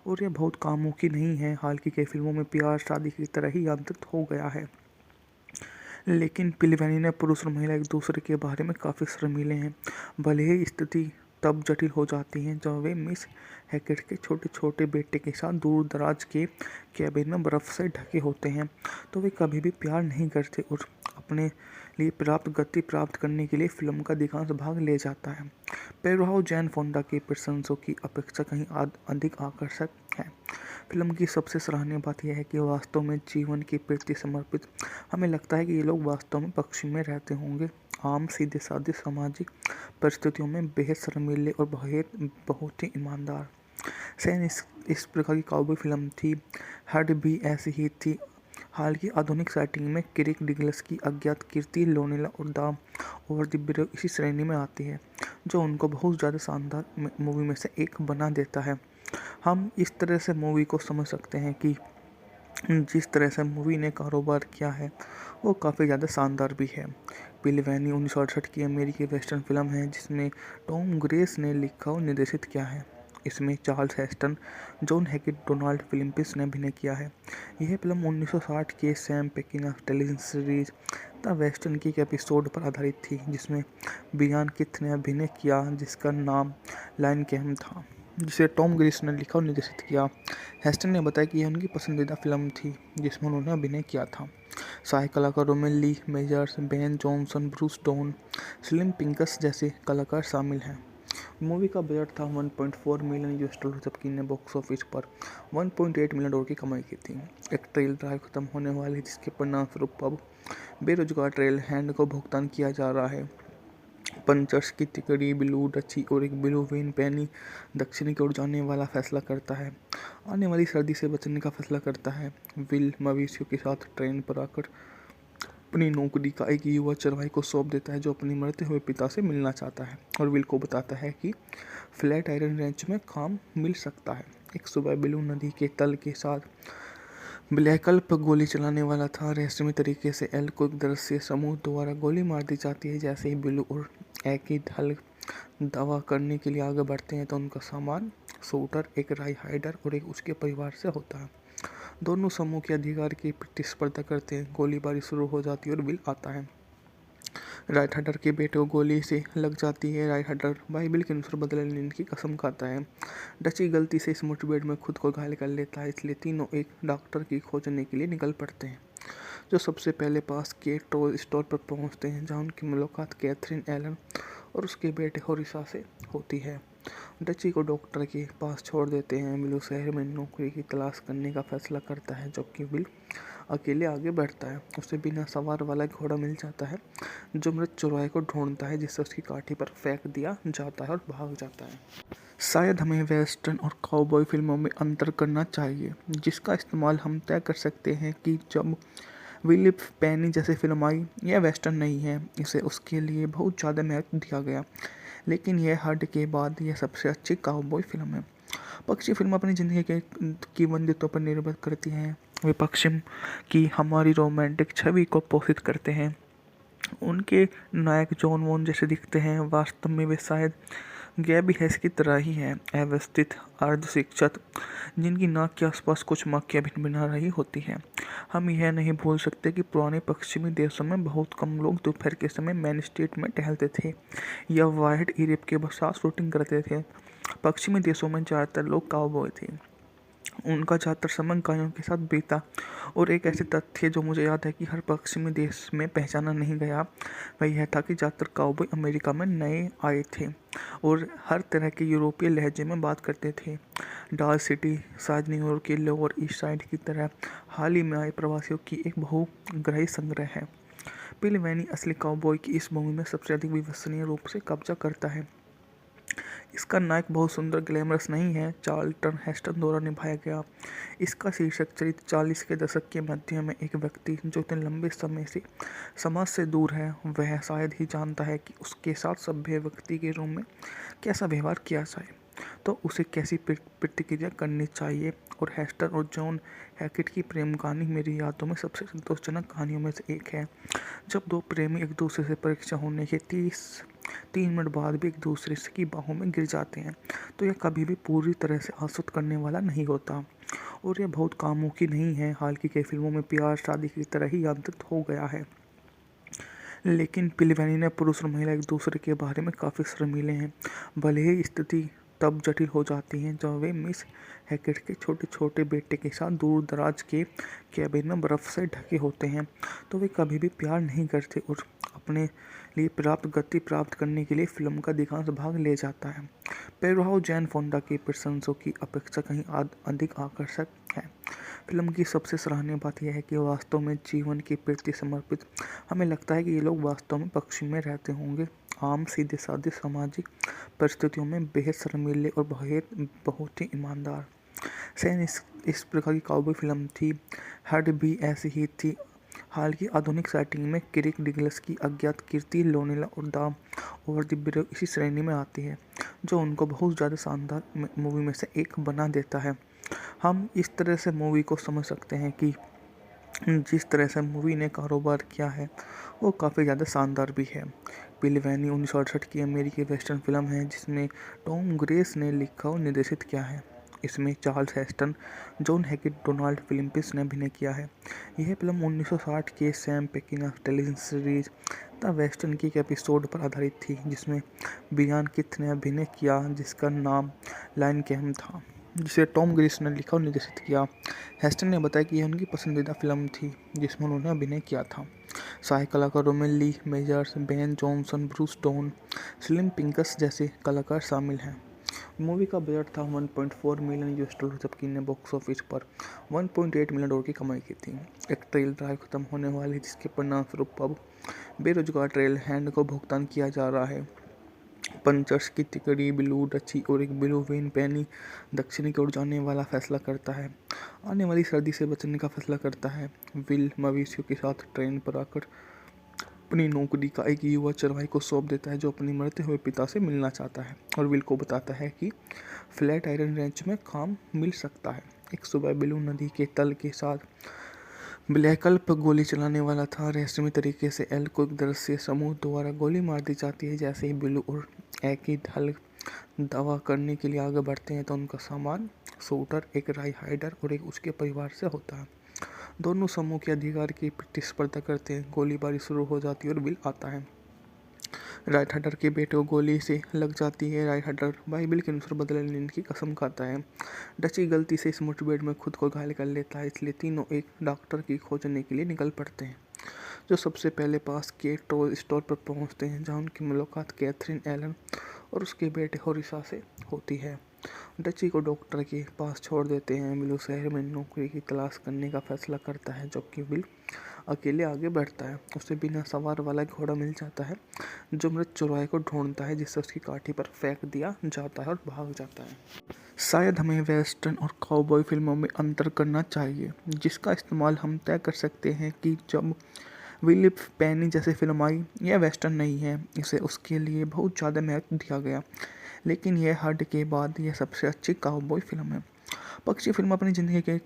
और यह बहुत कामुकी नहीं है। हाल की कई फिल्मों में प्यार शादी की तरह ही यांत्रिक हो गया है, लेकिन पिलवैनी ने पुरुष और महिला एक दूसरे के बारे में काफ़ी शर्मीले हैं। भले ही स्थिति तब जटिल हो जाती है जब वे मिस हैकेट के छोटे छोटे बेटे के साथ दूर दराज के कैबिन में बर्फ़ से ढके होते हैं, तो वे कभी भी प्यार नहीं करते और अपने लिए पर्याप्त गति प्राप्त करने के लिए फिल्म का अधिकांश भाग ले जाता है। पेरुहाउ जैन फोंडा के प्रशंसकों की अपेक्षा कहीं अधिक आकर्षक है। फिल्म की सबसे सराहनीय बात यह है कि वास्तव में जीवन के प्रति समर्पित। हमें लगता है कि ये लोग वास्तव में पश्चिम में रहते होंगे, आम सीधे साधे सामाजिक परिस्थितियों में बेहद शर्मीले और बहुत ही ईमानदार। सैन इस प्रकार की काउबॉय फिल्म थी। हड भी ऐसी ही थी। हाल की आधुनिक सेटिंग में किरिक डिगलस की अज्ञात कीर्ति लोनेला और द ओवर द ब्रिज इसी श्रेणी में आती है, जो उनको बहुत ज़्यादा शानदार मूवी में से एक बना देता है। हम इस तरह से मूवी को समझ सकते हैं कि जिस तरह से मूवी ने कारोबार किया है वो काफ़ी ज़्यादा शानदार भी है। पिल वैनी 1968 की अमेरिकी वेस्टर्न फिल्म है, जिसमें टॉम ग्रेस ने लिखा और निर्देशित किया है। इसमें Charles Heston, John Hackett, Donald Phillips ने अभिनय किया है। यह फिल्म 1960 के Sam Peckinpah television series the western की एक एपिसोड पर आधारित थी, जिसमें ब्रियान किथ ने अभिनय किया, जिसका नाम लायन कैम था, जिसे टॉम ग्रेस ने लिखा और निर्देशित किया। हेस्टन ने बताया कि यह उनकी पसंदीदा फिल्म थी जिसमें उन्होंने अभिनय किया था। सहायक कलाकारों में Lee Majors, Ben Johnson, Bruce Dern, Slim Pickens जैसे कलाकार शामिल हैं। मूवी का बजट था $1.4 मिलियन, जबकि ने बॉक्स ऑफिस पर $1.8 मिलियन की कमाई की थी। एक ट्रेल ड्राइव खत्म होने वाली, जिसके परिणामस्वरूप अब बेरोजगार ट्रेल हैंड को भुगतान किया जा रहा है। पंचर्स की तिकड़ी ब्लू डची और एक ब्लू वेन पैनी दक्षिण की ओर जाने वाला फैसला करता है, आने वाली सर्दी से बचने का फैसला करता है। विल मवेशियों के साथ ट्रेन पर आकर अपनी नौकरी का एक युवा चरवाही को सौंप देता है, जो अपने मरते हुए पिता से मिलना चाहता है और विल को बताता है कि फ्लैट आयरन रेंच में काम मिल सकता है। एक सुबह ब्लू नदी के तल के साथ ब्लैकल पर गोली चलाने वाला था। रहस्यमय तरीके से एल को एक दृश्य समूह द्वारा गोली मार दी जाती है। जैसे ही ब्लू और की ढल दावा करने के लिए आगे बढ़ते हैं, तो उनका सामान शूटर, एक राई हाइडर और एक उसके परिवार से होता है। दोनों समूह के अधिकार की प्रतिस्पर्धा करते हैं। गोलीबारी शुरू हो जाती है और विल आता है। राइट हडर के बेटे को गोली से लग जाती है। राइट हडर बाइबिल के अनुसार बदला लेने की कसम खाता है। डची गलती से इस मुठभेड़ में खुद को घायल कर लेता है, इसलिए तीनों एक डॉक्टर की खोजने के लिए निकल पड़ते हैं, जो सबसे पहले पास के टॉय स्टोर पर पहुंचते हैं, जहां उनकी मुलाकात कैथरीन एलन और उसके बेटे होरिसा से होती है। डची को डॉक्टर के पास छोड़ देते हैं। बिल शहर में नौकरी की तलाश करने का फैसला करता है, जबकि बिल अकेले आगे बढ़ता है। उसे बिना सवार वाला घोड़ा मिल जाता है, जो मृत चौराहे को ढूंढता है, जिससे उसकी काठी पर फेंक दिया जाता है और भाग जाता है। शायद हमें वेस्टर्न और काउबॉय फिल्मों में अंतर करना चाहिए, जिसका इस्तेमाल हम तय कर सकते हैं कि जब विलिप पेनी जैसी फिल्म आई, यह वेस्टर्न नहीं है, इसे उसके लिए बहुत ज़्यादा महत्व दिया गया, लेकिन यह हट के बाद यह सबसे अच्छी काउबॉय फिल्म है। पक्षी फिल्म अपनी ज़िंदगी के की वंदितों पर निर्भर करती हैं। वे पश्चिम की हमारी रोमांटिक छवि को पोषित करते हैं। उनके नायक जॉन वॉन जैसे दिखते हैं, वास्तव में वे शायद गैबी हैस की तरह ही हैं, अव्यवस्थित अर्धशिक्षित, जिनकी नाक के आसपास कुछ मक्खियाँ भिनभिना रही होती हैं। हम यह नहीं भूल सकते कि पुराने पश्चिमी देशों में बहुत कम लोग दोपहर के समय मेन स्ट्रीट में टहलते थे या वाइड यूरोप के साथ शूटिंग करते थे। पश्चिमी देशों में ज़्यादातर लोग काउबॉय थे। उनका ज़्यादातर समय गायों के साथ बीता, और एक ऐसे तथ्य जो मुझे याद है कि हर पश्चिमी देश में पहचाना नहीं गया, वह यह था कि ज़्यादातर काउबॉय अमेरिका में नए आए थे और हर तरह के यूरोपीय लहजे में बात करते थे। डाल सिटी शायद न्यूयॉर्क के लोअर ईस्ट साइड की तरह हाल ही में आए प्रवासियों की एक बहुग्राही संग्रह है। बिल वैनी असली काउबॉय की इस मूवी में सबसे अधिक विश्वसनीय रूप से कब्जा करता है। इसका नायक बहुत सुंदर ग्लैमरस नहीं है, चार्ल्टन हेस्टन द्वारा निभाया गया। इसका शीर्षक चरित्र 40 के दशक के मध्य में एक व्यक्ति जो इतने लंबे समय से समाज से दूर है, वह शायद ही जानता है कि उसके साथ सभ्य व्यक्ति के रूप में कैसा व्यवहार किया जाए, तो उसे कैसी प्रतिक्रिया करनी चाहिए। और हेस्टन और जॉन हैकेट की प्रेम कहानी मेरी यादों में सबसे संतोषजनक कहानियों में से एक है। जब दो प्रेमी एक दूसरे से परीक्षा होने के 3 मिनट बाद भी एक दूसरे की बाहों में गिर जाते हैं, तो यह कभी भी पूरी तरह से आसूद करने वाला नहीं होता, और यह बहुत कामुकी नहीं है। हाल की कई फिल्मों में प्यार शादी की तरह ही यांत्रिक हो गया है, लेकिन पिलवैनी ने पुरुष और महिला एक दूसरे के बारे में काफ़ी शर्मीले हैं। भले ही स्थिति तब जटिल हो जाती है जब वे मिस हैकेट के छोटे छोटे बेटे के साथ दूर दराज के कैबिन में बर्फ़ से ढके होते हैं, तो वे कभी भी प्यार नहीं करते और अपने लिए पर्याप्त गति प्राप्त करने के लिए फिल्म का अधिकांश भाग ले जाता है। पेरुहाउ जैन फोंडा के प्रशंसकों की अपेक्षा कहीं अधिक आकर्षक है। फिल्म की सबसे सराहनीय बात यह है कि वास्तव में जीवन के प्रति समर्पित। हमें लगता है कि ये लोग वास्तव में पश्चिम में रहते होंगे, आम सीधे साधे सामाजिक परिस्थितियों में बेहद शर्मीले और बहुत ही ईमानदार। सैन इस प्रकार की काउबॉय फिल्म थी। हड भी ऐसी ही थी। हाल की आधुनिक सेटिंग में किरिक डिगलस की अज्ञात कीर्ति लोनेला और द ओवर द ब्रिज इसी श्रेणी में आती है, जो उनको बहुत ज़्यादा शानदार मूवी में से एक बना देता है। हम इस तरह से मूवी को समझ सकते हैं कि जिस तरह से मूवी ने कारोबार किया है वो काफ़ी ज़्यादा शानदार भी है। बिल वैनी 1968 की अमेरिकी वेस्टर्न फिल्म है, जिसमें टॉम ग्रेस ने लिखा और निर्देशित किया है। इसमें Charles Heston, John Hackett, Donald Phillips ने अभिनय किया है। यह फिल्म 1960 के Sam Peckinpah television series the western की एक एपिसोड पर आधारित थी, जिसमें ब्रियान किथ ने अभिनय किया, जिसका नाम लायन कैम था, जिसे टॉम ग्रेस ने लिखा और निर्देशित किया। हेस्टन ने बताया कि यह उनकी पसंदीदा फिल्म थी जिसमें उन्होंने अभिनय किया था। सहायक कलाकारों में Lee Majors, Ben Johnson, Bruce Dern, Slim Pickens जैसे कलाकार शामिल हैं। मूवी का बजट था $1.4 मिलियन, जबकि इन्हें बॉक्स ऑफिस पर $1.8 मिलियन की कमाई की थी। एक ट्रेल ड्राइव खत्म होने वाली, जिसके परिणामस्वरूप अब बेरोजगार ट्रेल हैंड को भुगतान किया जा रहा है। पंचर्स की तिकड़ी ब्लू डची और एक ब्लू वेन पैनी दक्षिण की ओर जाने वाला फैसला करता है, आने वाली सर्दी से बचने का फैसला करता है। विल मवेशियों के साथ ट्रेन पर आकर अपनी नौकरी का एक युवा चरवाही को सौंप देता है, जो अपने मरते हुए पिता से मिलना चाहता है और विल को बताता है कि फ्लैट आयरन रेंच में काम मिल सकता है। एक सुबह ब्लू नदी के तल के साथ ब्लैकल्प गोली चलाने वाला था। रहस्यमय तरीके से एल को एक दृश्य समूह द्वारा गोली मार दी जाती है। जैसे ही ब्लू और एकिड हल दावा करने के लिए आगे बढ़ते हैं, तो उनका सामान शूटर, एक राई हाइडर और एक उसके परिवार से होता है। दोनों समूह के अधिकार की प्रतिस्पर्धा करते हैं। गोलीबारी शुरू हो जाती है और बिल आता है। राइट हैडर के बेटे को गोली से लग जाती है। राइट हैडर बाइबिल के अनुसार बदले लेने की कसम खाता है। डची गलती से इस मुठभेड़ में खुद को घायल कर लेता है, इसलिए तीनों एक डॉक्टर की खोजने के लिए निकल पड़ते हैं, जो सबसे पहले पास के टॉय स्टोर पर पहुंचते हैं, जहां उनकी मुलाकात कैथरीन एलन और उसके बेटे होरिसा से होती है। डची को डॉक्टर के पास छोड़ देते हैं। बिल शहर में नौकरी की तलाश करने का फैसला करता है, जबकि बिल अकेले आगे बढ़ता है। उसे बिना सवार वाला घोड़ा मिल जाता है, जो मृत चौराहे को ढूंढता है, जिससे उसकी काठी पर फेंक दिया जाता है और भाग जाता है। शायद हमें वेस्टर्न और काउबॉय फिल्मों में अंतर करना चाहिए, जिसका इस्तेमाल हम तय कर सकते हैं कि जब विलिप पेनी जैसी फिल्म आई, यह वेस्टर्न नहीं है, इसे उसके लिए बहुत ज़्यादा महत्व दिया गया, लेकिन यह हट के बाद यह सबसे अच्छी काउबॉय फिल्म है। पक्षी फिल्म अपनी ज़िंदगी के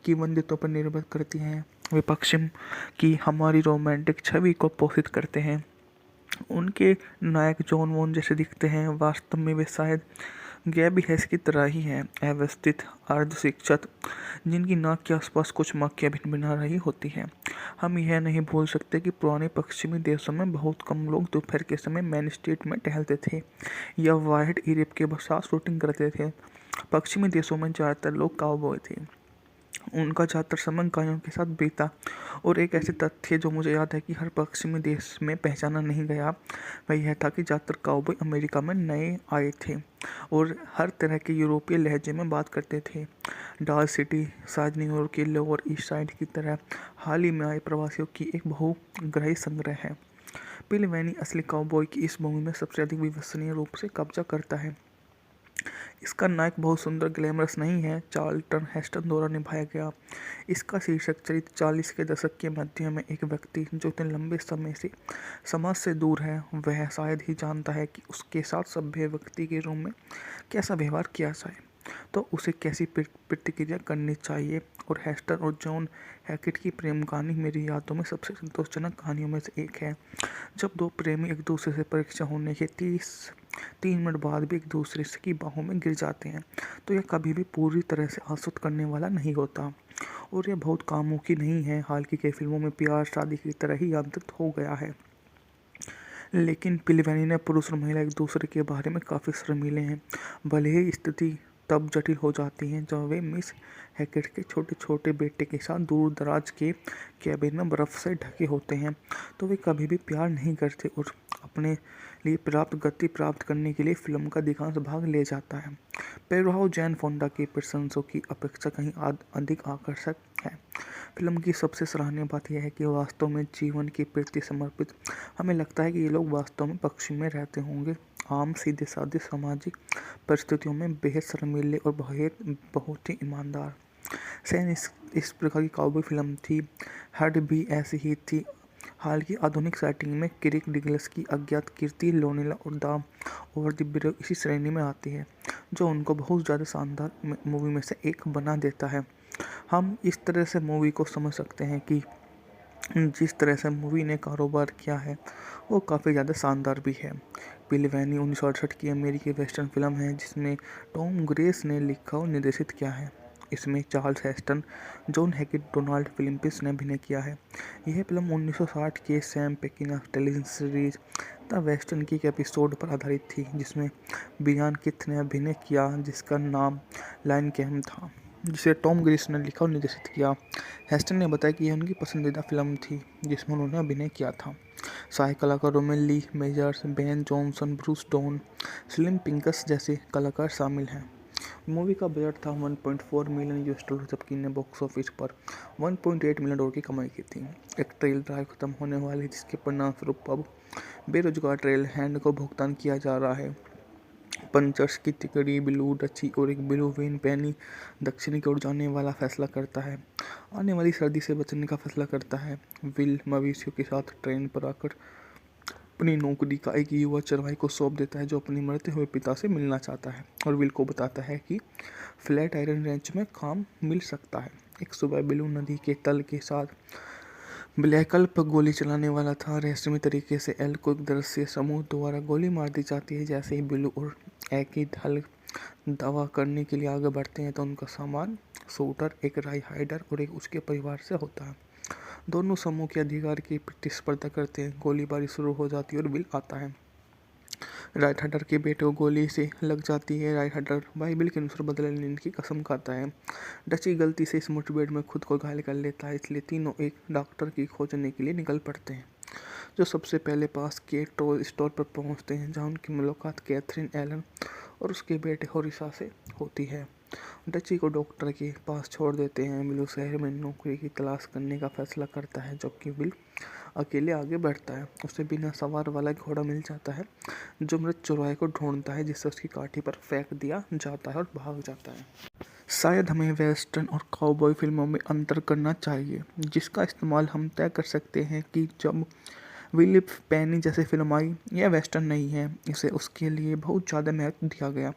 की वंदितों पर निर्भर करती हैं। वे पश्चिम की हमारी रोमांटिक छवि को पोषित करते हैं। उनके नायक जॉन वॉन जैसे दिखते हैं, वास्तव में वे शायद गैबी हैस की तरह ही हैं, अव्यवस्थित अर्धशिक्षित, जिनकी नाक के आसपास कुछ मक्खियाँ भिनभिना रही होती हैं। हम यह नहीं भूल सकते कि पुराने पश्चिमी देशों में बहुत कम लोग दोपहर के समय मेन स्ट्रीट में टहलते थे या वाइड यूरोप के साथ शूटिंग करते थे। पश्चिमी देशों में ज़्यादातर लोग काउबॉय थे। उनका ज़्यादातर समय गायों के साथ बीता, और एक ऐसे तथ्य जो मुझे याद है कि हर पश्चिमी देश में पहचाना नहीं गया, वह यह था कि ज़्यादातर काउबॉय अमेरिका में नए आए थे और हर तरह के यूरोपीय लहजे में बात करते थे। डाल सिटी शायद न्यूयॉर्क के लोअर ईस्ट साइड की तरह हाल ही में आए प्रवासियों की एक बहुग्राही संग्रह है। बिल वैनी असली काउबॉय की इस भूमि में सबसे अधिक विश्वसनीय रूप से कब्जा करता है। इसका नायक बहुत सुंदर ग्लैमरस नहीं है, चार्ल्टन हेस्टन द्वारा निभाया गया। इसका शीर्षक चरित्र 40 के दशक के मध्य में एक व्यक्ति जो इतने लंबे समय से समाज से दूर है, वह शायद ही जानता है कि उसके साथ सभ्य व्यक्ति के रूप में कैसा व्यवहार किया जाए, तो उसे कैसी प्रतिक्रिया करनी चाहिए। और हेस्टन और जॉन हैकेट की प्रेम कहानी मेरी यादों में सबसे संतोषजनक कहानियों में से एक है। जब दो प्रेमी एक दूसरे से परीक्षा होने के 3 मिनट बाद भी एक दूसरे की बाहों में गिर जाते हैं, तो यह कभी भी पूरी तरह से आसूद करने वाला नहीं होता, और यह बहुत कामुकी नहीं है। हाल की कई फिल्मों में प्यार शादी की तरह ही यांत्रिक हो गया है, लेकिन पिलवैनी ने पुरुष और महिला एक दूसरे के बारे में काफ़ी शर्मीले हैं। भले ही स्थिति तब जटिल हो जाती है जब वे मिस हैकेट के छोटे छोटे बेटे के साथ दूर दराज के कैबिन में बर्फ़ से ढके होते हैं, तो वे कभी भी प्यार नहीं करते और अपने लिए पर्याप्त गति प्राप्त करने के लिए फिल्म का अधिकांश भाग ले जाता है। प्रभाव जैन फोंडा के प्रशंसकों की अपेक्षा कहीं अधिक आकर्षक है। फिल्म की सबसे सराहनीय बात यह है कि वास्तव में जीवन के प्रति समर्पित। हमें लगता है कि ये लोग वास्तव में पश्चिम में रहते होंगे, आम सीधे साधे सामाजिक परिस्थितियों में बेहद शर्मीले और बहुत ही ईमानदार। सैन इस प्रकार की काउबॉय फिल्म थी। हड भी ऐसी ही थी। हाल की आधुनिक सेटिंग में किरिक डिगलस की अज्ञात कीर्ति लोनेला और द ओवर द ब्रिज इसी श्रेणी में आती है, जो उनको बहुत ज़्यादा शानदार मूवी में से एक बना देता है। हम इस तरह से मूवी को समझ सकते हैं कि जिस तरह से मूवी ने कारोबार किया है वो काफ़ी ज़्यादा शानदार भी है। पिलवैनी 1968 की अमेरिकी वेस्टर्न फिल्म है, जिसमें टॉम ग्रेस ने लिखा और निर्देशित किया है। इसमें Charles Heston, John Hackett, Donald Phillips ने अभिनय किया है। यह फिल्म 1960 के Sam Peckinpah television series the western की एक एपिसोड पर आधारित थी, जिसमें ब्रियान किथ ने अभिनय किया, जिसका नाम लाइन कैम था, जिसे टॉम ग्रेस ने लिखा और निर्देशित किया। हेस्टन ने बताया कि यह उनकी पसंदीदा फिल्म थी जिसमें उन्होंने अभिनय किया था। सहायक कलाकारों में Lee Majors, Ben Johnson, Bruce Dern, Slim Pickens जैसे कलाकार शामिल हैं। मूवी का बजट था $1.4 मिलियन, जबकि ने बॉक्स ऑफिस पर $1.8 मिलियन की कमाई की थी। एक ट्रेल ड्राइव खत्म होने वाली है, जिसके परिणामस्वरूप अब बेरोजगार ट्रेल हैंड को भुगतान किया जा रहा है। पंचर्स की तिकड़ी ब्लू डची और एक ब्लू वेन पैनी दक्षिण की ओर जाने वाला फैसला करता है, आने वाली सर्दी से बचने का फैसला करता है। विल मवेशियों के साथ ट्रेन पर आकर अपनी नौकरी का एक युवा चरवाही को सौंप देता है, जो अपने मरते हुए पिता से मिलना चाहता है और विल को बताता है कि फ्लैट आयरन रेंच में काम मिल सकता है। एक सुबह ब्लू नदी के तल के साथ ब्लैकल्प गोली चलाने वाला था। रहस्यमय तरीके से एल को एक दृश्य समूह द्वारा गोली मार दी जाती है। जैसे ही ब्लू और एक हल दावा करने के लिए आगे बढ़ते हैं, तो उनका सामान शूटर, एक राई हाइडर और एक उसके परिवार से होता है। दोनों समूह के अधिकार की प्रतिस्पर्धा करते हैं। गोलीबारी शुरू हो जाती है और बिल आता है। राइट हडर के बेटे को गोली से लग जाती है। राइट हडर बाइबिल के अनुसार बदला लेने की कसम खाता है। डची गलती से इस मुठभेड़ में खुद को घायल कर लेता है, इसलिए तीनों एक डॉक्टर की खोजने के लिए निकल पड़ते हैं, जो सबसे पहले पास के टॉय स्टोर पर पहुंचते हैं, जहां उनकी मुलाकात कैथरीन एलन और उसके बेटे होरिसा से होती है। डची को डॉक्टर के पास छोड़ देते हैं। बिल शहर में नौकरी की तलाश करने का फैसला करता है, जबकि बिल अकेले आगे बढ़ता है। उसे बिना सवार वाला घोड़ा मिल जाता है, जो मृत चौराहे को ढूंढता है, जिससे उसकी काठी पर फेंक दिया जाता है और भाग जाता है। शायद हमें वेस्टर्न और काउबॉय फिल्मों में अंतर करना चाहिए, जिसका इस्तेमाल हम तय कर सकते हैं कि जब विलिप पेनी जैसी फिल्म आई, यह वेस्टर्न नहीं है, इसे उसके लिए बहुत ज़्यादा महत्व दिया गया,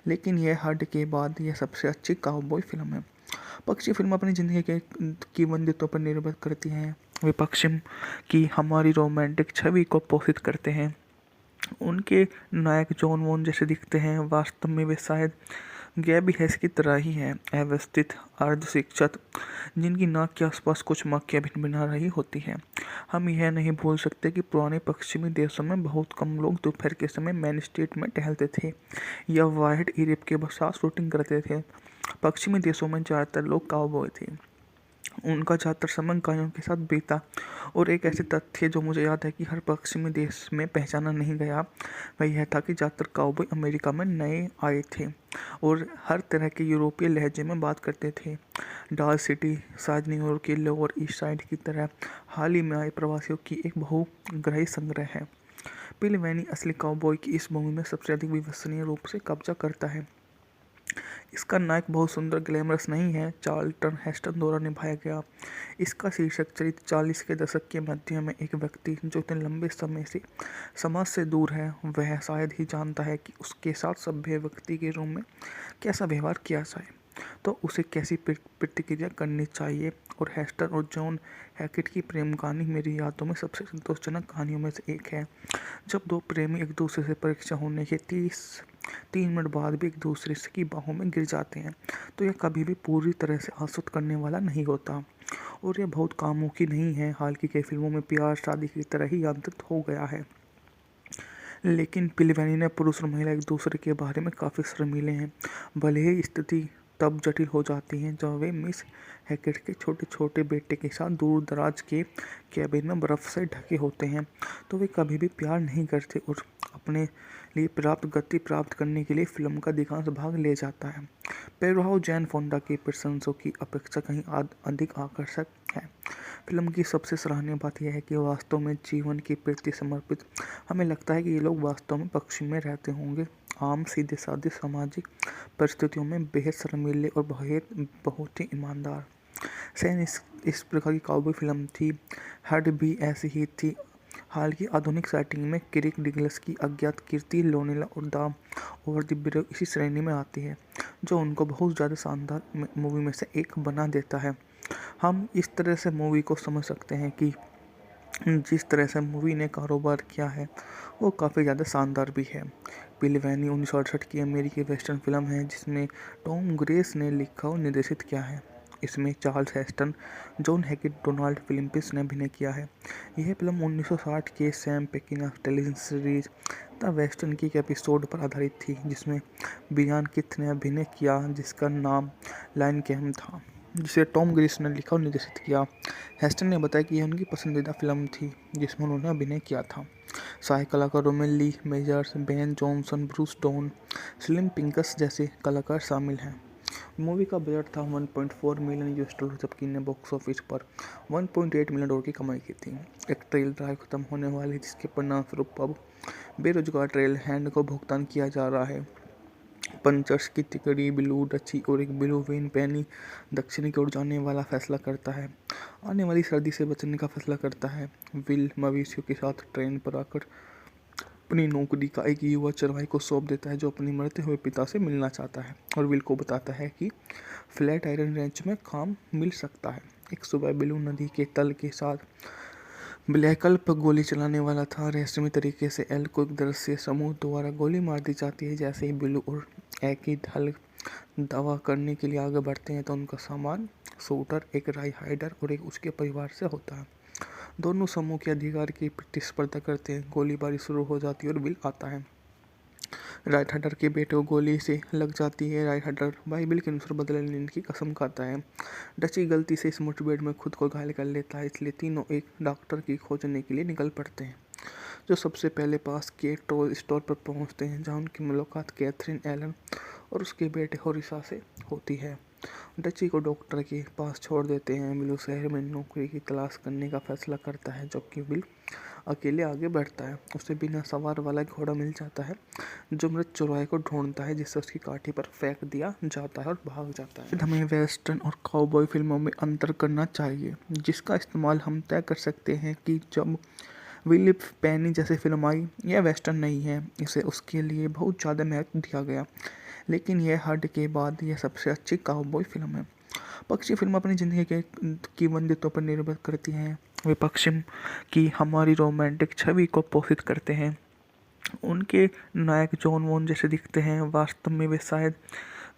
लेकिन यह हद के बाद यह सबसे अच्छी काउबॉय फिल्म है। पक्षी फिल्म अपनी ज़िंदगी के की वंदितों पर निर्भर करती हैं। वे पश्चिम की हमारी रोमांटिक छवि को पोषित करते हैं। उनके नायक जॉन वॉन जैसे दिखते हैं, वास्तव में वे शायद गैबी हैस की तरह ही हैं, अव्यवस्थित अर्धशिक्षित, जिनकी नाक के आसपास कुछ मक्खियाँ भिनभिना रही होती हैं। हम यह नहीं भूल सकते कि पुराने पश्चिमी देशों में बहुत कम लोग दोपहर के समय मेन स्ट्रीट में टहलते थे या वाइड यूरोप के साथ शूटिंग करते थे। पश्चिमी देशों में ज़्यादातर लोग काउबॉय थे। उनका ज़्यादातर समय गायों के साथ बीता, और एक ऐसे तथ्य जो मुझे याद है कि हर पश्चिमी देश में पहचाना नहीं गया, वह यह था कि ज़्यादातर काउबॉय अमेरिका में नए आए थे और हर तरह के यूरोपीय लहजे में बात करते थे। डाल सिटी शायद न्यूयॉर्क के लोअर ईस्ट साइड की तरह हाल ही में आए प्रवासियों की एक बहुग्राही संग्रह है। बिल वैनी असली काउबॉय की इस मूवी में सबसे अधिक विश्वसनीय रूप से कब्जा करता है। इसका नायक बहुत सुंदर ग्लैमरस नहीं है, चार्ल्टन हेस्टन द्वारा निभाया गया। इसका शीर्षक चरित्र 40 के दशक के मध्य में एक व्यक्ति जो इतने लंबे समय से समाज से दूर है, वह शायद ही जानता है कि उसके साथ सभ्य व्यक्ति के रूप में कैसा व्यवहार किया जाए, तो उसे कैसी प्रतिक्रिया करनी चाहिए। और हेस्टन और जॉन हैकेट की प्रेम कहानी मेरी यादों में सबसे संतोषजनक कहानियों में से एक है। जब दो प्रेमी एक दूसरे से परीक्षा होने के 3 मिनट बाद भी एक दूसरे की बाहों में गिर जाते हैं, तो यह कभी भी पूरी तरह से आसूद करने वाला नहीं होता, और यह बहुत कामुकी नहीं है। हाल की कई फिल्मों में प्यार शादी की तरह ही यांत्रित हो गया है, लेकिन पिलवैनी ने पुरुष और महिला एक दूसरे के बारे में काफ़ी शर्मीले हैं। भले ही स्थिति तब जटिल हो जाती है जब वे मिस हैकेट के छोटे छोटे बेटे के साथ दूर दराज के कैबिन में बर्फ़ से ढके होते हैं, तो वे कभी भी प्यार नहीं करते और अपने लिए पर्याप्त गति प्राप्त करने के लिए फिल्म का अधिकांश भाग ले जाता है। पेरुहाउ जैन फोंडा के प्रशंसकों की अपेक्षा कहीं अधिक आकर्षक है। फिल्म की सबसे सराहनीय बात यह है कि वास्तव में जीवन के प्रति समर्पित। हमें लगता है कि ये लोग वास्तव में पश्चिम में रहते होंगे, आम सीधे साधे सामाजिक परिस्थितियों में बेहद शर्मीले और बहुत ही ईमानदार। सैन इस प्रकार की काउबॉय फिल्म थी। हड भी ऐसी ही थी। हाल की आधुनिक सेटिंग में किरिक डिगलस की अज्ञात कीर्ति लोनेला और द ओवर द ब्रिज इसी श्रेणी में आती है, जो उनको बहुत ज़्यादा शानदार मूवी में से एक बना देता है। हम इस तरह से मूवी को समझ सकते हैं कि जिस तरह से मूवी ने कारोबार किया है वो काफ़ी ज़्यादा शानदार भी है। पिलवैनी 1968 की अमेरिकी वेस्टर्न फिल्म है, जिसमें टॉम ग्रेस ने लिखा और निर्देशित किया है। इसमें Charles Heston, John Hackett, Donald Phillips ने अभिनय किया है। यह फिल्म 1960 के Sam Peckinpah television series the western की एक एपिसोड पर आधारित थी, जिसमें ब्रियान किथ ने अभिनय किया, जिसका नाम लायन कैम था, जिसे टॉम ग्रेस ने लिखा और निर्देशित किया। हेस्टन ने बताया कि यह उनकी पसंदीदा फिल्म थी जिसमें उन्होंने अभिनय किया था। सहायक कलाकारों में Lee Majors, Ben Johnson, Bruce Dern, Slim Pickens जैसे कलाकार शामिल हैं। मूवी का बजट था $1.4 मिलियन, जबकि ने बॉक्स ऑफिस पर $1.8 मिलियन की कमाई की थी। एक ट्रेल ड्राइव खत्म होने वाली, जिसके परिणामस्वरूप अब बेरोजगार ट्रेल हैंड को भुगतान किया जा रहा है। पंचर्स की तिकड़ी ब्लू डची और एक ब्लू वेन पैनी दक्षिण की ओर जाने वाला फैसला करता है, आने वाली सर्दी से बचने का फैसला करता है। विल मवेशियों के साथ ट्रेन पर आकर अपनी नौकरी का एक युवा चरवाही को सौंप देता है, जो अपने मरते हुए पिता से मिलना चाहता है, और विल को बताता है कि फ्लैट आयरन रेंच में काम मिल सकता है। एक सुबह ब्लू नदी के तल के साथ ब्लैकल्प गोली चलाने वाला था। रहस्यमय तरीके से एल को एक दृश्य समूह द्वारा गोली मार दी जाती है। जैसे ही ब्लू और एक हल दावा करने के लिए आगे बढ़ते हैं, तो उनका सामान शूटर, एक राई हाइडर और एक उसके परिवार से होता है। दोनों समूह के अधिकार की प्रतिस्पर्धा करते हैं। गोलीबारी शुरू हो जाती है और विल आता है। राइट हडर के बेटे को गोली से लग जाती है। राइट हडर बाइबिल के अनुसार बदला लेने की कसम खाता है। डची गलती से इस मुठभेड़ में खुद को घायल कर लेता है, इसलिए तीनों एक डॉक्टर की खोजने के लिए निकल पड़ते हैं, जो सबसे पहले पास के टॉय स्टोर पर पहुंचते हैं, जहां उनकी मुलाकात कैथरीन एलन और उसके बेटे होरिसा से होती है। डची को डॉक्टर के पास छोड़ देते हैं। विल शहर में नौकरी की तलाश करने का फैसला करता है, जबकि विल अकेले आगे बढ़ता है। उसे बिना सवार वाला घोड़ा मिल जाता है, जो मृत चौराहे को ढूंढता है, जिससे उसकी काठी पर फेंक दिया जाता है और भाग जाता है। हमें वेस्टर्न और काउबॉय फिल्मों में अंतर करना चाहिए, जिसका इस्तेमाल हम तय कर सकते हैं कि जब विलिप पेनी जैसे फिल्म आई, यह वेस्टर्न नहीं है, इसे उसके लिए बहुत ज़्यादा महत्व दिया गया, लेकिन यह हद के बाद यह सबसे अच्छी काउबॉय फिल्म है। पक्षी फिल्म अपनी ज़िंदगी के की वंदितों पर निर्भर करती हैं। वे पश्चिम की हमारी रोमांटिक छवि को पोषित करते हैं। उनके नायक जॉन वॉन जैसे दिखते हैं, वास्तव में वे शायद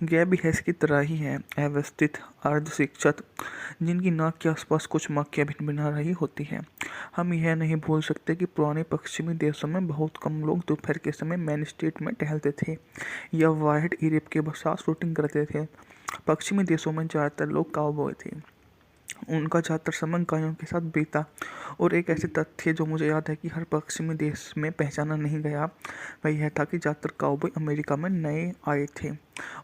गैबी हैस की तरह ही हैं, अव्यवस्थित अर्धशिक्षित, जिनकी नाक के आसपास कुछ मक्खियाँ भिनभिना रही होती हैं। हम यह नहीं भूल सकते कि पुराने पश्चिमी देशों में बहुत कम लोग दोपहर के समय मेन स्ट्रीट में टहलते थे या वाइड यूरोप के साथ शूटिंग करते थे। पश्चिमी देशों में ज़्यादातर लोग काउबॉय थे। उनका ज़्यादातर समय गायों के साथ बीता, और एक ऐसे तथ्य जो मुझे याद है कि हर पश्चिमी देश में पहचाना नहीं गया, वह यह था कि ज़्यादातर काउबॉय अमेरिका में नए आए थे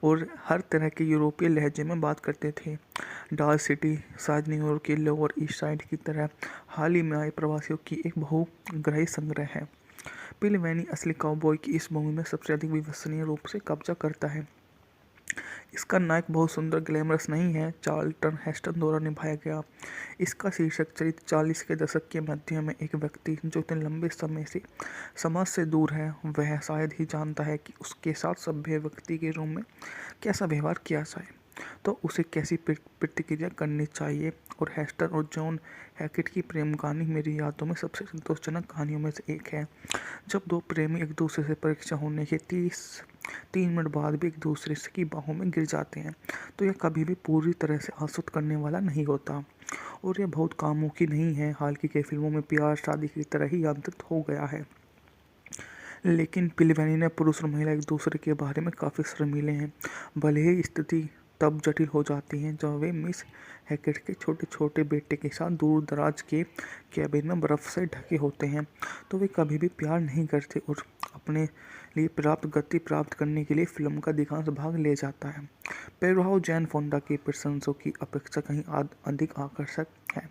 और हर तरह के यूरोपीय लहजे में बात करते थे। डाल सिटी शायद न्यूयॉर्क के लोअर ईस्ट साइड की तरह हाल ही में आए प्रवासियों की एक बहुग्राही संग्रह है। पिल वैनी असली काउबॉय की इस मूवी में सबसे अधिक विश्वसनीय रूप से कब्जा करता है। इसका नायक बहुत सुंदर ग्लैमरस नहीं है, चार्ल्टन हेस्टन द्वारा निभाया गया। इसका शीर्षक चरित्र 40 के दशक के मध्य में एक व्यक्ति जो इतने लंबे समय से समाज से दूर है, वह शायद ही जानता है कि उसके साथ सभ्य व्यक्ति के रूप में कैसा व्यवहार किया जाए, तो उसे कैसी प्रतिक्रिया करनी चाहिए। और हेस्टन और जॉन हैकेट की प्रेम कहानी मेरी यादों में सबसे संतोषजनक कहानियों में से एक है। जब दो प्रेमी एक दूसरे से परीक्षा होने के 3 मिनट बाद भी एक दूसरे की बाहों में गिर जाते हैं, तो यह कभी भी पूरी तरह से आसूद करने वाला नहीं होता, और यह बहुत कामुकी नहीं है। हाल की कई फिल्मों में प्यार शादी की तरह ही यांत्रिक हो गया है, लेकिन पिलवैनी ने पुरुष और महिला एक दूसरे के बारे में काफ़ी शर्मीले हैं। भले ही स्थिति तब जटिल हो जाती है जब वे मिस हैकेट के छोटे छोटे बेटे के साथ दूर दराज के कैबिन में बर्फ़ से ढके होते हैं, तो वे कभी भी प्यार नहीं करते और अपने लिए पर्याप्त गति प्राप्त करने के लिए फिल्म का अधिकांश भाग ले जाता है। पेरुहाउ जैन फोंडा के प्रशंसकों की अपेक्षा कहीं अधिक आकर्षक है।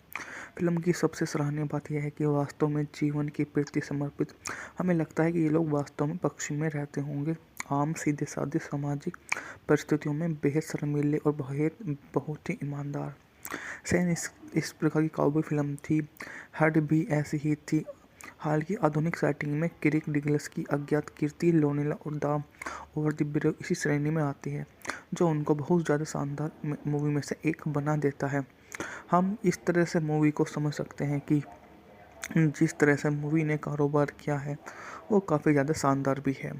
फिल्म की सबसे सराहनीय बात यह है कि वास्तव में जीवन के प्रति समर्पित। हमें लगता है कि ये लोग वास्तव में पश्चिम में रहते होंगे, आम सीधे साधे सामाजिक परिस्थितियों में बेहद शर्मीले और बहुत ही ईमानदार। सैन इस प्रकार की काउबॉय फिल्म थी। हड भी ऐसी ही थी। हाल की आधुनिक सेटिंग में किरिक डिगलस की अज्ञात कीर्ति लोनेला और द ओवर द ब्रिज इसी श्रेणी में आती है, जो उनको बहुत ज़्यादा शानदार मूवी में से एक बना देता है। हम इस तरह से मूवी को समझ सकते हैं कि जिस तरह से मूवी ने कारोबार किया है वो काफ़ी ज़्यादा शानदार भी है।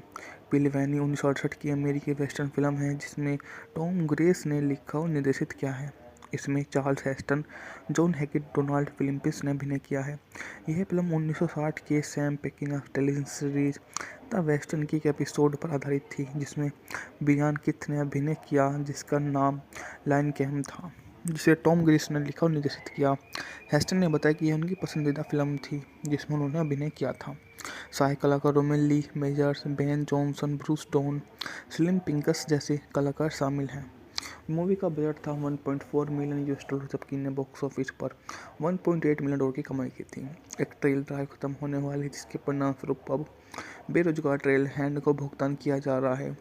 पिल वैनी 1968 की अमेरिकी वेस्टर्न फिल्म है, जिसमें टॉम ग्रेस ने लिखा और निर्देशित किया है। इसमें Charles Heston, John Hackett, Donald Phillips ने अभिनय किया है। यह फिल्म 1960 के Sam Peckinpah television series the western की एक एपिसोड पर आधारित थी, जिसमें ब्रियान किथ ने अभिनय किया, जिसका नाम लायन कैम था, जिसे टॉम ग्रेस ने लिखा और निर्देशित किया। हेस्टन ने बताया कि यह उनकी पसंदीदा फिल्म थी जिसमें उन्होंने अभिनय किया था। सहायक कलाकारों में Lee Majors, Ben Johnson, Bruce Dern, Slim Pickens जैसे कलाकार शामिल हैं। मूवी का बजट था $1.4 मिलियन, जबकि ने बॉक्स ऑफिस पर $1.8 मिलियन की कमाई की थी। एक ट्रेल ड्राइव खत्म होने वाली, जिसके परिणामस्वरूप अब बेरोजगार ट्रेल हैंड को भुगतान किया जा रहा है।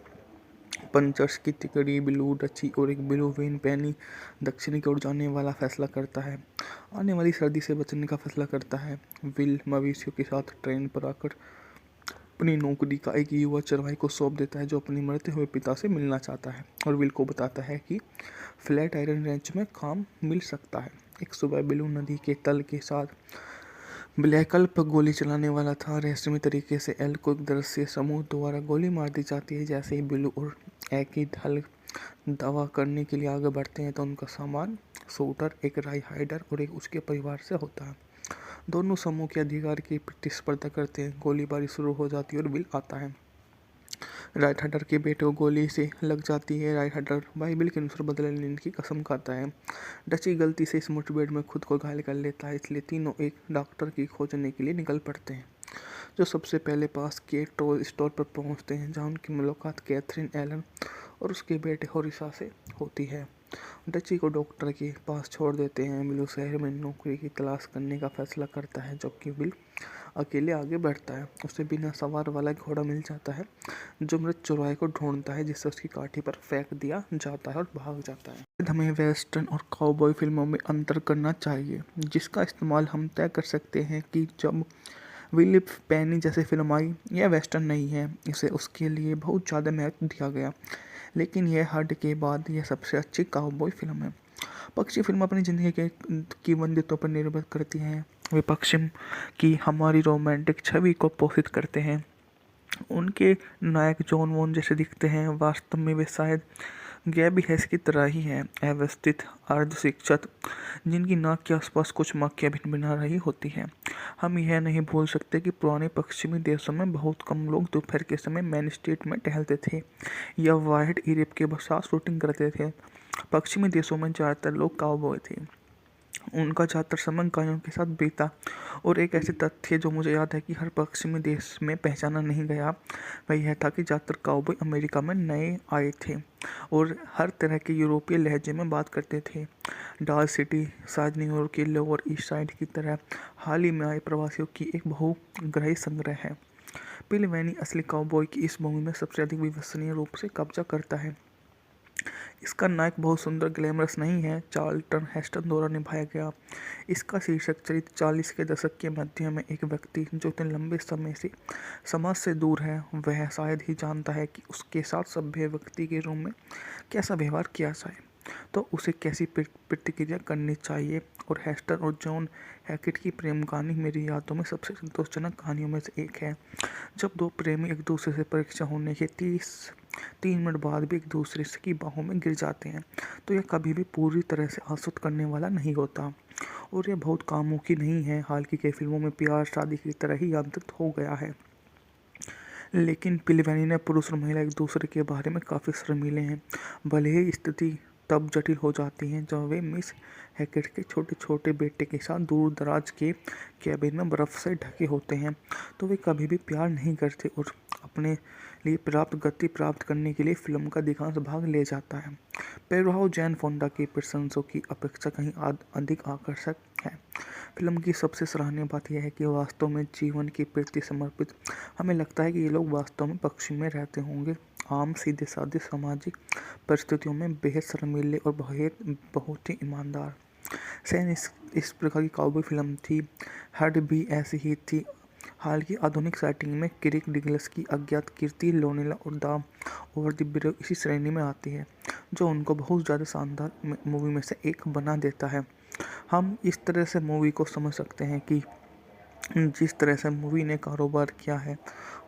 पंचर्स की तिकड़ी ब्लू डची और एक ब्लू वेन पैनी दक्षिण की ओर जाने वाला फैसला करता है, आने वाली सर्दी से बचने का फैसला करता है। विल मवेशियों के साथ ट्रेन पर आकर अपनी नौकरी का एक युवा चरवाही को सौंप देता है, जो अपने मरते हुए पिता से मिलना चाहता है और विल को बताता है कि फ्लैट आयरन रेंच में काम मिल सकता है। एक सुबह ब्लू नदी के तल के साथ ब्लैकल पर गोली चलाने वाला था। रहस्यमय तरीके से एल को एक दृश्य समूह द्वारा गोली मार दी जाती है। जैसे ही ब्लू और एकिड हल दावा करने के लिए आगे बढ़ते हैं, तो उनका सामान शूटर, एक राई हाइडर और एक उसके परिवार से होता है। दोनों समूह के अधिकार की प्रतिस्पर्धा करते हैं। गोलीबारी शुरू हो जाती है और बिल आता है। राइट हडर के बेटे को गोली से लग जाती है। राइट हडर बाइबिल के अनुसार बदला लेने की कसम खाता है। डची गलती से इस मुठभेड़ में खुद को घायल कर लेता है, इसलिए तीनों एक डॉक्टर की खोजने के लिए निकल पड़ते हैं, जो सबसे पहले पास के टॉय स्टोर पर पहुंचते हैं, जहां उनकी मुलाकात कैथरीन एलन और उसके बेटे होरिसा से होती है। डची को डॉक्टर के पास छोड़ देते हैं। बिल शहर में नौकरी की तलाश करने का फैसला करता है, जबकि बिल अकेले आगे बढ़ता है। उसे बिना सवार वाला घोड़ा मिल जाता है, जो मृत चौराहे को ढूंढता है, जिससे उसकी काठी पर फेंक दिया जाता है और भाग जाता है। हमें वेस्टर्न और काउबॉय फिल्मों में अंतर करना चाहिए, जिसका इस्तेमाल हम तय कर सकते हैं कि जब विलिप पेनी जैसे फिल्म आई, यह वेस्टर्न नहीं है, इसे उसके लिए बहुत ज़्यादा महत्व दिया गया, लेकिन यह हट के बाद यह सबसे अच्छी काउबॉय फिल्म है। पक्षी फिल्म अपनी ज़िंदगी के की वंदितों पर निर्भर करती हैं। वे पश्चिम की हमारी रोमांटिक छवि को पोषित करते हैं। उनके नायक जॉन वॉन जैसे दिखते हैं, वास्तव में वे शायद गैबी हैस की तरह ही हैं, अव्यवस्थित अर्धशिक्षित, जिनकी नाक के आसपास कुछ मक्खियाँ भिनभिना रही होती हैं। हम यह नहीं भूल सकते कि पुराने पश्चिमी देशों में बहुत कम लोग दोपहर के समय मेन स्ट्रीट में टहलते थे या वाइड यूरोप के साथ शूटिंग करते थे। पश्चिमी देशों में ज़्यादातर लोग काउबॉय थे। उनका ज़्यादातर समय गायों के साथ बीता, और एक ऐसे तथ्य जो मुझे याद है कि हर पश्चिमी देश में पहचाना नहीं गया, वह यह था कि ज़्यादातर काउबॉय अमेरिका में नए आए थे और हर तरह के यूरोपीय लहजे में बात करते थे। डाल सिटी शायद न्यूयॉर्क के लोअर ईस्ट साइड की तरह हाल ही में आए प्रवासियों की एक बहुग्राही संग्रह है। बिल वैनी असली काउबॉय की इस मूवी में सबसे अधिक विश्वसनीय रूप से कब्जा करता है। इसका नायक बहुत सुंदर ग्लैमरस नहीं है, चार्ल्टन हेस्टन द्वारा निभाया गया। इसका शीर्षक चरित्र 40 के दशक के मध्य में एक व्यक्ति जो इतने लंबे समय से समाज से दूर है, वह शायद ही जानता है कि उसके साथ सभ्य व्यक्ति के रूप में कैसा व्यवहार किया जाए, तो उसे कैसी प्रतिक्रिया करनी चाहिए। और हेस्टन और जॉन हैकेट की प्रेम कहानी मेरी यादों में सबसे संतोषजनक कहानियों में से एक है। जब दो प्रेमी एक दूसरे से परीक्षा होने के 3 मिनट बाद भी एक दूसरे की बाहों में गिर जाते हैं, तो यह कभी भी पूरी तरह से आश्वस्त करने वाला नहीं होता, और यह बहुत कामुकी नहीं है। हाल की कई फिल्मों में प्यार शादी की तरह ही यांत्रिक हो गया है, लेकिन पिलवैनी ने पुरुष और महिला एक दूसरे के बारे में काफ़ी शर्मीले हैं। भले ही स्थिति तब जटिल हो जाती है जब वे मिस हैकेट के छोटे छोटे बेटे के साथ दूर दराज के कैबिन में बर्फ़ से ढके होते हैं, तो वे कभी भी प्यार नहीं करते और अपने लिए पर्याप्त गति प्राप्त करने के लिए फिल्म का अधिकांश भाग ले जाता है। पेरुहाउ जैन फोंडा की प्रशंसों की अपेक्षा कहीं अधिक आकर्षक है। फिल्म की सबसे सराहनीय बात यह है कि वास्तव में जीवन के प्रति समर्पित। हमें लगता है कि ये लोग वास्तव में पश्चिम में रहते होंगे, आम सीधे साधे सामाजिक परिस्थितियों में बेहद शर्मीले और बहुत ही ईमानदार। सैन इस प्रकार की काउबॉय फिल्म थी। हड भी ऐसी ही थी। हाल की आधुनिक सेटिंग में किरिक डिगलस की अज्ञात कीर्ति लोनेला और द ओवर द ब्रिज इसी श्रेणी में आती है, जो उनको बहुत ज़्यादा शानदार मूवी में से एक बना देता है। हम इस तरह से मूवी को समझ सकते हैं कि जिस तरह से मूवी ने कारोबार किया है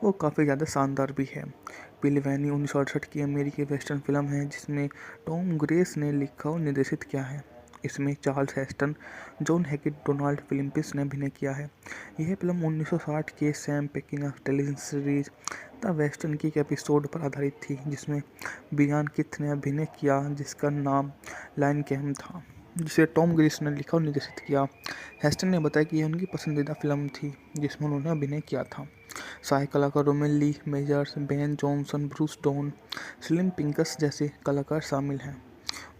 वो काफ़ी ज़्यादा शानदार भी है। बिल वैनी 1968 की अमेरिकी वेस्टर्न फिल्म है, जिसमें टॉम ग्रेस ने लिखा और निर्देशित किया है। इसमें Charles Heston, John Hackett, Donald Phillips ने अभिनय किया है। यह फिल्म 1960 के Sam Peckinpah television series the western की एक एपिसोड पर आधारित थी, जिसमें ब्रियान किथ ने अभिनय किया, जिसका नाम लायन कैम था, जिसे टॉम ग्रेस ने लिखा और निर्देशित किया। हेस्टन ने बताया कि यह उनकी पसंदीदा फिल्म थी जिसमें उन्होंने अभिनय किया था। सहायक कलाकारों में Lee Majors, Ben Johnson, Bruce Dern, Slim Pickens जैसे कलाकार शामिल हैं।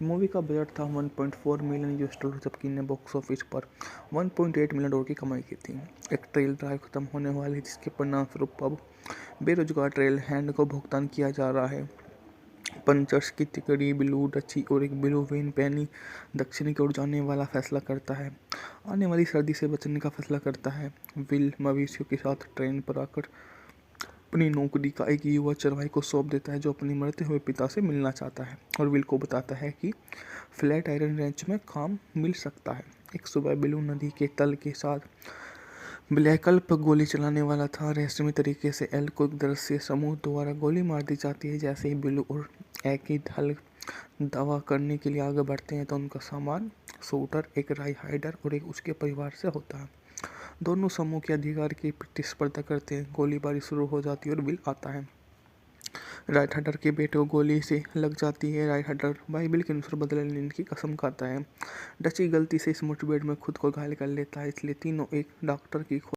मूवी का बजट था $1.4 मिलियन, जबकि ने बॉक्स ऑफिस पर $1.8 मिलियन की कमाई की थी। एक ट्रेल ड्राइव खत्म होने वाली, जिसके परिणामस्वरूप अब बेरोजगार ट्रेल हैंड को भुगतान किया जा रहा है। पंचर्स की तिकड़ी ब्लू डची और एक ब्लू वेन पैनी दक्षिण की ओर जाने वाला फैसला करता है, आने वाली सर्दी से बचने का फैसला करता है। विल मवेशियों के साथ ट्रेन पर आकर अपनी नौकरी का एक युवा चरवाही को सौंप देता है, जो अपने मरते हुए पिता से मिलना चाहता है और विल को बताता है कि फ्लैट आयरन रेंच में काम मिल सकता है। एक सुबह ब्लू नदी के तल के साथ ब्लैकल पर गोली चलाने वाला था। रहस्यमय तरीके से एल को एक दृश्य समूह द्वारा गोली मार दी जाती है। जैसे ही ब्लू और एकिड हल दावा करने के लिए आगे बढ़ते हैं, तो उनका सामान शूटर, एक राई हाइडर और एक उसके परिवार से होता है। दोनों समूह के अधिकार की प्रतिस्पर्धा करते हैं। गोलीबारी शुरू हो जाती है और बिल आता है। राइट हडर के बेटे को गोली से लग जाती है। राइट हडर बाइबिल के अनुसार बदला लेने की कसम खाता है। डची गलती से इस मुठभेड़ में खुद को घायल कर लेता है, इसलिए तीनों एक डॉक्टर की